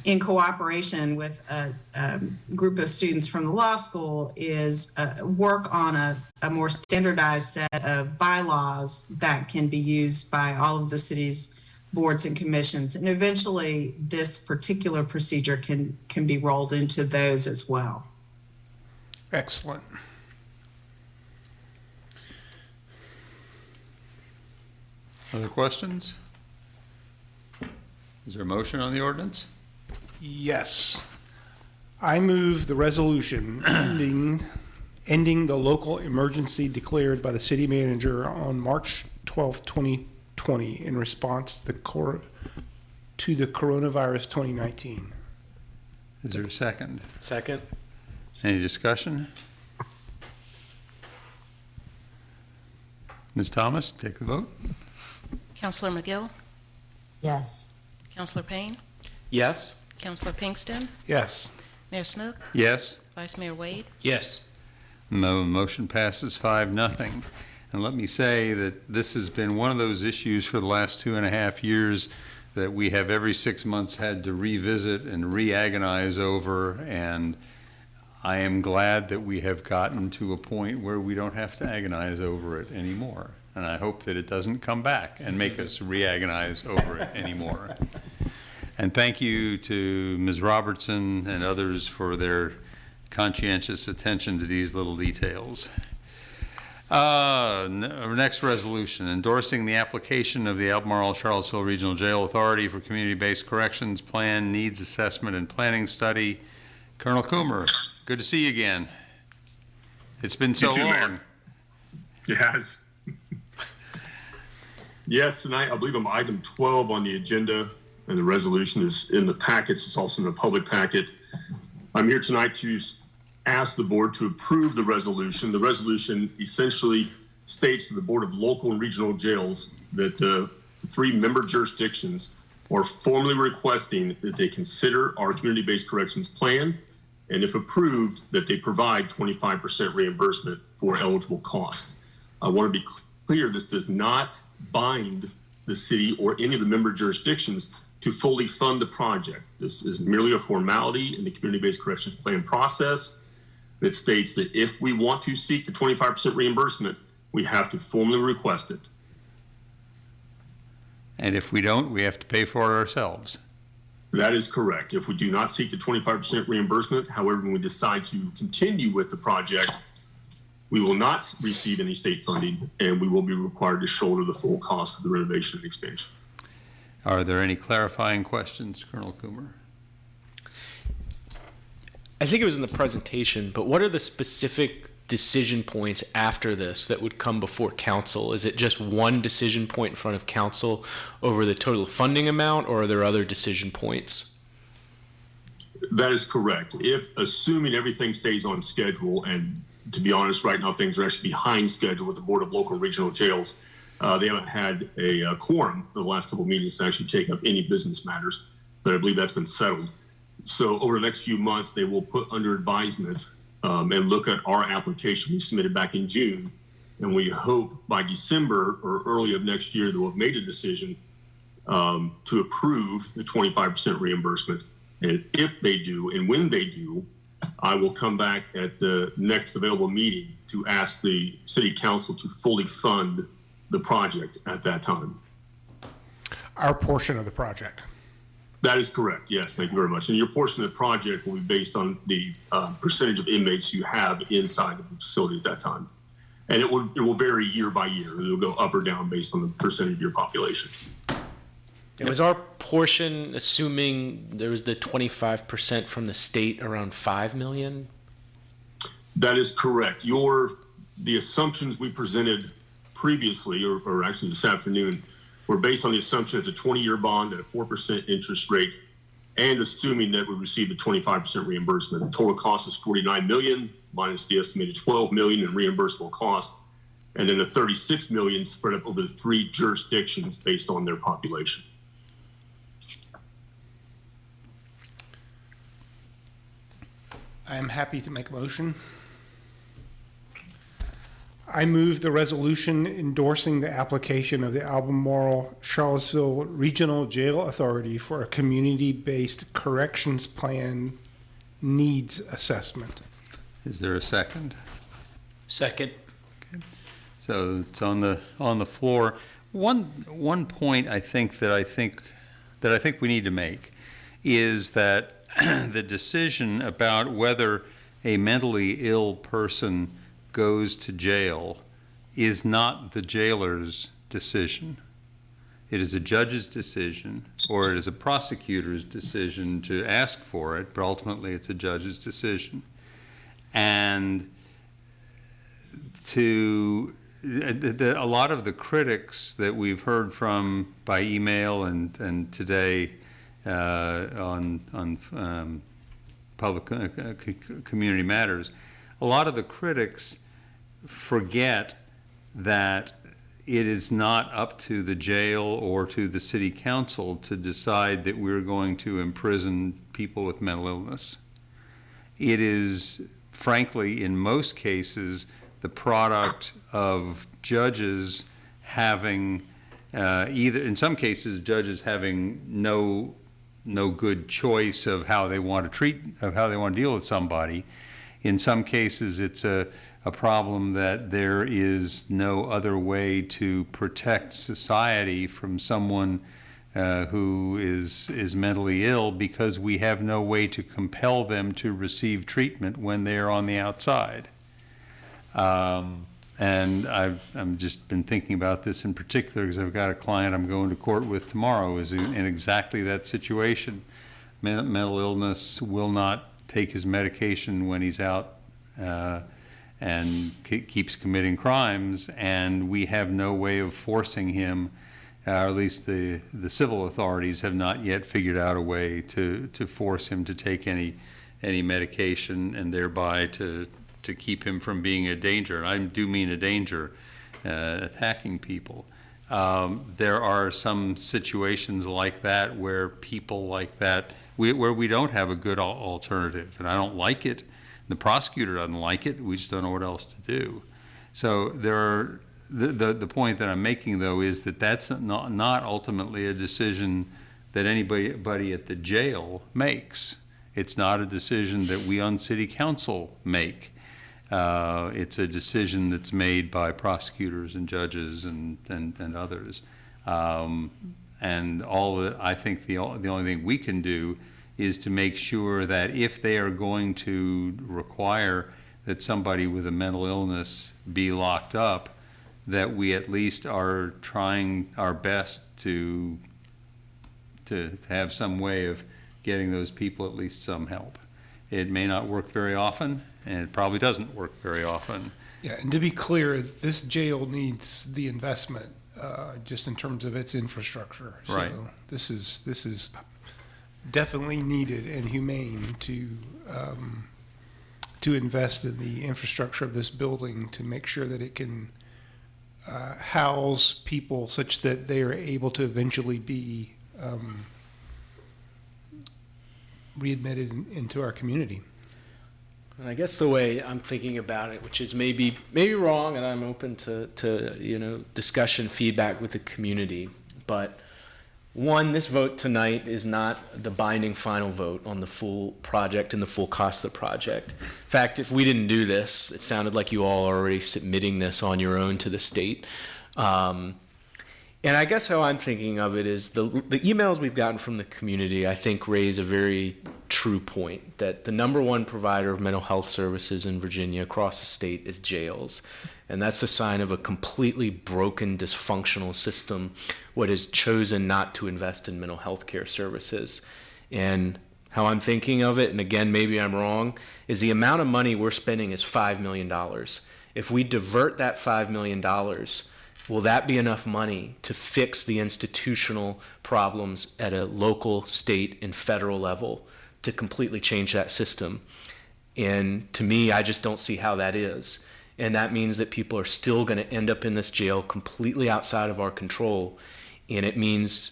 in cooperation with a group of students from the law school is work on a more standardized set of bylaws that can be used by all of the city's boards and commissions. And eventually this particular procedure can be rolled into those as well. Excellent. Other questions? Is there a motion on the ordinance? Yes. I move the resolution ending the local emergency declared by the city manager on March 12, 2020 in response to the coronavirus 2019. Is there a second? Second. Any discussion? Ms. Thomas, take the vote. Councillor McGill? Yes. Councillor Payne? Yes. Councillor Pinkston? Yes. Mayor Smook? Yes. Vice Mayor Wade? Yes. Motion passes 5-0. And let me say that this has been one of those issues for the last 2.5 years that we have every 6 months had to revisit and re-agonize over, and I am glad that we have gotten to a point where we don't have to agonize over it anymore. And I hope that it doesn't come back and make us re-agonize over it anymore. And thank you to Ms. Robertson and others for their conscientious attention to these little details. Our next resolution, endorsing the application of the Albemarle Charlottesville Regional Jail Authority for Community-Based Corrections Plan Needs Assessment and Planning Study. Colonel Coomer, good to see you again. It's been so long. Yes. Yes, tonight I believe I'm item 12 on the agenda, and the resolution is in the packets. It's also in the public packet. I'm here tonight to ask the board to approve the resolution. The resolution essentially states to the Board of Local and Regional Jails that the 3 member jurisdictions are formally requesting that they consider our community-based corrections plan, and if approved, that they provide 25% reimbursement for eligible cost. I want to be clear, this does not bind the city or any of the member jurisdictions to fully fund the project. This is merely a formality in the community-based corrections plan process that states that if we want to seek the 25% reimbursement, we have to formally request it. And if we don't, we have to pay for it ourselves. That is correct. If we do not seek the 25% reimbursement, however, when we decide to continue with the project, we will not receive any state funding, and we will be required to shoulder the full cost of the renovation and expansion. Are there any clarifying questions, Colonel Coomer? I think it was in the presentation, but what are the specific decision points after this that would come before council? Is it just one decision point in front of council over the total funding amount, or are there other decision points? That is correct. If, assuming everything stays on schedule, and to be honest, right now things are actually behind schedule with the Board of Local and Regional Jails. They haven't had a quorum for the last couple of meetings to actually take up any business matters, but I believe that's been settled. So over the next few months, they will put under advisement and look at our application we submitted back in June. And we hope by December or early of next year, they'll have made a decision to approve the 25% reimbursement. And if they do, and when they do, I will come back at the next available meeting to ask the city council to fully fund the project at that time. our portion of the project. That is correct. Yes, thank you very much. And your portion of the project will be based on the percentage of inmates you have inside of the facility at that time. And it will vary year by year. It will go up or down based on the percentage of your population. Was our portion, assuming there was the 25% from the state, around 5 million? That is correct. The assumptions we presented previously, or actually this afternoon, were based on the assumption it's a 20-year bond at a 4% interest rate, and assuming that we receive a 25% reimbursement. The total cost is $49 million minus the estimated $12 million in reimbursable cost, and then the $36 million spread up over the 3 jurisdictions based on their population. I am happy to make a motion. I move the resolution endorsing the application of the Albemarle Charlottesville Regional Jail Authority for a community-based corrections plan needs assessment. Is there a second? Second. So it's on the floor. One point I think we need to make is that the decision about whether a mentally ill person goes to jail is not the jailer's decision. It is a judge's decision, or it is a prosecutor's decision to ask for it, but ultimately it's a judge's decision. And a lot of the critics that we've heard from by email and today on public community matters, a lot of the critics forget that it is not up to the jail or to the city council to decide that we're going to imprison people with mental illness. It is, frankly, in most cases, the product of judges having in some cases, judges having no good choice of how they want to deal with somebody. In some cases, it's a problem that there is no other way to protect society from someone who is mentally ill, because we have no way to compel them to receive treatment when they're on the outside. And I've just been thinking about this in particular because I've got a client I'm going to court with tomorrow who's in exactly that situation. Mental illness, will not take his medication when he's out and keeps committing crimes, and we have no way of forcing him, or at least the civil authorities have not yet figured out a way to force him to take any medication, and thereby to keep him from being a danger. And I do mean a danger, attacking people. There are some situations like that where people like that, where we don't have a good alternative, and I don't like it. The prosecutor doesn't like it. We just don't know what else to do. So there are, the point that I'm making, though, is that that's not ultimately a decision that anybody at the jail makes. It's not a decision that we on city council make. It's a decision that's made by prosecutors and judges and others. And I think the only thing we can do is to make sure that if they are going to require that somebody with a mental illness be locked up, that we at least are trying our best to have some way of getting those people at least some help. It may not work very often, and it probably doesn't work very often. Yeah, and to be clear, this jail needs the investment, just in terms of its infrastructure. Right. So this is definitely needed and humane to invest in the infrastructure of this building to make sure that it can house people such that they are able to eventually be readmitted into our community. And I guess the way I'm thinking about it, which is maybe wrong, and I'm open to discussion, feedback with the community, but one, this vote tonight is not the binding final vote on the full project and the full cost of the project. In fact, if we didn't do this, it sounded like you all are already submitting this on your own to the state. And I guess how I'm thinking of it is the emails we've gotten from the community, I think, raise a very true point that the number one provider of mental health services in Virginia across the state is jails. And that's a sign of a completely broken, dysfunctional system, what has chosen not to invest in mental health care services. And how I'm thinking of it, and again, maybe I'm wrong, is the amount of money we're spending is $5 million. If we divert that $5 million, will that be enough money to fix the institutional problems at a local, state, and federal level to completely change that system? And to me, I just don't see how that is. And that means that people are still going to end up in this jail completely outside of our control. And it means,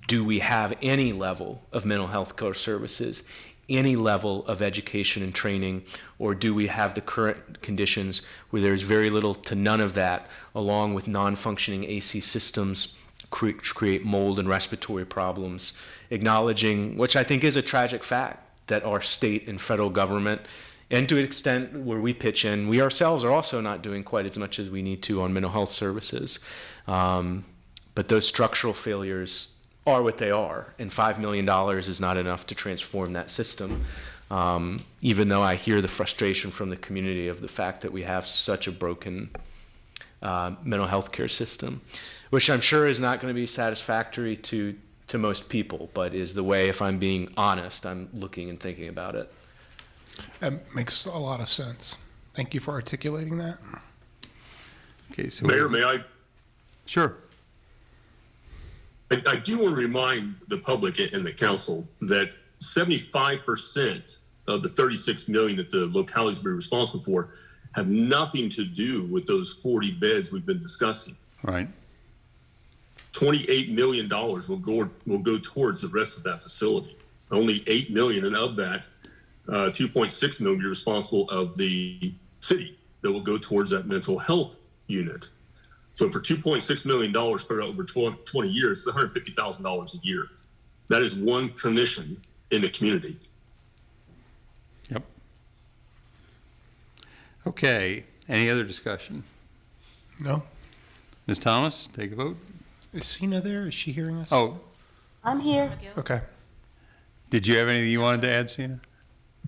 do we have any level of mental health care services, any level of education and training, or do we have the current conditions where there's very little to none of that, along with non-functioning AC systems create mold and respiratory problems, acknowledging, which I think is a tragic fact, that our state and federal government, and to an extent where we pitch in, we ourselves are also not doing quite as much as we need to on mental health services. But those structural failures are what they are, and $5 million is not enough to transform that system, even though I hear the frustration from the community of the fact that we have such a broken mental health care system, which I'm sure is not going to be satisfactory to most people, but is the way, if I'm being honest, I'm looking and thinking about it. That makes a lot of sense. Thank you for articulating that. Okay, so Mayor, may I? Sure. I do want to remind the public and the council that 75% of the 36 million that the localities will be responsible for have nothing to do with those 40 beds we've been discussing. Right. $28 million will go towards the rest of that facility. Only $8 million, and of that, 2.6 million will be responsible of the city that will go towards that mental health unit. So for $2.6 million spread out over 20 years, it's $150,000 a year. That is one clinician in the community. Yep. Okay, any other discussion? No. Ms. Thomas, take a vote. Is Sina there? Is she hearing us? Oh, I'm here. Okay. did you have anything you wanted to add, Sina?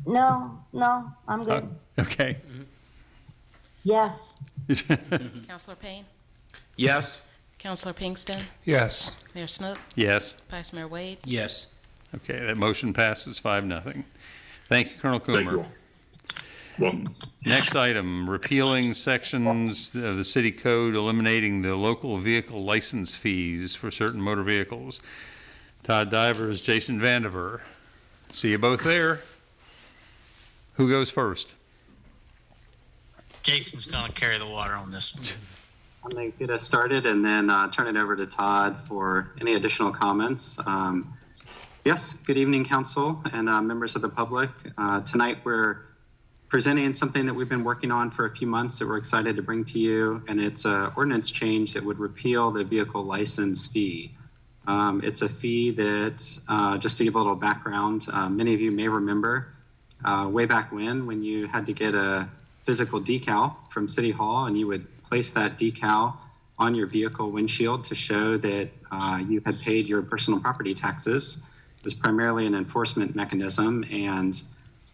No, I'm good. Okay. Yes. Counselor Payne? Yes. Counselor Pinkston? Yes. Mayor Snook? Yes. Vice Mayor Wade? Yes. Okay, that motion passes 5-0. Thank you, Colonel Coomer. Thank you all. Welcome. Next item, repealing sections of the city code, eliminating the local vehicle license fees for certain motor vehicles. Todd Divers, Jason Vandiver. See you both there. Who goes first? Jason's going to carry the water on this one. I'm going to get us started and then turn it over to Todd for any additional comments. Yes, good evening, Council and members of the public. Tonight we're presenting something that we've been working on for a few months that we're excited to bring to you, and it's an ordinance change that would repeal the vehicle license fee. It's a fee that, just to give a little background, many of you may remember way back when you had to get a physical decal from City Hall, and you would place that decal on your vehicle windshield to show that you had paid your personal property taxes. It was primarily an enforcement mechanism, and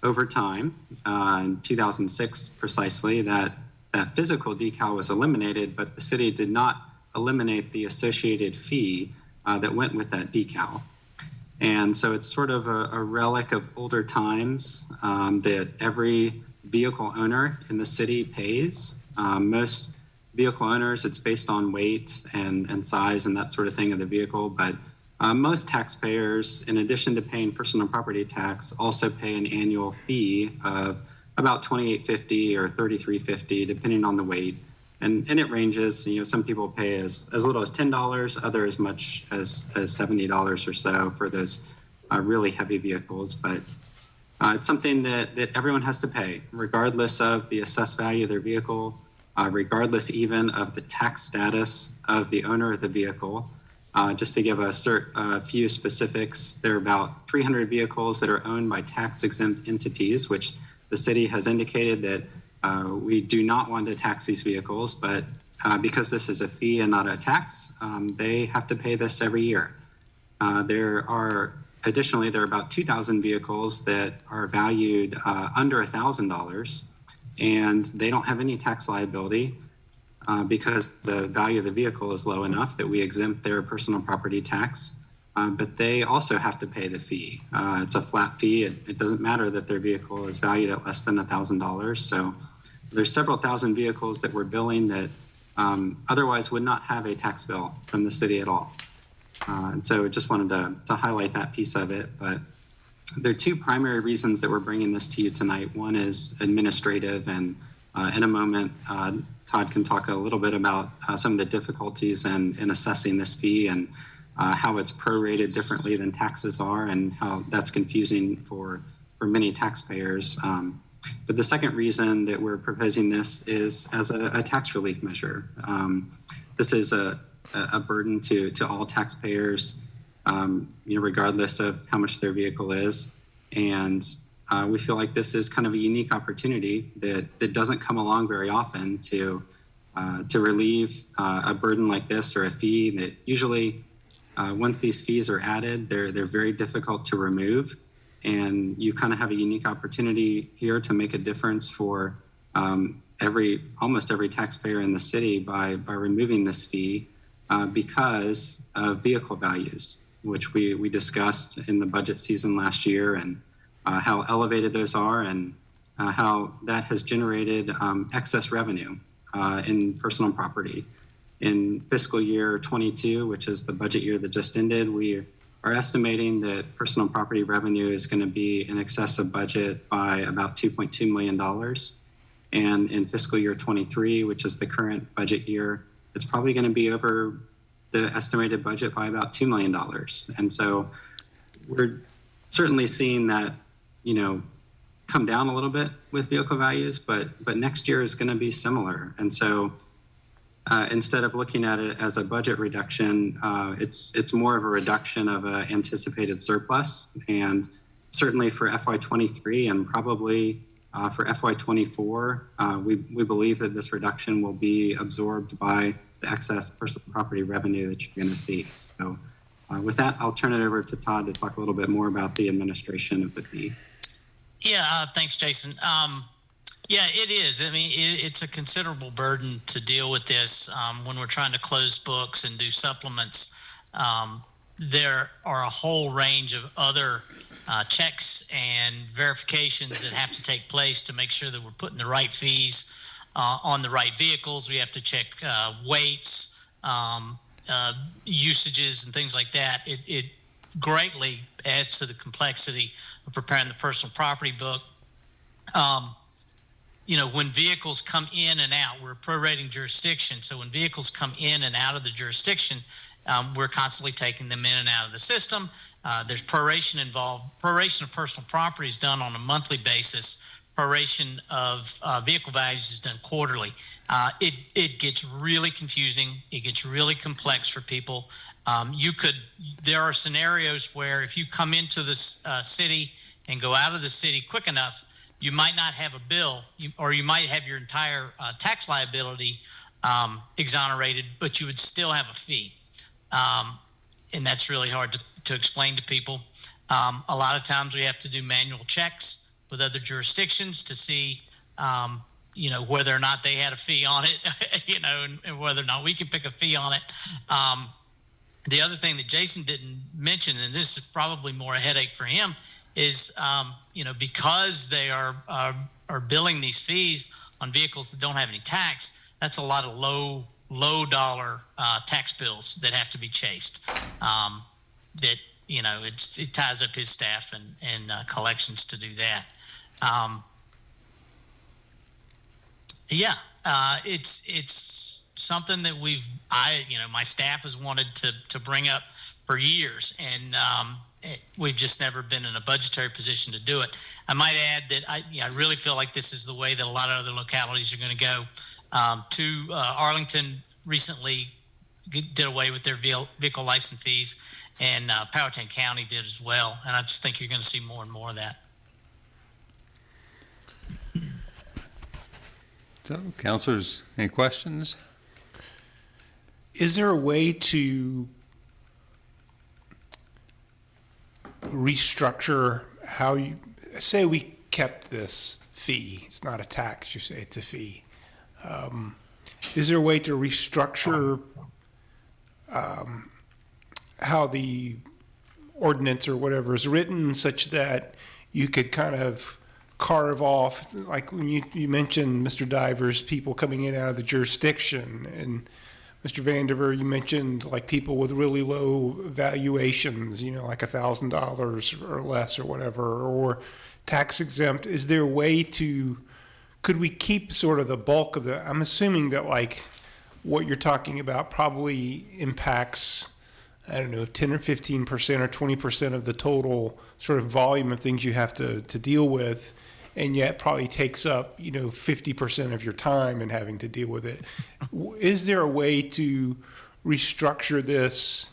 over time, in 2006 precisely, that physical decal was eliminated, but the city did not eliminate the associated fee that went with that decal. And so it's sort of a relic of older times that every vehicle owner in the city pays. Most vehicle owners, it's based on weight and size and that sort of thing of the vehicle, but most taxpayers, in addition to paying personal property tax, also pay an annual fee of about $28.50 or $33.50, depending on the weight. And it ranges, some people pay as little as $10, others as much as $70 or so for those really heavy vehicles. But it's something that everyone has to pay, regardless of the assessed value of their vehicle, regardless even of the tax status of the owner of the vehicle. Just to give a few specifics, there are about 300 vehicles that are owned by tax-exempt entities, which the city has indicated that we do not want to tax these vehicles, but because this is a fee and not a tax, they have to pay this every year. Additionally, there are about 2,000 vehicles that are valued under $1,000, and they don't have any tax liability because the value of the vehicle is low enough that we exempt their personal property tax. But they also have to pay the fee. It's a flat fee. It doesn't matter that their vehicle is valued at less than $1,000. So there's several thousand vehicles that we're billing that otherwise would not have a tax bill from the city at all. And so just wanted to highlight that piece of it. But there are two primary reasons that we're bringing this to you tonight. One is administrative, and in a moment, Todd can talk a little bit about some of the difficulties in assessing this fee and how it's prorated differently than taxes are, and how that's confusing for many taxpayers. But the second reason that we're proposing this is as a tax relief measure. This is a burden to all taxpayers, regardless of how much their vehicle is. And we feel like this is kind of a unique opportunity that doesn't come along very often to relieve a burden like this, or a fee that usually once these fees are added, they're very difficult to remove. And you kind of have a unique opportunity here to make a difference for almost every taxpayer in the city by removing this fee because of vehicle values, which we discussed in the budget season last year, and how elevated those are, and how that has generated excess revenue in personal property. In fiscal year 22, which is the budget year that just ended, we are estimating that personal property revenue is going to be in excess of budget by about $2.2 million. And in fiscal year 23, which is the current budget year, it's probably going to be over the estimated budget by about $2 million. And so we're certainly seeing that, come down a little bit with vehicle values, but next year is going to be similar. And so instead of looking at it as a budget reduction, it's more of a reduction of an anticipated surplus. And certainly for FY23 and probably for FY24, we believe that this reduction will be absorbed by the excess personal property revenue that you're going to see. So with that, I'll turn it over to Todd to talk a little bit more about the administration of the fee. Yeah, thanks, Jason. Yeah, it is. I mean, it's a considerable burden to deal with this when we're trying to close books and do supplements. There are a whole range of other checks and verifications that have to take place to make sure that we're putting the right fees on the right vehicles. We have to check weights, usages, and things like that. It greatly adds to the complexity of preparing the personal property book. When vehicles come in and out, we're a prorating jurisdiction. So when vehicles come in and out of the jurisdiction, we're constantly taking them in and out of the system. There's proration involved. Proration of personal property is done on a monthly basis. Proration of vehicle values is done quarterly. It gets really confusing. It gets really complex for people. There are scenarios where if you come into this city and go out of the city quick enough, you might not have a bill, or you might have your entire tax liability exonerated, but you would still have a fee. And that's really hard to explain to people. A lot of times we have to do manual checks with other jurisdictions to see, whether or not they had a fee on it, and whether or not we can pick a fee on it. The other thing that Jason didn't mention, and this is probably more a headache for him, is because they are billing these fees on vehicles that don't have any tax, that's a lot of low dollar tax bills that have to be chased. It ties up his staff and collections to do that. It's something that my staff has wanted to bring up for years, and we've just never been in a budgetary position to do it. I might add that I really feel like this is the way that a lot of other localities are going to go. Arlington recently did away with their vehicle license fees, and Powhatan County did as well. And I just think you're going to see more and more of that. So, councilors, any questions? is there a way to restructure how you, say we kept this fee, it's not a tax, you say it's a fee. Is there a way to restructure how the ordinance or whatever is written such that you could kind of carve off, like when you mentioned Mr. Divers, people coming in and out of the jurisdiction, and Mr. Vandiver, you mentioned like people with really low valuations, like $1,000 or less or whatever, or tax exempt. Is there a way to, could we keep sort of the bulk of I'm assuming that like what you're talking about probably impacts, I don't know, 10 or 15% or 20% of the total sort of volume of things you have to deal with, and yet probably takes up, 50% of your time in having to deal with it. Is there a way to restructure this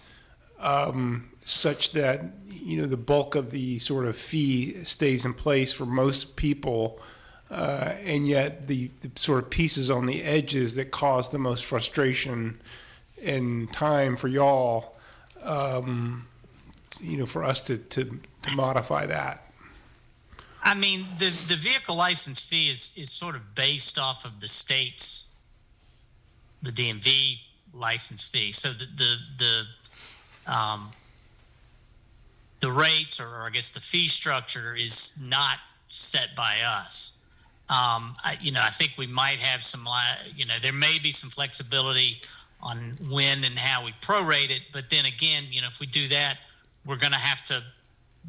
such that, the bulk of the sort of fee stays in place for most people, and yet the sort of pieces on the edges that cause the most frustration and time for y'all, for us to modify that? I mean, the vehicle license fee is sort of based off of the state's, the DMV license fee. So the rates, or I guess the fee structure, is not set by us. I think we might have some, there may be some flexibility on when and how we prorate it. But then again, if we do that, we're going to have to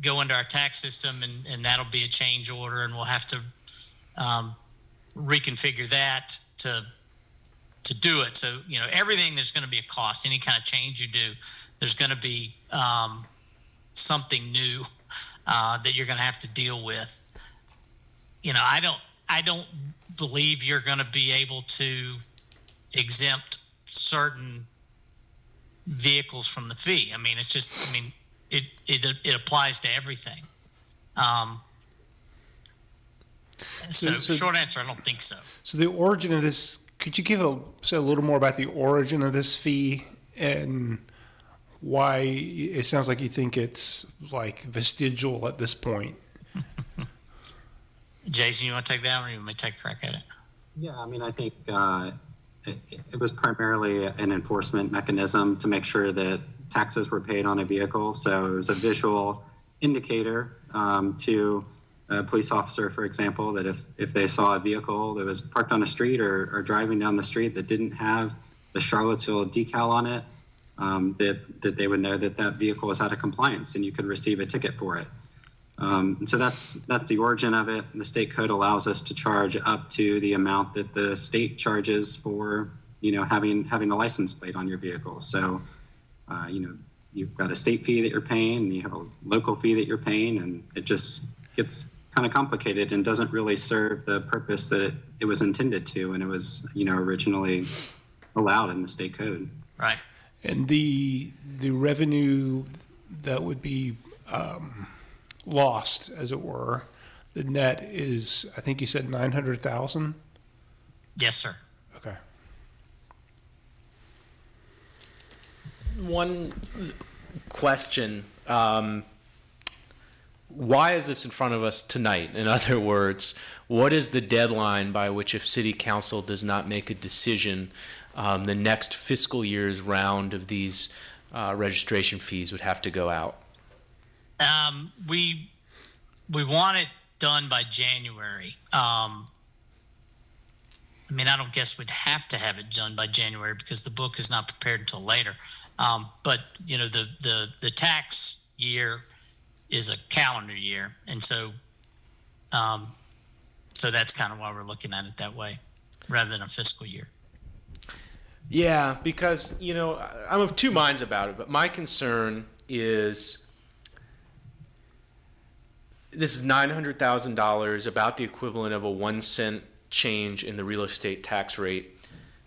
go into our tax system, and that'll be a change order, and we'll have to reconfigure that to do it. So, everything, there's going to be a cost. Any kind of change you do, there's going to be something new that you're going to have to deal with. I don't believe you're going to be able to exempt certain vehicles from the fee. I mean, it's just, it applies to everything. So short answer, I don't think so. So the origin of this, could you say a little more about the origin of this fee and why it sounds like you think it's like vestigial at this point? Jason, you want to take that one, or you want me to take a crack at it? Yeah, I think it was primarily an enforcement mechanism to make sure that taxes were paid on a vehicle. So it was a visual indicator to a police officer, for example, that if they saw a vehicle that was parked on a street or driving down the street that didn't have the Charlottesville decal on it, that they would know that vehicle was out of compliance, and you could receive a ticket for it. And so that's the origin of it. The state code allows us to charge up to the amount that the state charges for, having a license plate on your vehicle. So, you've got a state fee that you're paying, and you have a local fee that you're paying, and it just gets kind of complicated and doesn't really serve the purpose that it was intended to, and it was, originally allowed in the state code. Right. And the revenue that would be lost, as it were, the net is, I think you said 900,000? Yes, sir. Okay. One question. Why is this in front of us tonight? In other words, what is the deadline by which, if City Council does not make a decision, the next fiscal year's round of these registration fees would have to go out? We want it done by January. I don't guess we'd have to have it done by January because the book is not prepared until later. But the tax year is a calendar year, and so that's kind of why we're looking at it that way, rather than a fiscal year. Yeah, because I'm of two minds about it, but my concern is this is $900,000, about the equivalent of a 1 cent change in the real estate tax rate,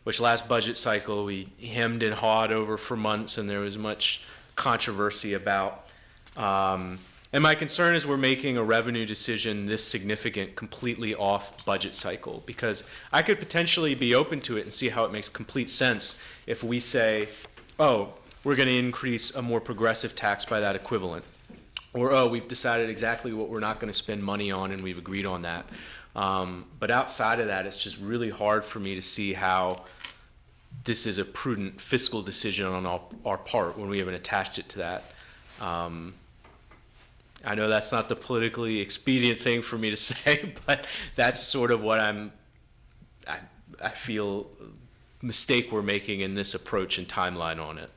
which last budget cycle we hemmed and hawed over for months, and there was much controversy about. And And my concern is we're making a revenue decision this significant completely off budget cycle, because I could potentially be open to it and see how it makes complete sense if we say, oh, we're going to increase a more progressive tax by that equivalent. Or, oh, we've decided exactly what we're not going to spend money on and we've agreed on that. But outside of that, it's just really hard for me to see how this is a prudent fiscal decision on our part when we haven't attached it to that. I know that's not the politically expedient thing for me to say, but that's sort of what I feel mistake we're making in this approach and timeline on it.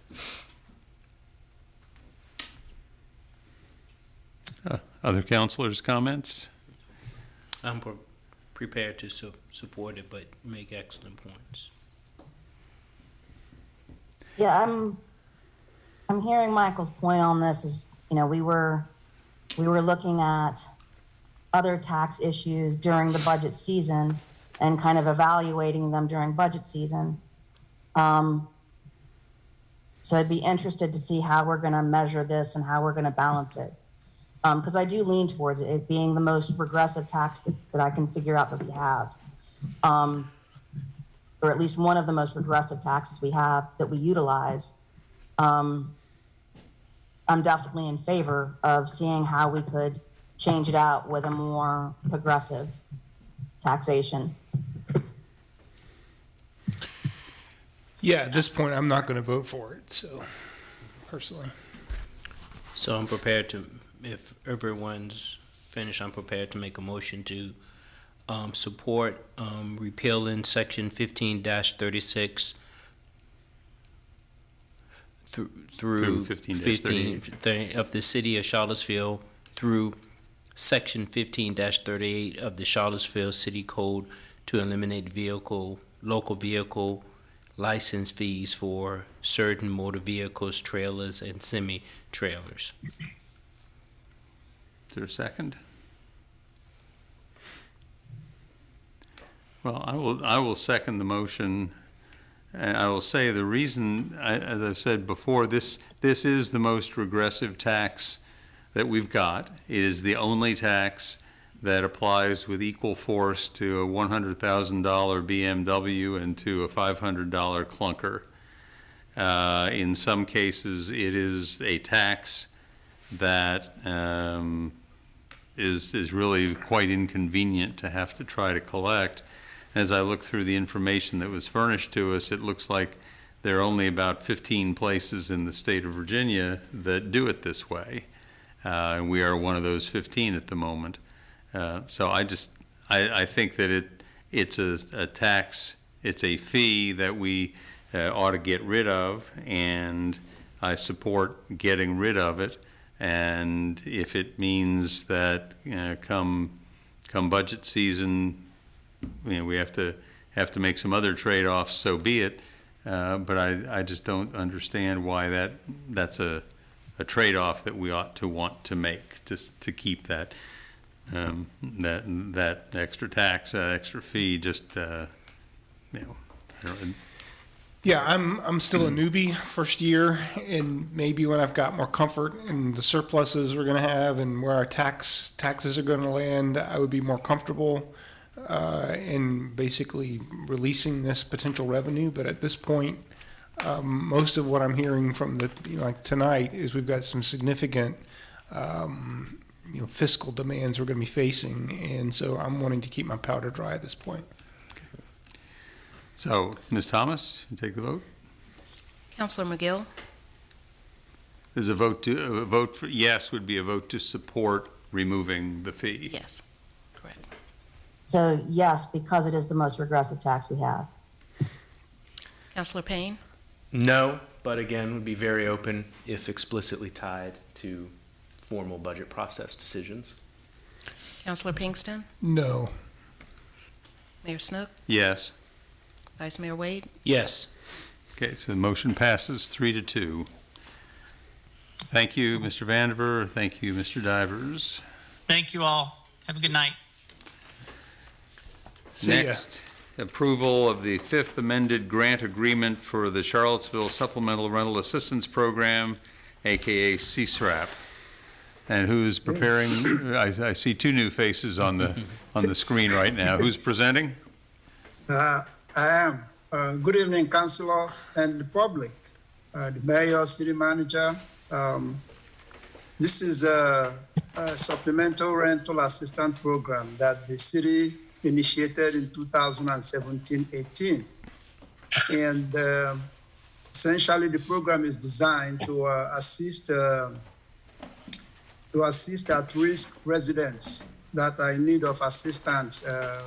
Other counselors' comments? I'm prepared to support it, but make excellent points. Yeah, I'm hearing Michael's point on this is, you know, we were looking at other tax issues during the budget season and kind of evaluating them during budget season. So I'd be interested to see how we're going to measure this and how we're going to balance it. Because I do lean towards it being the most regressive tax that I can figure out that we have. Or at least one of the most regressive taxes we have that we utilize. I'm definitely in favor of seeing how we could change it out with a more progressive taxation. Yeah, at this point, I'm not going to vote for it, so, personally. So I'm prepared to, if everyone's finished, I'm prepared to make a motion to support repealing section 15-36 through 15 of the city of Charlottesville through section 15-38 of the Charlottesville City Code to eliminate local vehicle license fees for certain motor vehicles, trailers, and semi-trailers. Is there a second? Well, I will second the motion, and I will say the reason, as I've said before, this is the most regressive tax that we've got. It is the only tax that applies with equal force to a $100,000 BMW and to a $500 clunker. In some cases, it is a tax that is really quite inconvenient to have to try to collect. As I look through the information that was furnished to us, it looks like there are only about 15 places in the state of Virginia that do it this way. And we are one of those 15 at the moment. So I think that it's a tax, it's a fee that we ought to get rid of, and I support getting rid of it. And if it means that come budget season, we have to make some other trade-offs, so be it. But I just don't understand why that's a trade-off that we ought to want to make, just to keep that that extra tax, extra fee, just Yeah, I'm still a newbie, first year, and maybe when I've got more comfort in the surpluses we're going to have and where our taxes are going to land, I would be more comfortable in basically releasing this potential revenue. But at this point, most of what I'm hearing from like tonight is we've got some significant fiscal demands we're going to be facing, and so I'm wanting to keep my powder dry at this point. So, Ms. Thomas, you take the vote. Councilor McGill? There's a vote for yes would be a vote to support removing the fee. Yes, correct. So yes, because it is the most regressive tax we have. Councilor Payne? No, but again, would be very open if explicitly tied to formal budget process decisions. Councilor Pinkston? No. Mayor Snook? Yes. Vice Mayor Wade? Yes. Okay, so the motion passes 3-2. Thank you, Mr. Vandiver. Thank you, Mr. Divers. Thank you all. Have a good night. Next, approval of the fifth amended grant agreement for the Charlottesville Supplemental Rental Assistance Program, aka CSRAP. And who's preparing? I see two new faces on the screen right now. Who's presenting? I am. Good evening, councilors and the public, the mayor, city manager. This is a supplemental rental assistance program that the city initiated in 2017-18. And essentially, the program is designed to assist at-risk residents that are in need of assistance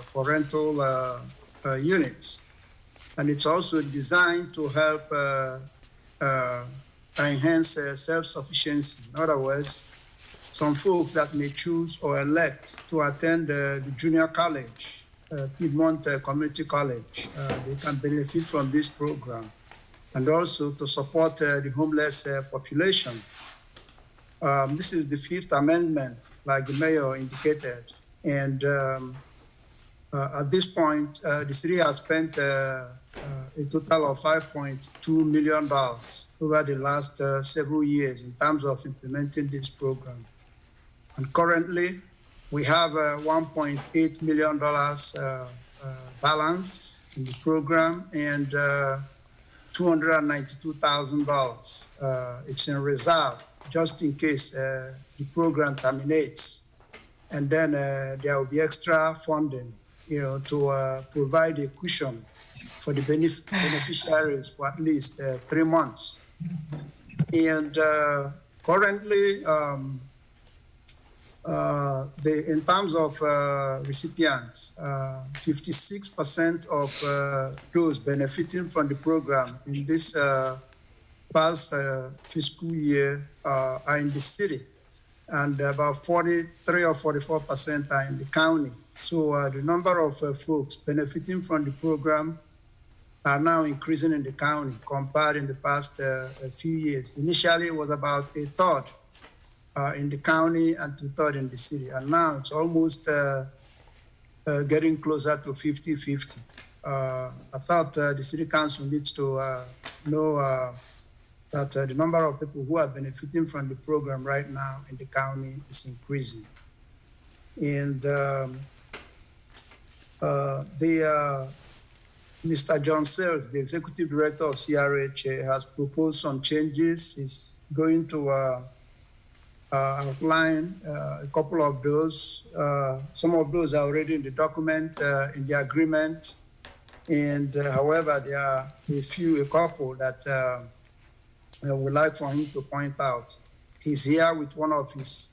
for rental units. And it's also designed to help enhance self-sufficiency. In other words, some folks that may choose or elect to attend the junior college, Piedmont Community College, they can benefit from this program. And also to support the homeless population. This is the Fifth Amendment, like the mayor indicated. And at this point, the city has spent a total of $5.2 million over the last several years in terms of implementing this program. And currently, we have $1.8 million balance in the program and $292,000. It's in reserve just in case the program terminates. And then there will be extra funding, to provide a cushion for the beneficiaries for at least 3 months. And currently, in terms of recipients, 56% of those benefiting from the program in this past fiscal year are in the city, and about 43 or 44% are in the county. So the number of folks benefiting from the program are now increasing in the county compared in the past few years. Initially, it was about a third in the county and 2/3 in the city. And now it's almost getting closer to 50-50. I thought the city council needs to know that the number of people who are benefiting from the program right now in the county is increasing. And Mr. John Sells, the executive director of CRHA, has proposed some changes. He's going to outline a couple of those. Some of those are already in the document, in the agreement. And however, there are a couple that I would like for him to point out. He's here with one of his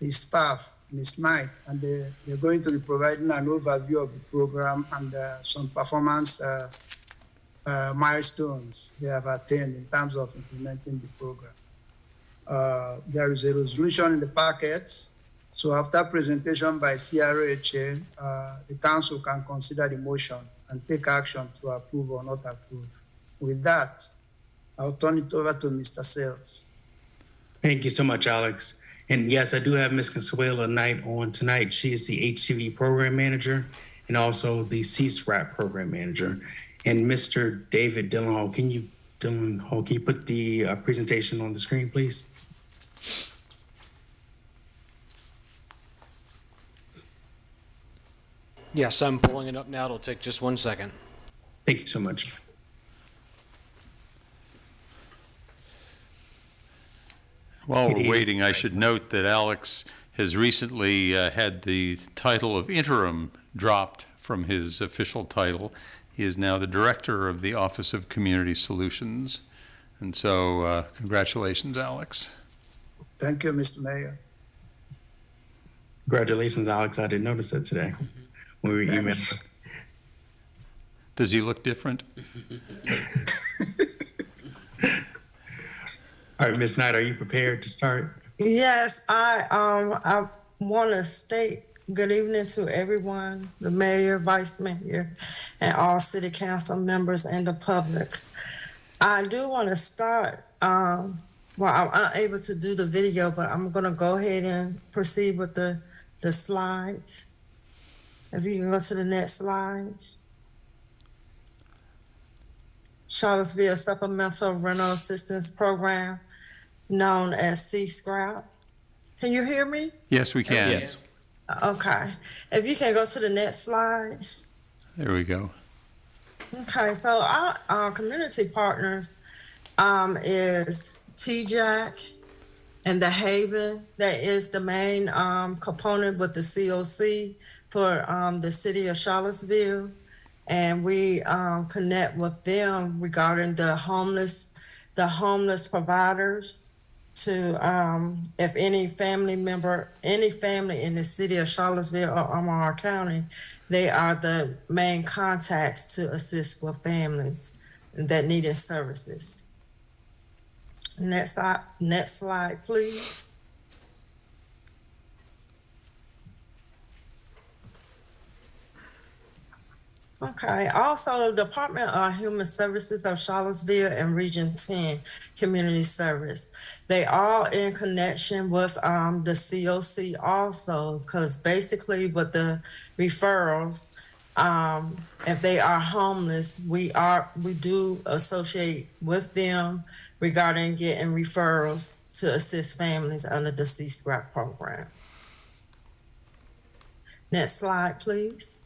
staff, Ms. Knight, and they're going to be providing an overview of the program and some performance milestones they have attained in terms of implementing the program. There is a resolution in the packets. So after presentation by CRHA, the council can consider the motion and take action to approve or not approve. With that, I'll turn it over to Mr. Sells. Thank you so much, Alex. And yes, I do have Ms. Consuela Knight on tonight. She is the HCV program manager and also the CSRAP program manager. And Mr. David Dillenhall, can you put the presentation on the screen, please? Yes, I'm pulling it up now. It'll take just 1 second. Thank you so much. While we're waiting, I should note that Alex has recently had the title of interim dropped from his official title. He is now the director of the Office of Community Solutions. And so congratulations, Alex. Thank you, Mr. Mayor. Congratulations, Alex. I didn't notice that today when we emailed. Does he look different? All right, Ms. Knight, are you prepared to start? Yes, I want to state good evening to everyone, the mayor, vice mayor, and all city council members and the public. I do want to start, I'm unable to do the video, but I'm going to go ahead and proceed with the slides. If you can go to the next slide. Charlottesville Supplemental Rental Assistance Program, known as CSRAP. Can you hear me? Yes, we can. Yes. Okay. If you can go to the next slide. There we go. Okay, so our community partners is TJAC and the Haven. That is the main component with the COC for the city of Charlottesville. And we connect with them regarding the homeless providers to if any family in the city of Charlottesville or Albemarle County, they are the main contacts to assist with families that needed services. Next slide, please. Okay, also the Department of Human Services of Charlottesville and Region 10 Community Service. They are in connection with the COC also, because basically with the referrals, if they are homeless, we do associate with them regarding getting referrals to assist families under the C-SCRAP program. Next slide, please.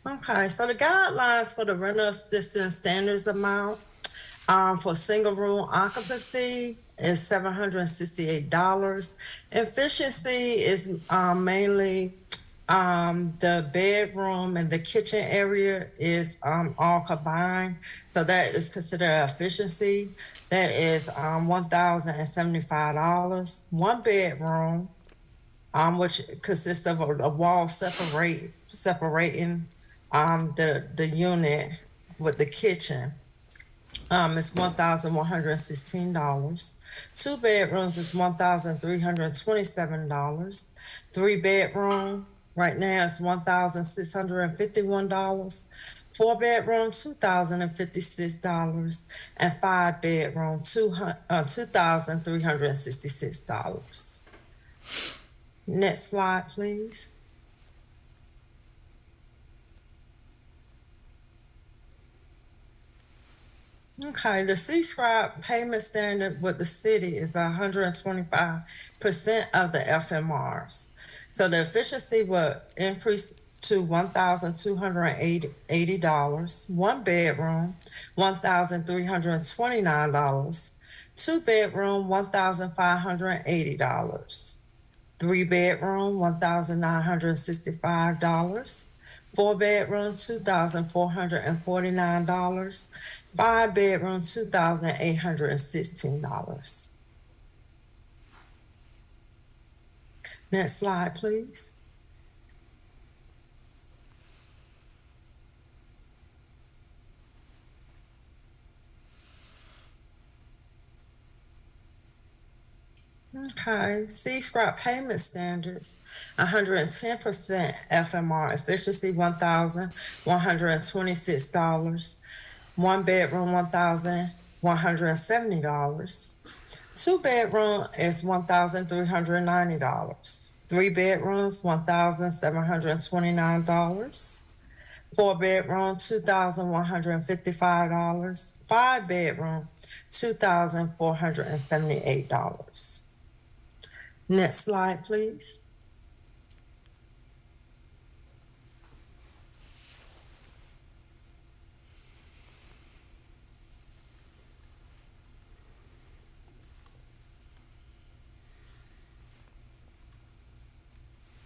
Okay, so the guidelines for the rental assistance standards amount for single room occupancy is $768. Efficiency is mainly the bedroom and the kitchen area is all combined. So that is considered efficiency. That is $1,075. One bedroom, which consists of a wall separating the unit with the kitchen is $1,116. Two bedrooms is $1,327. Three bedroom right now is $1,651. Four bedroom $2,056, and five bedroom $2,366. Next slide, please. Okay, the C-SCRAP payment standard with the city is 125% of the FMRs. So the efficiency will increase to $1,280. One bedroom, $1,329. Two bedroom, $1,580. Three bedroom, $1,965. Four bedroom, $2,449. Five bedroom, $2,816. Next slide, please. Okay, C-SCRAP payment standards, 110% FMR efficiency, $1,126. One bedroom, $1,170. Two bedroom is $1,390. Three bedrooms, $1,729. Four bedroom, $2,155. Five bedroom, $2,478. Next slide, please.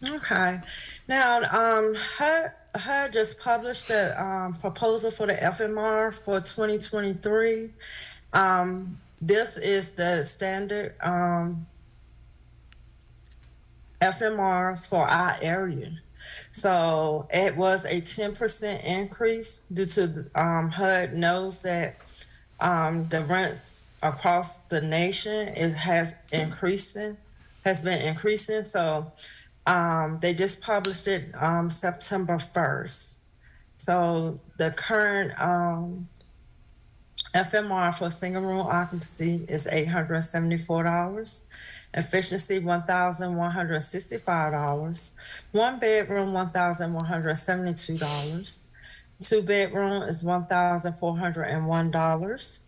Okay. Now, HUD just published the proposal for the FMR for 2023. This is the standard FMRs for our area. So it was a 10% increase due to HUD knows that the rents across the nation has been increasing. So they just published it September 1st. So the current FMR for single room occupancy is $874. Efficiency $1,165. One bedroom $1,172. 2-bedroom is $1,401.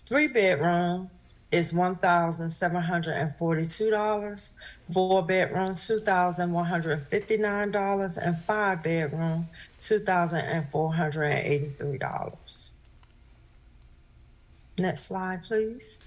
3-bedrooms is $1,742. 4-bedroom, $2,159, and 5-bedroom, $2,483. Next slide, please.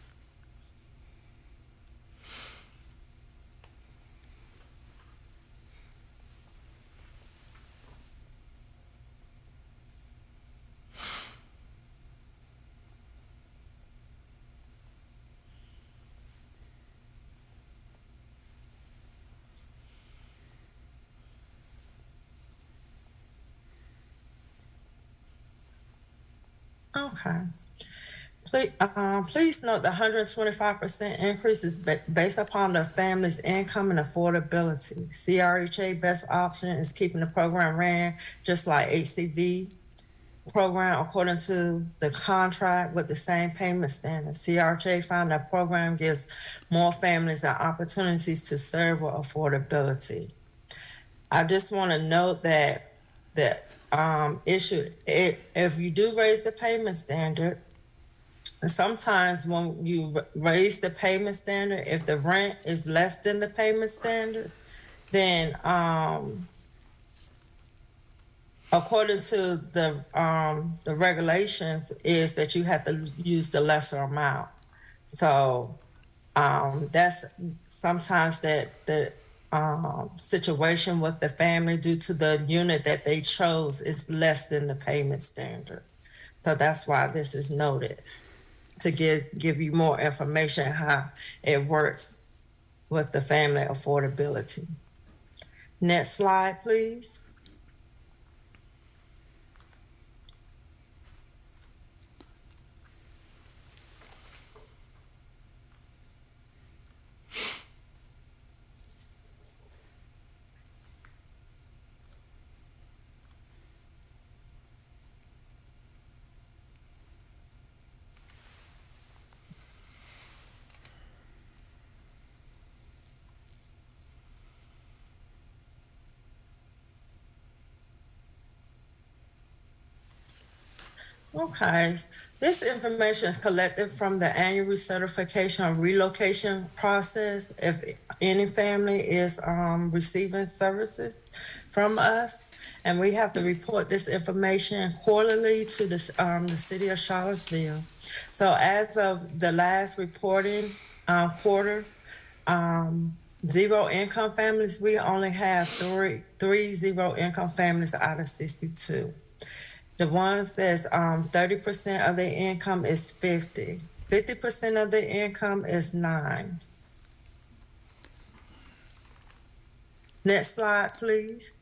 Okay. Please note the 125% increase is based upon the family's income and affordability. CRHA best option is keeping the program ran just like HCV program according to the contract with the same payment standards. CRHA found that program gives more families the opportunities to serve with affordability. I just want to note that if you do raise the payment standard, sometimes when you raise the payment standard, if the rent is less than the payment standard, then according to the regulations is that you have to use the lesser amount. So that's sometimes that the situation with the family due to the unit that they chose is less than the payment standard. So that's why this is noted, to give you more information how it works with the family affordability. Next slide, please. Okay, this information is collected from the annual recertification or relocation process. If any family is receiving services from us, and we have to report this information quarterly to the city of Charlottesville. So as of the last reporting quarter, 0 income families, we only have three 0 income families out of 62. The ones that's 30% of their income is 50. 50% of their income is 9. Next slide, please.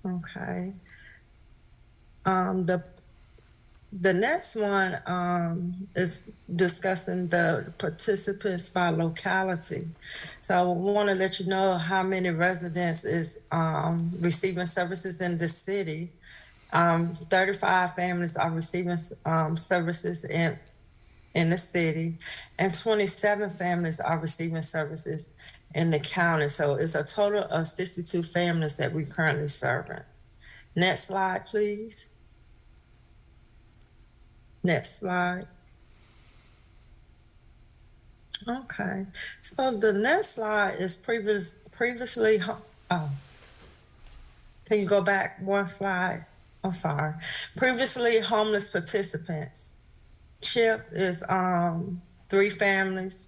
Okay. The next one is discussing the participants by locality. So I want to let you know how many residents is receiving services in the city. 35 families are receiving services in the city, and 27 families are receiving services in the county. So it's a total of 62 families that we're currently serving. Next slide, please. Next slide. Okay, so the next slide is previously, can you go back one slide? I'm sorry. Previously homeless participants. CHIP is 3 families.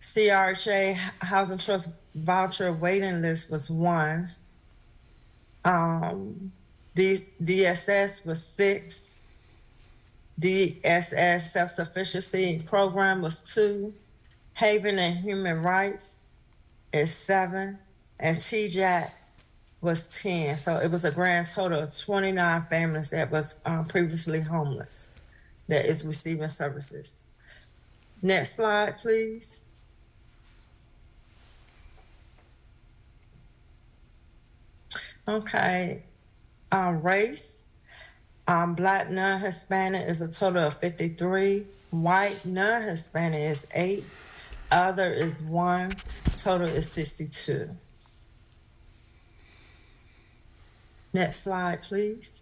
CRHA Housing Trust voucher waiting list was 1. DSS was 6. DSS self-sufficiency program was 2. Haven and Human Rights is 7. And TJAC was 10. So it was a grand total of 29 families that was previously homeless that is receiving services. Next slide, please. Okay, race. Black non-Hispanic is a total of 53. White non-Hispanic is 8. other is 1. Total is 62. Next slide, please.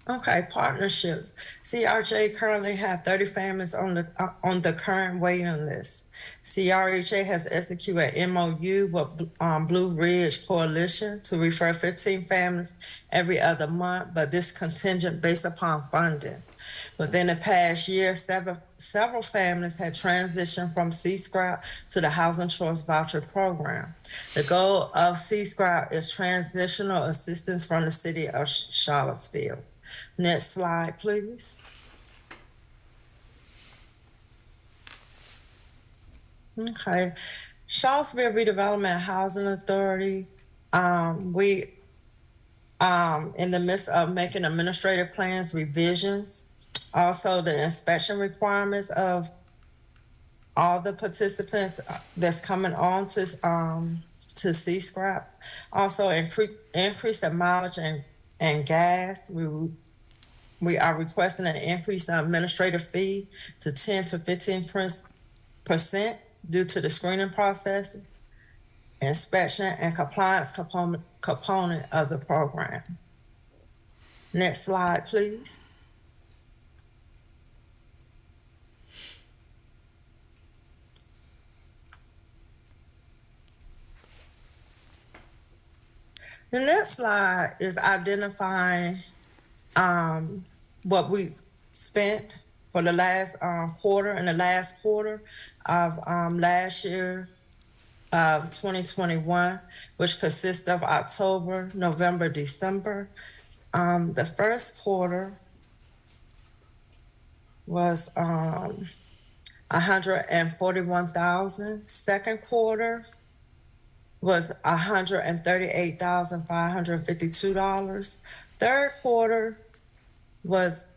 Okay, partnerships. CRHA currently have 30 families on the current waiting list. CRHA has executed an MOU with Blue Ridge Coalition to refer 15 families every other month, but this contingent based upon funding. Within the past year, several families had transitioned from C-SCRAP to the Housing Choice Voucher Program. The goal of C-SCRAP is transitional assistance from the city of Charlottesville. Next slide, please. Okay, Charlottesville Redevelopment Housing Authority. We in the midst of making administrative plans revisions. Also, the inspection requirements of all the participants that's coming on to C-SCRAP. Also, increase of mileage and gas. We are requesting an increase in administrative fee to 10 to 15% due to the screening process, inspection, and compliance component of the program. Next slide, please. The next slide is identifying what we spent for the last quarter and the last quarter of last year of 2021, which consists of October, November, December. The first quarter was $141,000. Second quarter was $138,552. Third quarter was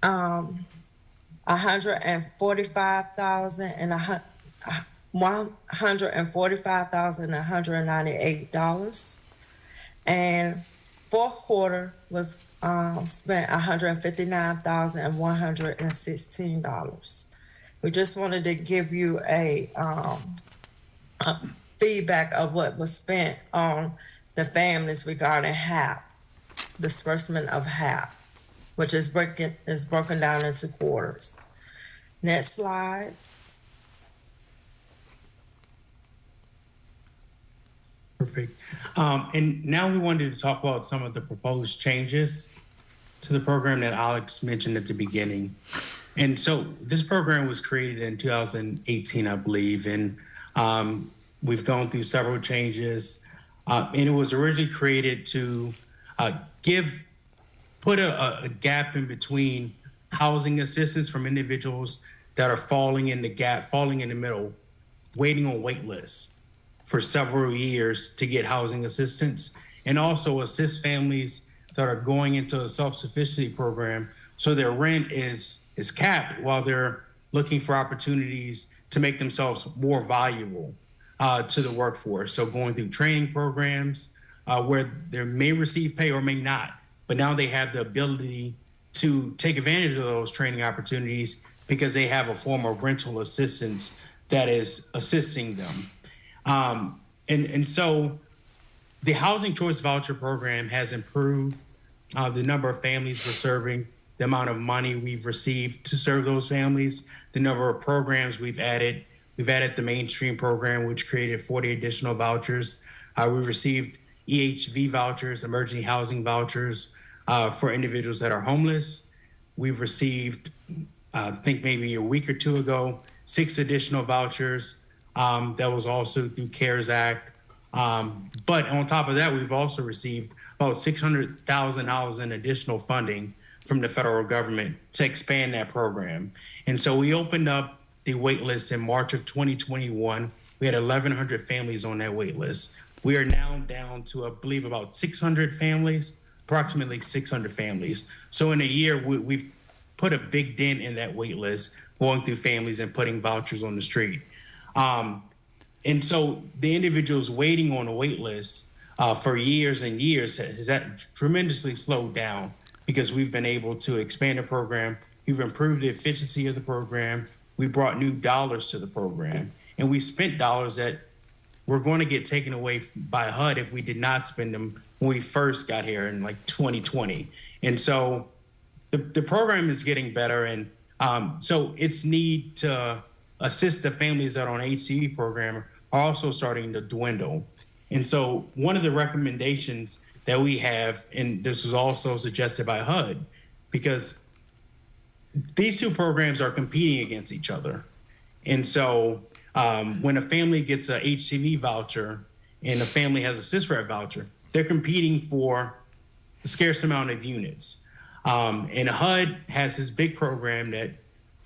$145,198, and fourth quarter was spent $159,116. We just wanted to give you a feedback of what was spent on the families regarding HAP, disbursement of HAP, which is broken down into quarters. Next slide. Perfect. And now we wanted to talk about some of the proposed changes to the program that Alex mentioned at the beginning. And so this program was created in 2018, I believe, and we've gone through several changes. And it was originally created to put a gap in between housing assistance from individuals that are falling in the middle, waiting on wait lists for several years to get housing assistance, and also assist families that are going into a self-sufficiency program so their rent is capped while they're looking for opportunities to make themselves more valuable to the workforce. So going through training programs where they may receive pay or may not, but now they have the ability to take advantage of those training opportunities because they have a form of rental assistance that is assisting them. And so the Housing Choice Voucher Program has improved the number of families we're serving, the amount of money we've received to serve those families, the number of programs we've added. We've added the Mainstream program, which created 40 additional vouchers. We received EHV vouchers, emergency housing vouchers for individuals that are homeless. We've received, I think maybe a week or two ago, 6 additional vouchers. That was also through CARES Act. But on top of that, we've also received about $600,000 in additional funding from the federal government to expand that program. And so we opened up the wait list in March of 2021. We had 1,100 families on that wait list. We are now down to, I believe, about 600 families, approximately 600 families. So in a year, we've put a big dent in that wait list, going through families and putting vouchers on the street. And so the individuals waiting on a wait list for years and years has that tremendously slowed down because we've been able to expand the program. We've improved the efficiency of the program. We brought new dollars to the program, and we spent dollars that were going to get taken away by HUD if we did not spend them when we first got here in like 2020. And so the program is getting better, and so its need to assist the families that are on HCV program are also starting to dwindle. And so one of the recommendations that we have, and this was also suggested by HUD, because these two programs are competing against each other. And so when a family gets a HCV voucher and a family has a SysRAP voucher, they're competing for a scarce amount of units. And HUD has this big program that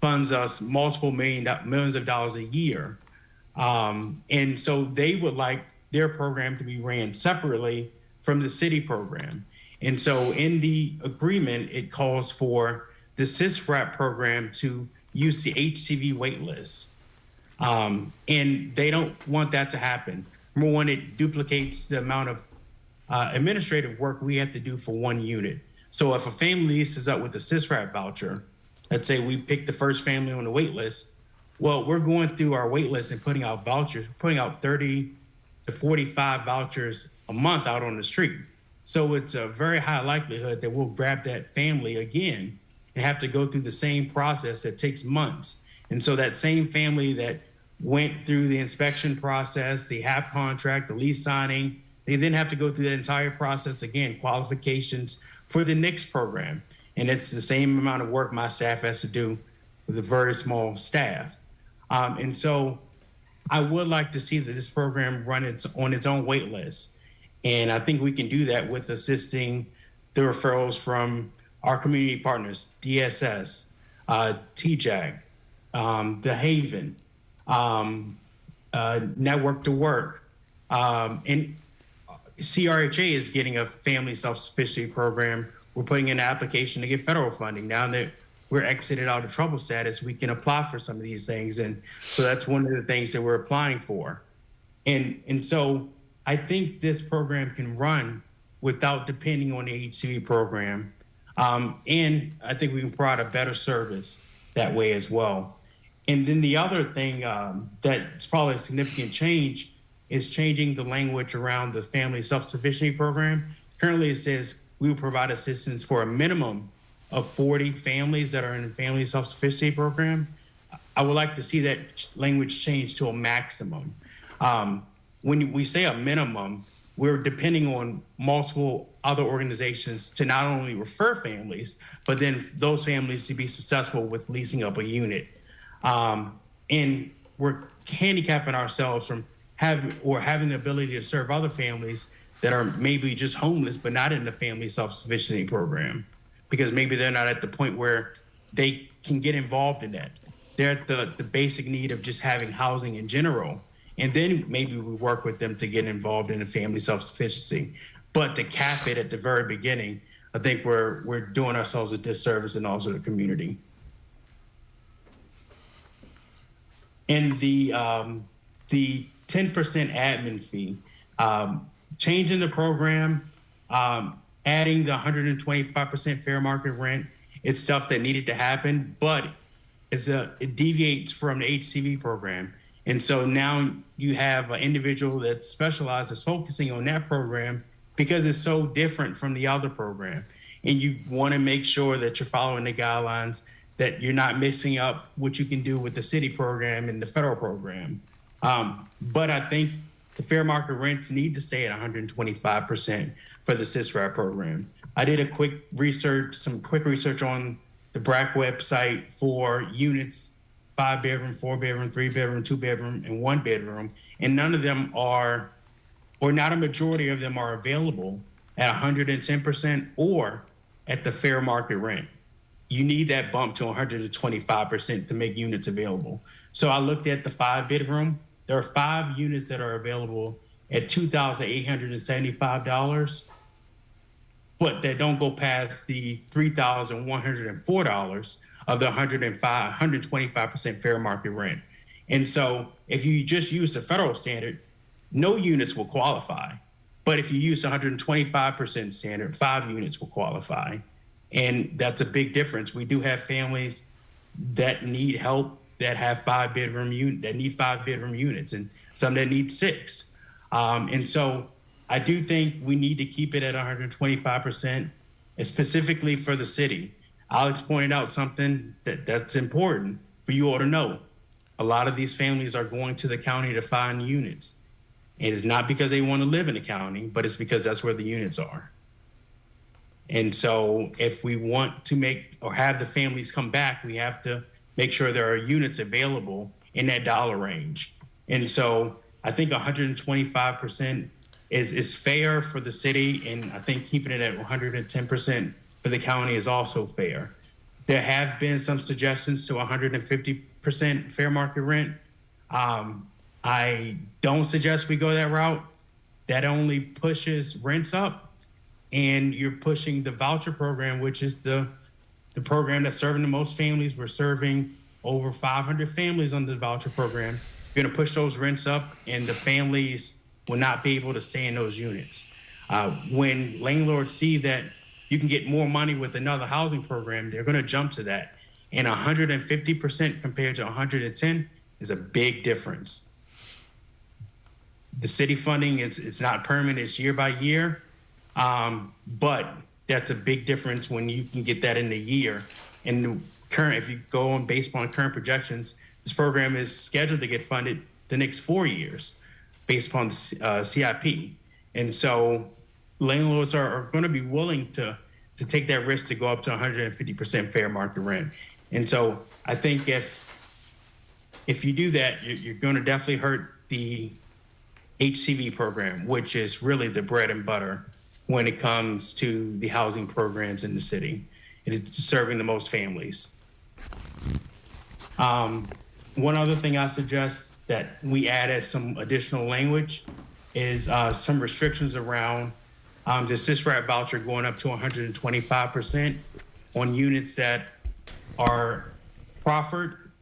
funds us multiple millions of dollars a year. And so they would like their program to be ran separately from the city program. And so in the agreement, it calls for the SysRAP program to use the HCV wait list. And they don't want that to happen. Number one, it duplicates the amount of administrative work we have to do for one unit. So if a family leases up with a SysRAP voucher, let's say we pick the first family on the wait list, well, we're going through our wait list and putting out vouchers, putting out 30 to 45 vouchers a month out on the street. So it's a very high likelihood that we'll grab that family again and have to go through the same process that takes months. And so that same family that went through the inspection process, the HAP contract, the lease signing, they then have to go through that entire process again, qualifications for the NICS program. And it's the same amount of work my staff has to do with a very small staff. And so I would like to see that this program run on its own wait list. And I think we can do that with assisting the referrals from our community partners, DSS, TJAC, The Haven, Network to Work, and CRHA is getting a family self-sufficiency program. We're putting in an application to get federal funding. Now that we're exited out of trouble status, we can apply for some of these things. And so that's one of the things that we're applying for. And so I think this program can run without depending on the HCV program. And I think we can provide a better service that way as well. And then the other thing that's probably a significant change is changing the language around the family self-sufficiency program. Currently, it says we will provide assistance for a minimum of 40 families that are in the family self-sufficiency program. I would like to see that language change to a maximum. When we say a minimum, we're depending on multiple other organizations to not only refer families, but then those families to be successful with leasing up a unit. And we're handicapping ourselves from having the ability to serve other families that are maybe just homeless, but not in the family self-sufficiency program, because maybe they're not at the point where they can get involved in that. They're at the basic need of just having housing in general. And then maybe we work with them to get involved in the family self-sufficiency. But to cap it at the very beginning, I think we're doing ourselves a disservice and also the community. And the 10% admin fee, changing the program, adding the 125% fair market rent, it's stuff that needed to happen, but it deviates from the HCV program. And so now you have an individual that specializes focusing on that program because it's so different from the other program. And you want to make sure that you're following the guidelines, that you're not mixing up what you can do with the city program and the federal program. But I think the fair market rents need to stay at 125% for the SysRAP program. I did some quick research on the BRAC website for units, 5-bedroom, 4-bedroom, 3-bedroom, 2-bedroom, and 1-bedroom. And none of them are, or not a majority of them are available at 110% or at the fair market rent. You need that bump to 125% to make units available. So I looked at the 5-bedroom. There are 5 units that are available at $2,875, but that don't go past the $3,104 of the 125% fair market rent. And so if you just use the federal standard, no units will qualify. But if you use 125% standard, 5 units will qualify. And that's a big difference. We do have families that need help that have 5-bedroom need 5-bedroom units, and some that need 6. And so I do think we need to keep it at 125%, and specifically for the city. Alex pointed out something that's important for you all to know. A lot of these families are going to the county to find units. And it's not because they want to live in the county, but it's because that's where the units are. And so if we want to make or have the families come back, we have to make sure there are units available in that dollar range. And so I think 125% is fair for the city, and I think keeping it at 110% for the county is also fair. There have been some suggestions to 150% fair market rent. I don't suggest we go that route. That only pushes rents up, and you're pushing the voucher program, which is the program that's serving the most families. We're serving over 500 families under the voucher program. You're going to push those rents up, and the families will not be able to stay in those units. When landlords see that you can get more money with another housing program, they're going to jump to that. And 150% compared to 110 is a big difference. The city funding, it's not permanent, it's year by year. But that's a big difference when you can get that in a year. And the current, if you go on based on current projections, this program is scheduled to get funded the next 4 years based upon the CIP. And so landlords are going to be willing to take that risk to go up to 150% fair market rent. And so I think if you do that, you're going to definitely hurt the HCV program, which is really the bread and butter when it comes to the housing programs in the city. It's serving the most families. One other thing I suggest that we add as some additional language is some restrictions around the SISRAP voucher going up to 125% on units that are proffered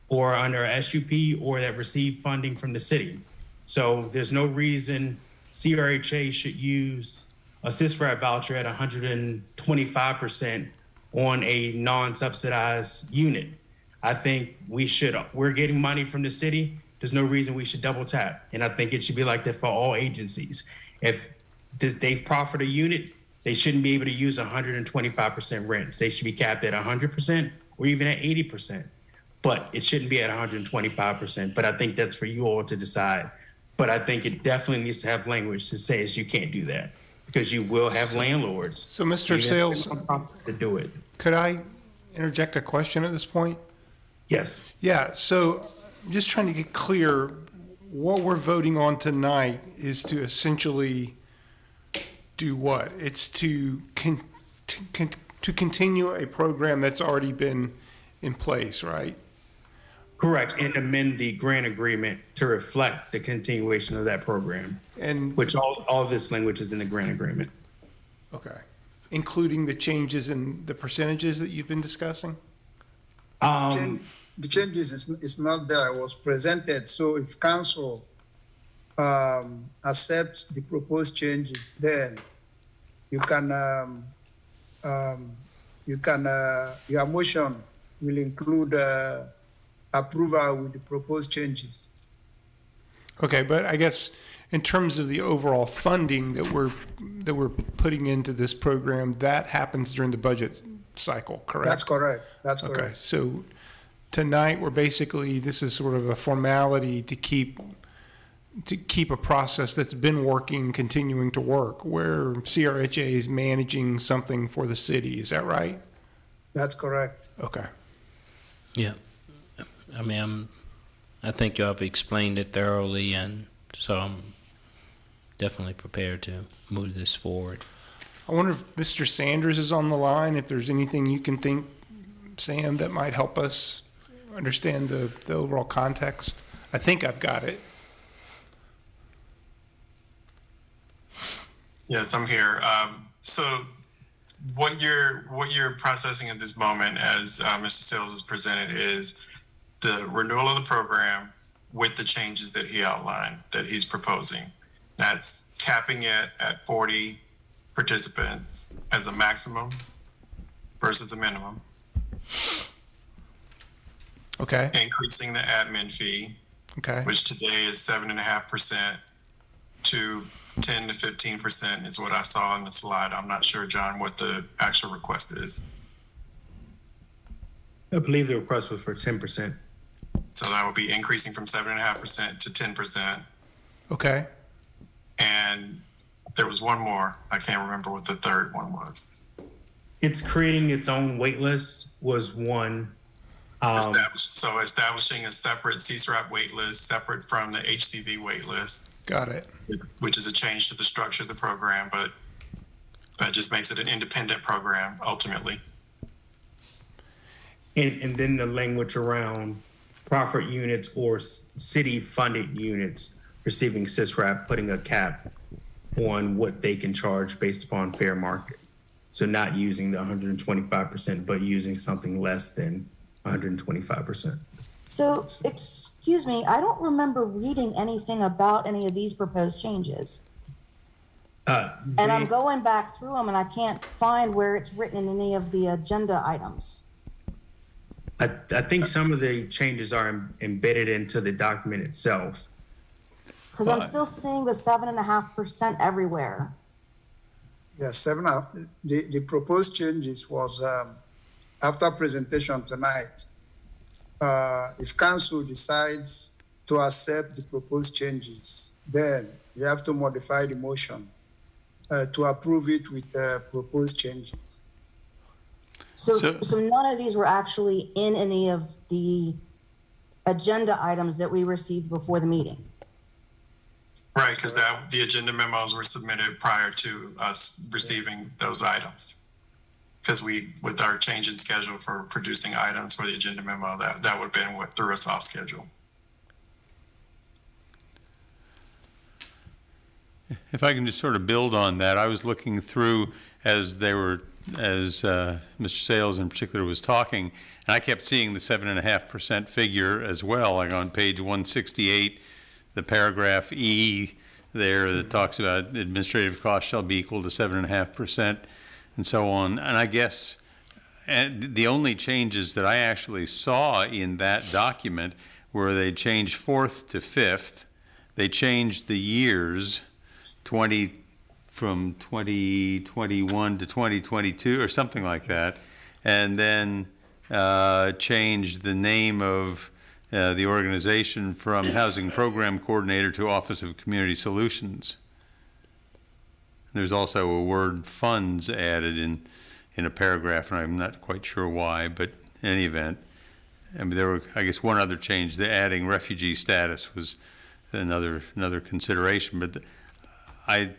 or under a SUP or that receive funding from the city. So there's no reason CRHA should use a SISRAP voucher at 125% on a non-subsidized unit. I think we're getting money from the city. There's no reason we should double tap. And I think it should be like that for all agencies. If they've proffered a unit, they shouldn't be able to use 125% rent. They should be capped at 100% or even at 80%. But it shouldn't be at 125%. But I think that's for you all to decide. But I think it definitely needs to have language that says you can't do that, because you will have landlords. So, Mr. Sales, to do it. Could I interject a question at this point? Yes. Yeah, so I'm just trying to get clear. What we're voting on tonight is to essentially do what? It's to continue a program that's already been in place, right? Correct, and amend the grant agreement to reflect the continuation of that program, and which all this language is in the grant agreement. Okay, including the changes in the percentages that you've been discussing? The changes is not there. It was presented. So if council accepts the proposed changes, then you can your motion will include approval with the proposed changes. Okay, but I guess in terms of the overall funding that we're putting into this program, that happens during the budget cycle, correct? That's correct. That's okay, correct. so tonight we're basically, this is sort of a formality to keep a process that's been working, continuing to work, where CRHA is managing something for the city. Is that right? That's correct. Okay. Yeah. I mean, I think you have explained it thoroughly, and so I'm definitely prepared to move this forward. I wonder if Mr. Sanders is on the line, if there's anything you can think, Sam, that might help us understand the overall context. I think I've got it. Yes, I'm here. So what you're processing at this moment, as Mr. Sales has presented, is the renewal of the program with the changes that he outlined, that he's proposing. That's capping it at 40 participants as a maximum, versus a minimum. Okay, Increasing the admin fee, okay. which today is 7.5% to 10 to 15% is what I saw on the slide. I'm not sure, John, what the actual request is. I believe the request was for 10%. So that would be increasing from 7.5% to 10%. Okay. And there was one more. I can't remember what the third one was. It's creating its own wait list was one. Establishing a separate CSRAP wait list, separate from the HCV wait list, Got it. which is a change to the structure of the program, but that just makes it an independent program ultimately. And then the language around profit units or city-funded units receiving CSRAP, putting a cap on what they can charge based upon fair market. So not using the 125%, but using something less than 125%. So, excuse me, I don't remember reading anything about any of these proposed changes. And I'm going back through them and I can't find where it's written in any of the agenda items. I think some of the changes are embedded into the document itself. Because I'm still seeing the 7.5% everywhere. Yeah, the proposed changes was after presentation tonight. If council decides to accept the proposed changes, then you have to modify the motion to approve it with proposed changes. So none of these were actually in any of the agenda items that we received before the meeting. Right, because the agenda memos were submitted prior to us receiving those items. Because with our change in schedule for producing items for the agenda memo, that would have been what threw us off schedule. If I can just sort of build on that, I was looking through as Mr. Sales in particular was talking, and I kept seeing the 7.5% figure as well, like on page 168, the paragraph E there that talks about administrative costs shall be equal to 7.5% and so on. And I guess the only changes that I actually saw in that document were they changed fourth to fifth, they changed the years from 2021 to 2022 or something like that, and then changed the name of the organization from Housing Program Coordinator to Office of Community Solutions. There's also a word funds added in a paragraph, and I'm not quite sure why, but in any event, I mean, there were, I guess, one other change. The adding refugee status was another consideration, but I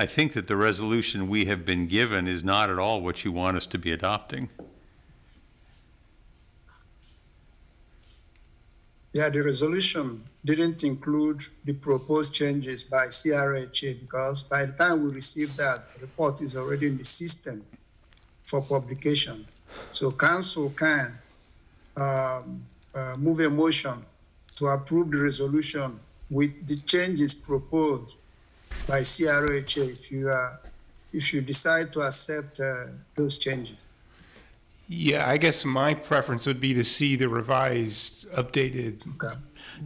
think that the resolution we have been given is not at all what you want us to be adopting. Yeah, the resolution didn't include the proposed changes by CRHA because by the time we receive that, the report is already in the system for publication. So council can move a motion to approve the resolution with the changes proposed by CRHA if you decide to accept those changes. Yeah, I guess my preference would be to see the revised, updated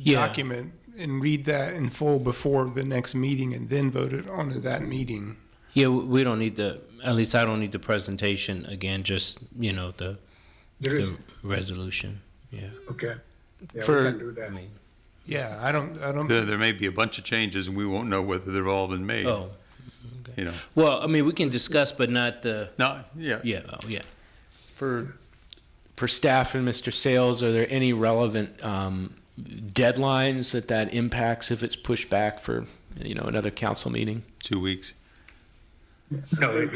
document and read that in full before the next meeting and then vote it onto that meeting. Yeah, we don't need at least I don't need the presentation again, just, the resolution. Yeah. Okay. Yeah, For- we can do that. Yeah, I don't. There may be a bunch of changes, and we won't know whether they've all been made. Oh. Okay. Well, I mean, we can discuss, but not the. No, yeah. Yeah, yeah. For staff and Mr. Sales, are there any relevant deadlines that impacts if it's pushed back for another council meeting? 2 weeks. No,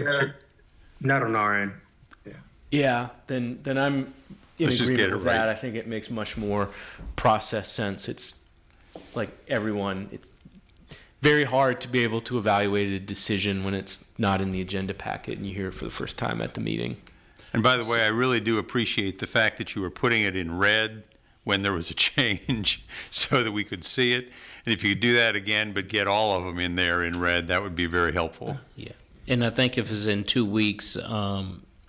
not on our end. Yeah, then I'm in Let's just get agreement it with right. that. I think it makes much more process sense. It's like it's very hard to be able to evaluate a decision when it's not in the agenda packet and you hear it for the first time at the meeting. And by the way, I really do appreciate the fact that you were putting it in red when there was a change so that we could see it. And if you could do that again, but get all of them in there in red, that would be very helpful. Yeah. And I think if it's in 2 weeks,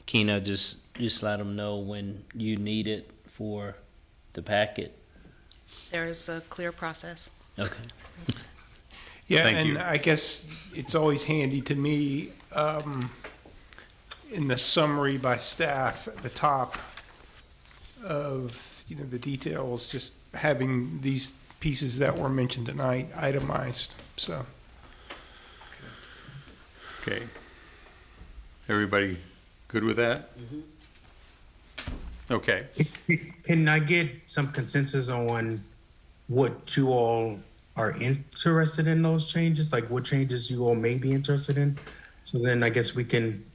Keena, just let them know when you need it for the packet. There is a clear process. Okay. Yeah, Thank and you. I guess it's always handy to me, in the summary by staff at the top of, the details, just having these pieces that were mentioned tonight itemized, so. Okay. Everybody good with that? Okay. Can I get some consensus on what you all are interested in those changes? Like what changes you all may be interested in? So then I guess we can,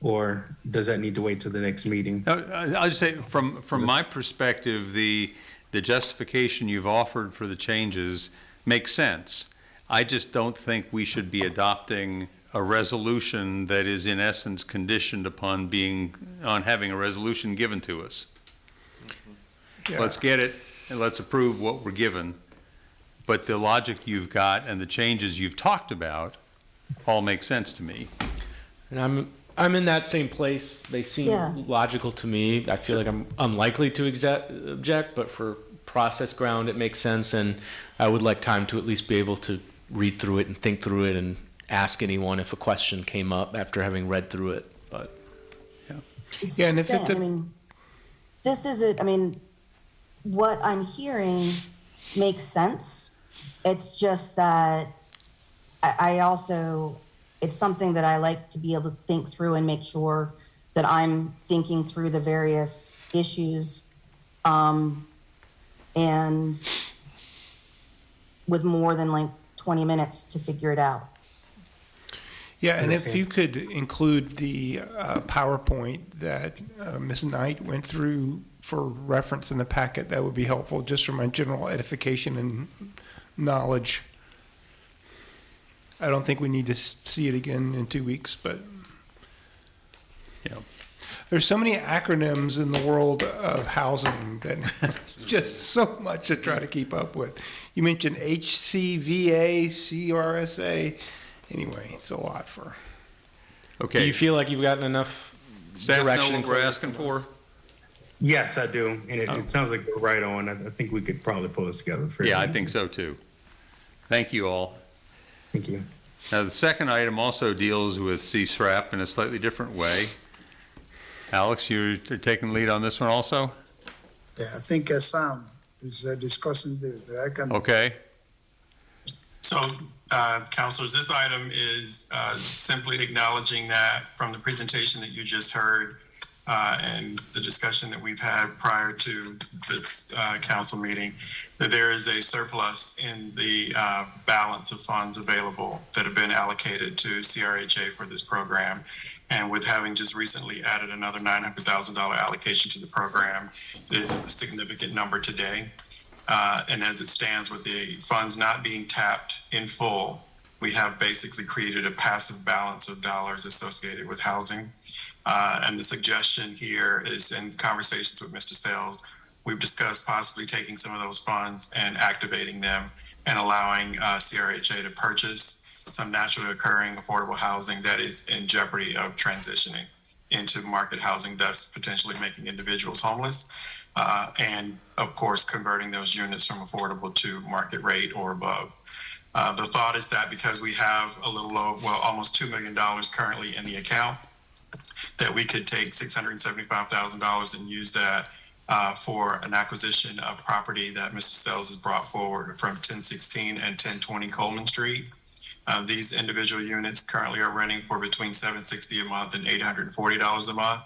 or does that need to wait till the next meeting? No, I'll just say, from my perspective, the justification you've offered for the changes makes sense. I just don't think we should be adopting a resolution that is in essence conditioned upon having a resolution given to us. Yeah. Let's get it and let's approve what we're given. But the logic you've got and the changes you've talked about all make sense to me. And I'm in that same place. They seem Yeah. logical to me. I feel like I'm unlikely to object, but for process ground, it makes sense. And I would like time to at least be able to read through it and think through it and ask anyone if a question came up after having read through it. But Yeah, and if Still, it's a- this is it. I mean, what I'm hearing makes sense. It's just that I also, it's something that I like to be able to think through and make sure that I'm thinking through the various issues, and with more than like 20 minutes to figure it out. Yeah, and if you could include the PowerPoint that Ms. Knight went through for reference in the packet, that would be helpful, just for my general edification and knowledge. I don't think we need to see it again in 2 weeks, but there's so many acronyms in the world of housing that just so much to try to keep up with. You mentioned HCVA, CRSA. Anyway, it's a lot for. Okay. do you feel like you've gotten enough Staff know direction? what we're asking for? Yes, I do. And it sounds like we're right on. I think we could probably pull this together. fairly Yeah, I easy. think so too. Thank you all. Thank you. Now, the second item also deals with CSRAP in a slightly different way. Alex, you're taking the lead on this one also? Yeah, I think Sam is discussing the I can. Okay. So, councilors, this item is simply acknowledging that from the presentation that you just heard and the discussion that we've had prior to this council meeting, that there is a surplus in the balance of funds available that have been allocated to CRHA for this program. And with having just recently added another $900,000 allocation to the program, it's a significant number today. And as it stands, with the funds not being tapped in full, we have basically created a passive balance of dollars associated with housing. And the suggestion here is, in conversations with Mr. Sales, we've discussed possibly taking some of those funds and activating them and allowing CRHA to purchase some naturally occurring affordable housing that is in jeopardy of transitioning into market housing, thus potentially making individuals homeless. And of course, converting those units from affordable to market rate or above. The thought is that because we have a little low, well, almost $2 million currently in the account, that we could take $675,000 and use that for an acquisition of property that Mr. Sells has brought forward from 1016 and 1020 Coleman Street. These individual units currently are renting for between $760 a month and $840 a month.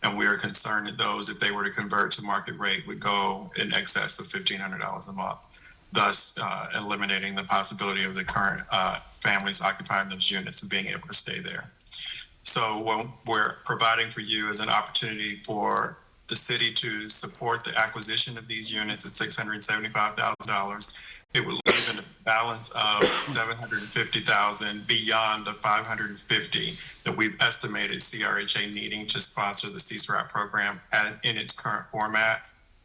And we are concerned that those, if they were to convert to market rate, would go in excess of $1,500 a month, thus eliminating the possibility of the current families occupying those units and being able to stay there. So what we're providing for you is an opportunity for the city to support the acquisition of these units at $675,000. It would leave in a balance of $750,000 beyond the $550,000 that we've estimated CRHA needing to sponsor the CSRAP program in its current format,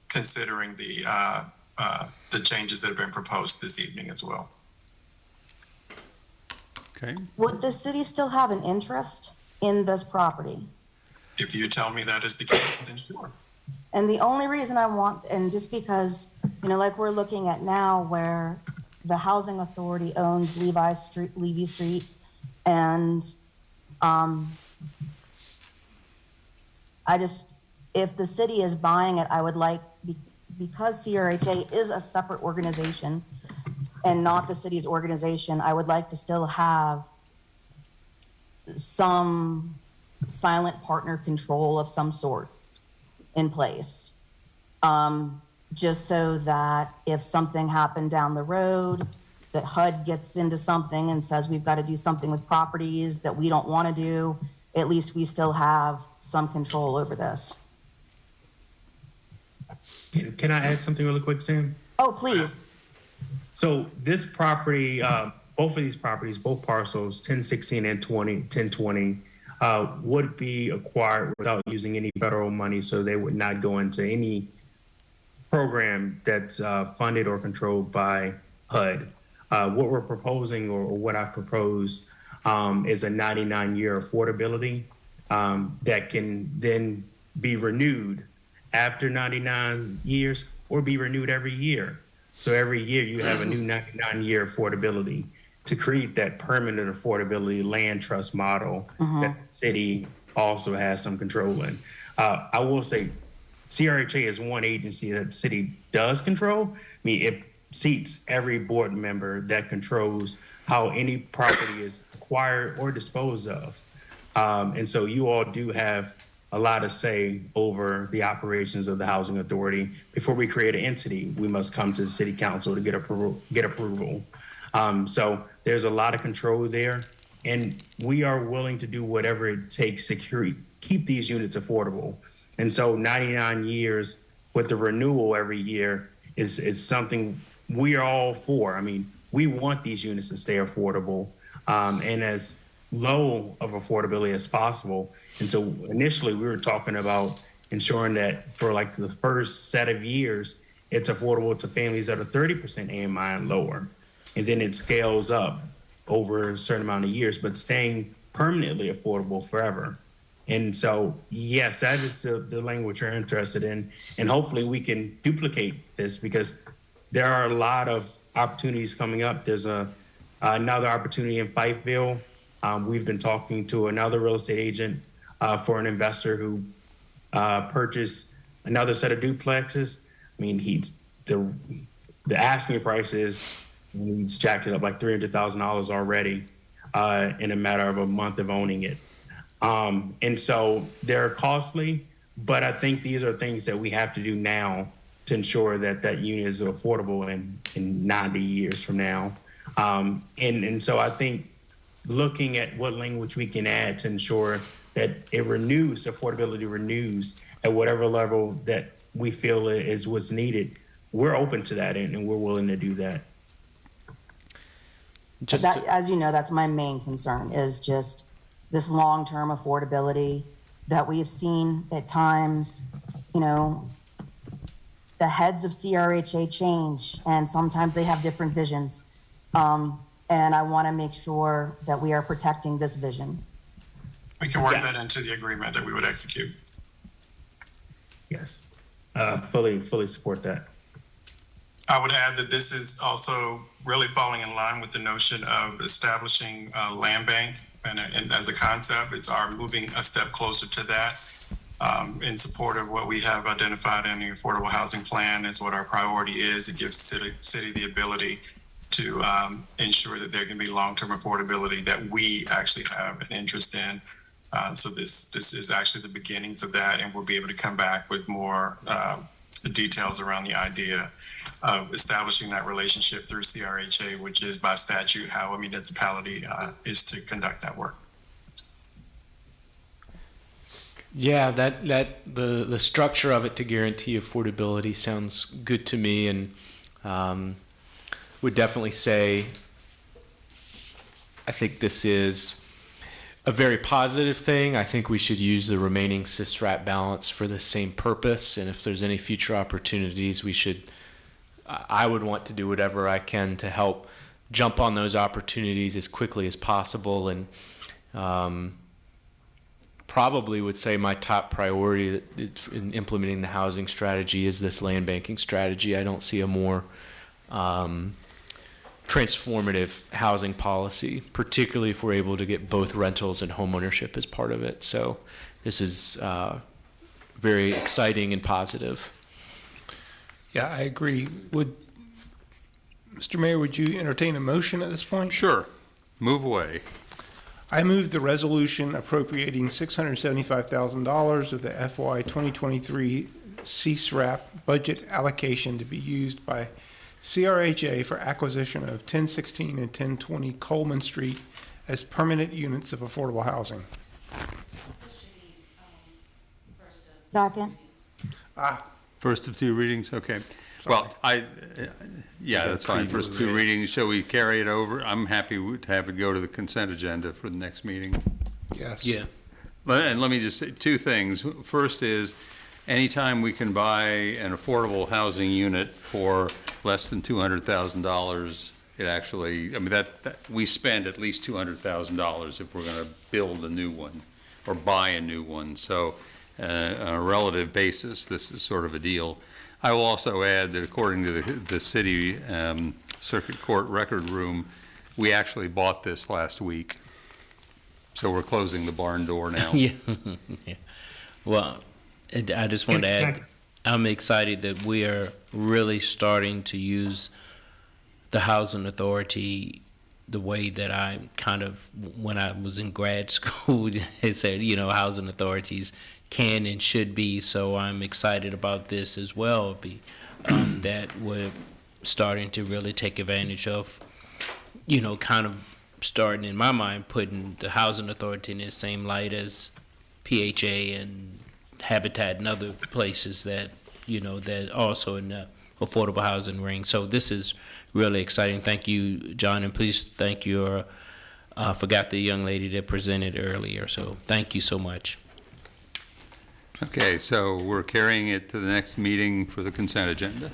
considering the changes that have been proposed this evening as well. Okay. Would the city still have an interest in this property? if you tell me that is the case, then sure. And the only reason I want, and just because, like we're looking at now where the housing authority owns Levy Street, and if the city is buying it, I would like, because CRHA is a separate organization and not the city's organization, I would like to still have some silent partner control of some sort in place. Just so that if something happened down the road, that HUD gets into something and says we've got to do something with properties that we don't want to do, at least we still have some control over this. Can I add something really quick, Sam? Oh, please. So this property, both of these properties, both parcels, 1016 and 1020, would be acquired without using any federal money, so they would not go into any program that's funded or controlled by HUD. What we're proposing, or what I've proposed, is a 99-year affordability that can then be renewed after 99 years or be renewed every year. So every year you have a new 99-year affordability to create that permanent affordability land trust model that the city also has some control in. I will say CRHA is one agency that the city does control. I mean, it seats every board member that controls how any property is acquired or disposed of. And so you all do have a lot of say over the operations of the housing authority. Before we create an entity, we must come to the city council to get approval. So there's a lot of control there, and we are willing to do whatever it takes to keep these units affordable. And so 99 years with the renewal every year is something we are all for. I mean, we want these units to stay affordable and as low of affordability as possible. And so initially we were talking about ensuring that for like the first set of years, it's affordable to families that are 30% AMI and lower. And then it scales up over a certain amount of years, but staying permanently affordable forever. And so, yes, that is the language you're interested in. And hopefully we can duplicate this, because there are a lot of opportunities coming up. There's another opportunity in Fifeville. We've been talking to another real estate agent for an investor who purchased another set of duplexes. I mean, the asking price is, he's jacked it up like $300,000 already in a matter of a month of owning it. And so they're costly, but I think these are things that we have to do now to ensure that that unit is affordable in 90 years from now. And so I think looking at what language we can add to ensure that it renews, affordability renews at whatever level that we feel is what's needed, we're open to that, and we're willing to do that. As you know, that's my main concern, is just this long-term affordability that we've seen at times. The heads of CRHA change, and sometimes they have different visions. And I want to make sure that we are protecting this vision. We can work that into the agreement that we would execute. Yes, fully support that. I would add that this is also really falling in line with the notion of establishing a land bank, and as a concept, it's our moving a step closer to that. In support of what we have identified in the affordable housing plan is what our priority is. It gives the city the ability to ensure that there can be long-term affordability that we actually have an interest in. So this is actually the beginnings of that, and we'll be able to come back with more details around the idea of establishing that relationship through CRHA, which is by statute how a municipality is to conduct that work. Yeah, the structure of it to guarantee affordability sounds good to me, and would definitely say I think this is a very positive thing. I think we should use the remaining CISRAT balance for the same purpose, and if there's any future opportunities, I would want to do whatever I can to help jump on those opportunities as quickly as possible, and probably would say my top priority in implementing the housing strategy is this land banking strategy. I don't see a more transformative housing policy, particularly if we're able to get both rentals and homeownership as part of it. So this is very exciting and positive. Yeah, I agree. Mr. Mayor, would you entertain a motion at this point? Sure. Move away. I move the resolution appropriating $675,000 of the FY 2023 CSRAP budget allocation to be used by CRHA for acquisition of 1016 and 1020 Coleman Street as permanent units of affordable housing. Second. First of two readings, okay. Well, yeah, that's fine. First two readings, shall we carry it over? I'm happy to have it go to the consent agenda for the next meeting. Yes. Yeah. And let me just say two things. First is, anytime we can buy an affordable housing unit for less than $200,000, it actually, I mean, that we spend at least $200,000 if we're going to build a new one or buy a new one. So on a relative basis, this is sort of a deal. I will also add that according to the city circuit court record room, we actually bought this last week. So we're closing the barn door now. Yeah. Yeah. Well, I just want to add, I'm excited that we are really starting to use the housing authority the way that I kind of, when I was in grad school, they said, you know, housing authorities can and should be. So I'm excited about this as well, that we're starting to really take advantage of, you know, kind of starting, in my mind, putting the housing authority in the same light as PHA and Habitat and other places that, you know, that also in the affordable housing ring. So this is really exciting. Thank you, John, and please thank your, forgot the young lady that presented earlier. So thank you so much. Okay, so we're carrying it to the next meeting for the consent agenda.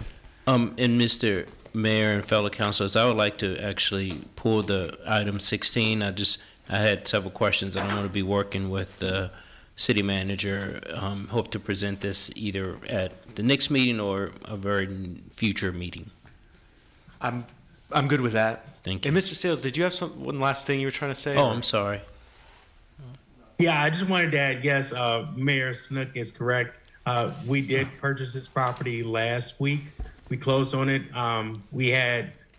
And Mr. Mayor and fellow councilors, I would like to actually pull the item 16. I had several questions. I don't want to be working with the city manager. Hope to present this either at the next meeting or a very future meeting. I'm good with that. Thank you. And Mr. Sales, did you have one last thing you were trying to say? Oh, I'm sorry. Yeah, I just wanted to add, yes, Mayor Snook is correct. We did purchase this property last week. We closed on it. We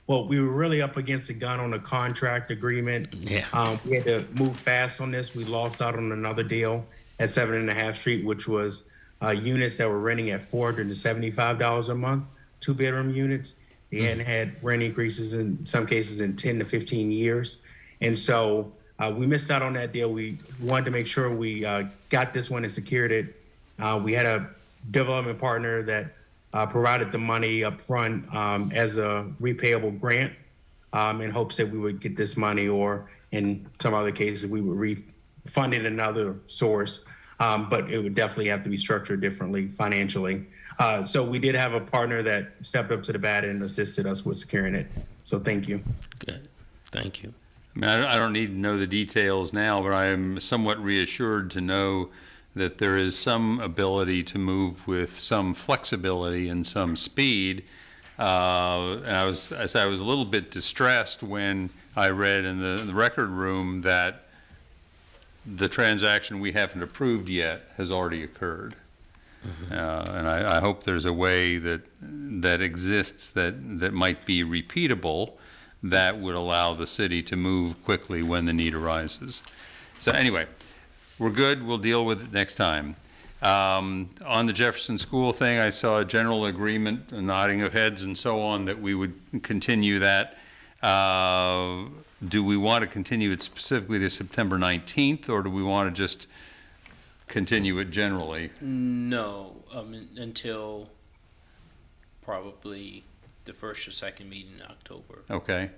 were really up against the gun on a contract agreement. Yeah. We had to move fast on this. We lost out on another deal at 7.5 Street, which was units that were renting at $475 a month, 2-bedroom units. They hadn't had rent increases in some cases in 10 to 15 years. And so we missed out on that deal. We wanted to make sure we got this one and secured it. We had a development partner that provided the money up front as a repayable grant in hopes that we would get this money, or in some other cases, we would refund it another source. But it would definitely have to be structured differently financially. So we did have a partner that stepped up to the bat and assisted us with securing it. So thank you. Good. Thank you. I mean, I don't need to know the details now, but I am somewhat reassured to know that there is some ability to move with some flexibility and some speed. And I was a little bit distressed when I read in the record room that the transaction we haven't approved yet has already occurred. Mm-hmm. And I hope there's a way that exists that might be repeatable, that would allow the city to move quickly when the need arises. So anyway, we're good. We'll deal with it next time. On the Jefferson School thing, I saw a general agreement, a nodding of heads and so on, that we would continue that. Do we want to continue it specifically to September 19th, or do we want to just continue it generally? No, until probably the first or second meeting in October. Okay.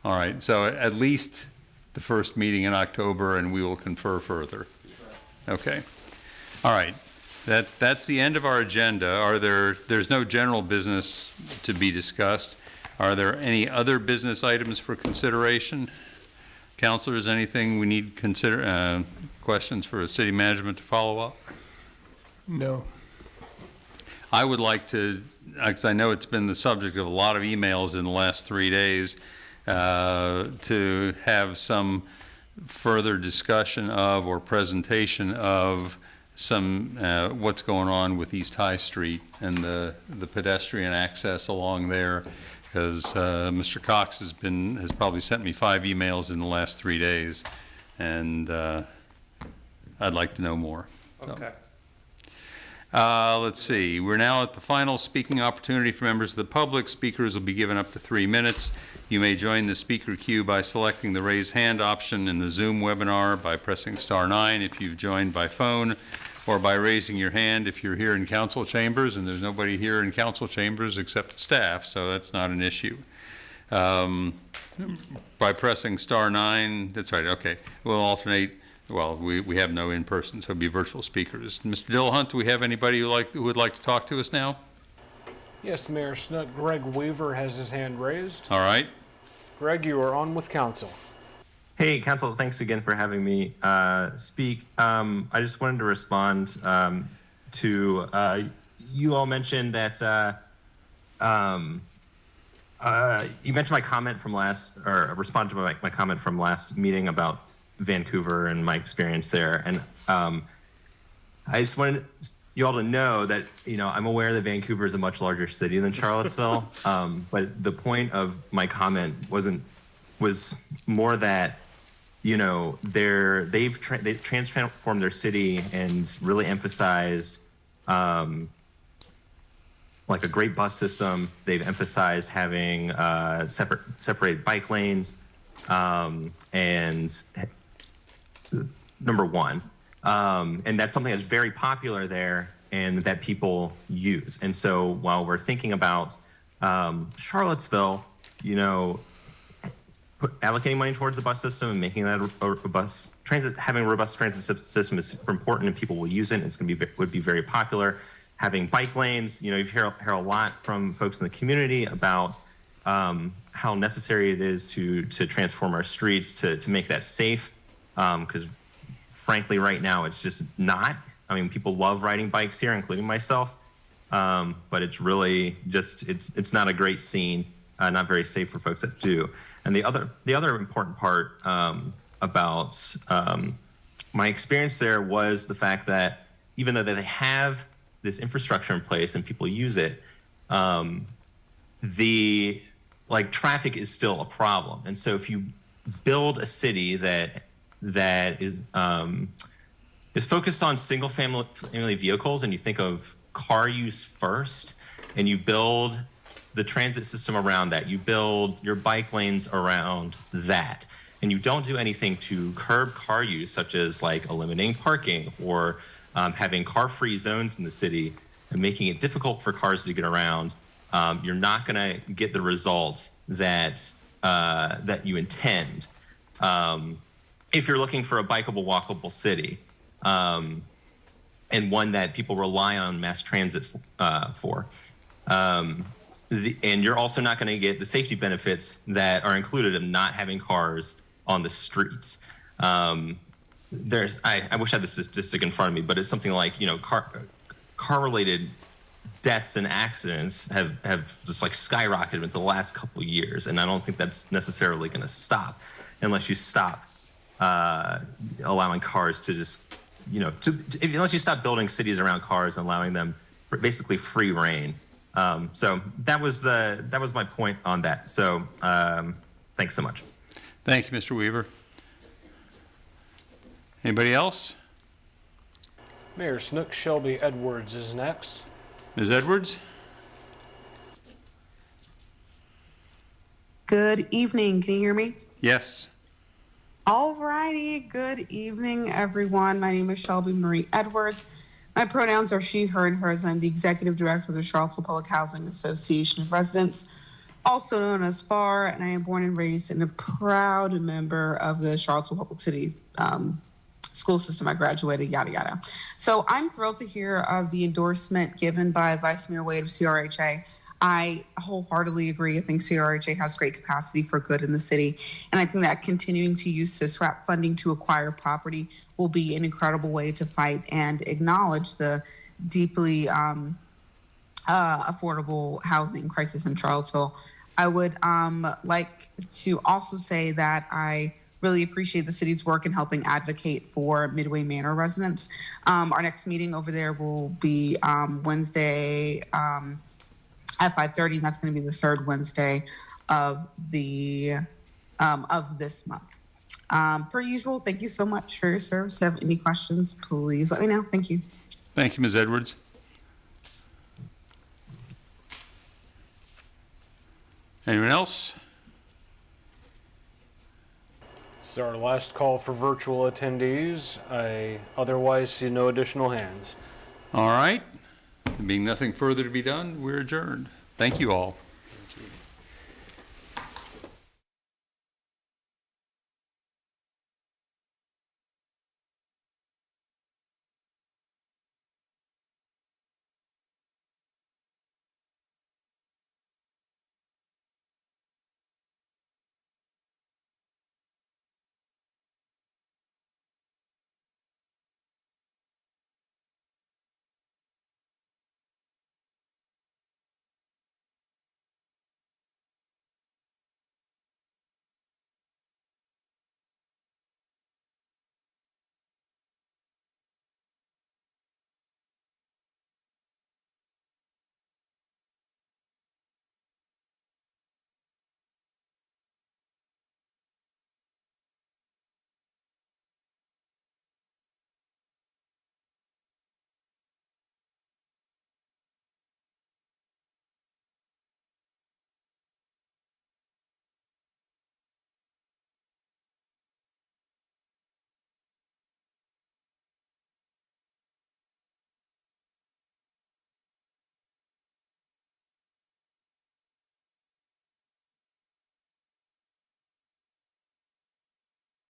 All right, so at least the first meeting in October, and we will confer further. Okay. All right. That's the end of our agenda. There's no general business to be discussed. Are there any other business items for consideration? Counselors, anything we need consider, questions for city management to follow up? No. I would like to, because I know it's been the subject of a lot of emails in the last 3 days, to have some further discussion of or presentation of some what's going on with East High Street and the pedestrian access along there, because Mr. Cox has probably sent me 5 emails in the last 3 days, and I'd like to know more. Okay. Let's see, we're now at the final speaking opportunity for members of the public. Speakers will be given up to 3 minutes. You may join the speaker queue by selecting the raise hand option in the Zoom webinar by pressing *9 if you've joined by phone, or by raising your hand if you're here in council chambers, and there's nobody here in council chambers except staff, so that's not an issue. By pressing *9, that's right, okay, we'll alternate. Well, we have no in-person, so it'll be virtual speakers. Mr. Dillahunt, do we have anybody who would like to talk to us now? Yes, Mayor Snook. Greg Weaver has his hand raised. All right. Greg, you are on with council. Hey, council, thanks again for having me speak. I just wanted to respond to, you all mentioned that, you mentioned my comment from responded to my comment from last meeting about Vancouver and my experience there. And I just wanted you all to know that, I'm aware that Vancouver is a much larger city than Charlottesville. But the point of my comment was more that, they've transformed their city and really emphasized like a great bus system. They've emphasized having separated bike lanes, and number one. And that's something that's very popular there and that people use. And so while we're thinking about Charlottesville, allocating money towards the bus system and making that a robust transit, having a robust transit system is super important, and people will use it. It's would be very popular. Having bike lanes, you hear a lot from folks in the community about how necessary it is to transform our streets to make that safe. Because frankly, right now, it's just not. I mean, people love riding bikes here, including myself, but it's really just, it's not a great scene, not very safe for folks that do. And the other important part about my experience there was the fact that even though they have this infrastructure in place and people use it, traffic is still a problem. And so if you build a city that is focused on single family vehicles, and you think of car use first, and you build the transit system around that, you build your bike lanes around that, and you don't do anything to curb car use, such as like eliminating parking or having car-free zones in the city and making it difficult for cars to get around, you're not going to get the results that you intend. If you're looking for a bikeable, walkable city, and one that people rely on mass transit for. And you're also not going to get the safety benefits that are included in not having cars on the streets. I wish I had the statistic in front of me, but it's something like, car-related deaths and accidents have just like skyrocketed in the last couple of years. And I don't think that's necessarily going to stop unless you stop allowing cars to just, unless you stop building cities around cars and allowing them basically free reign. So that was my point on that. So thanks so much. Thank you, Mr. Weaver. Anybody else? Mayor Snook, Shelby Edwards is next. Ms. Edwards? Good evening. Can you hear me? Yes. All righty. Good evening, everyone. My name is Shelby Marie Edwards. My pronouns are she, her, and hers, and I'm the executive director of the Charlottesville Public Housing Association of Residents, also known as FAR, and I am born and raised and a proud member of the Charlottesville Public City school system. I graduated, yada, yada. So I'm thrilled to hear of the endorsement given by Vice Mayor Wade of CRHA. I wholeheartedly agree. I think CRHA has great capacity for good in the city. And I think that continuing to use SISRAP funding to acquire property will be an incredible way to fight and acknowledge the deeply affordable housing crisis in Charlottesville. I would like to also say that I really appreciate the city's work in helping advocate for Midway Manor residents. Our next meeting over there will be Wednesday at 5:30, and that's going to be the third Wednesday of this month. Per usual, thank you so much for your service. If you have any questions, please let me know. Thank you. Thank you, Ms. Edwards. Anyone else? This is our last call for virtual attendees. I otherwise see no additional hands. All right. Being nothing further to be done, we're adjourned. Thank you all.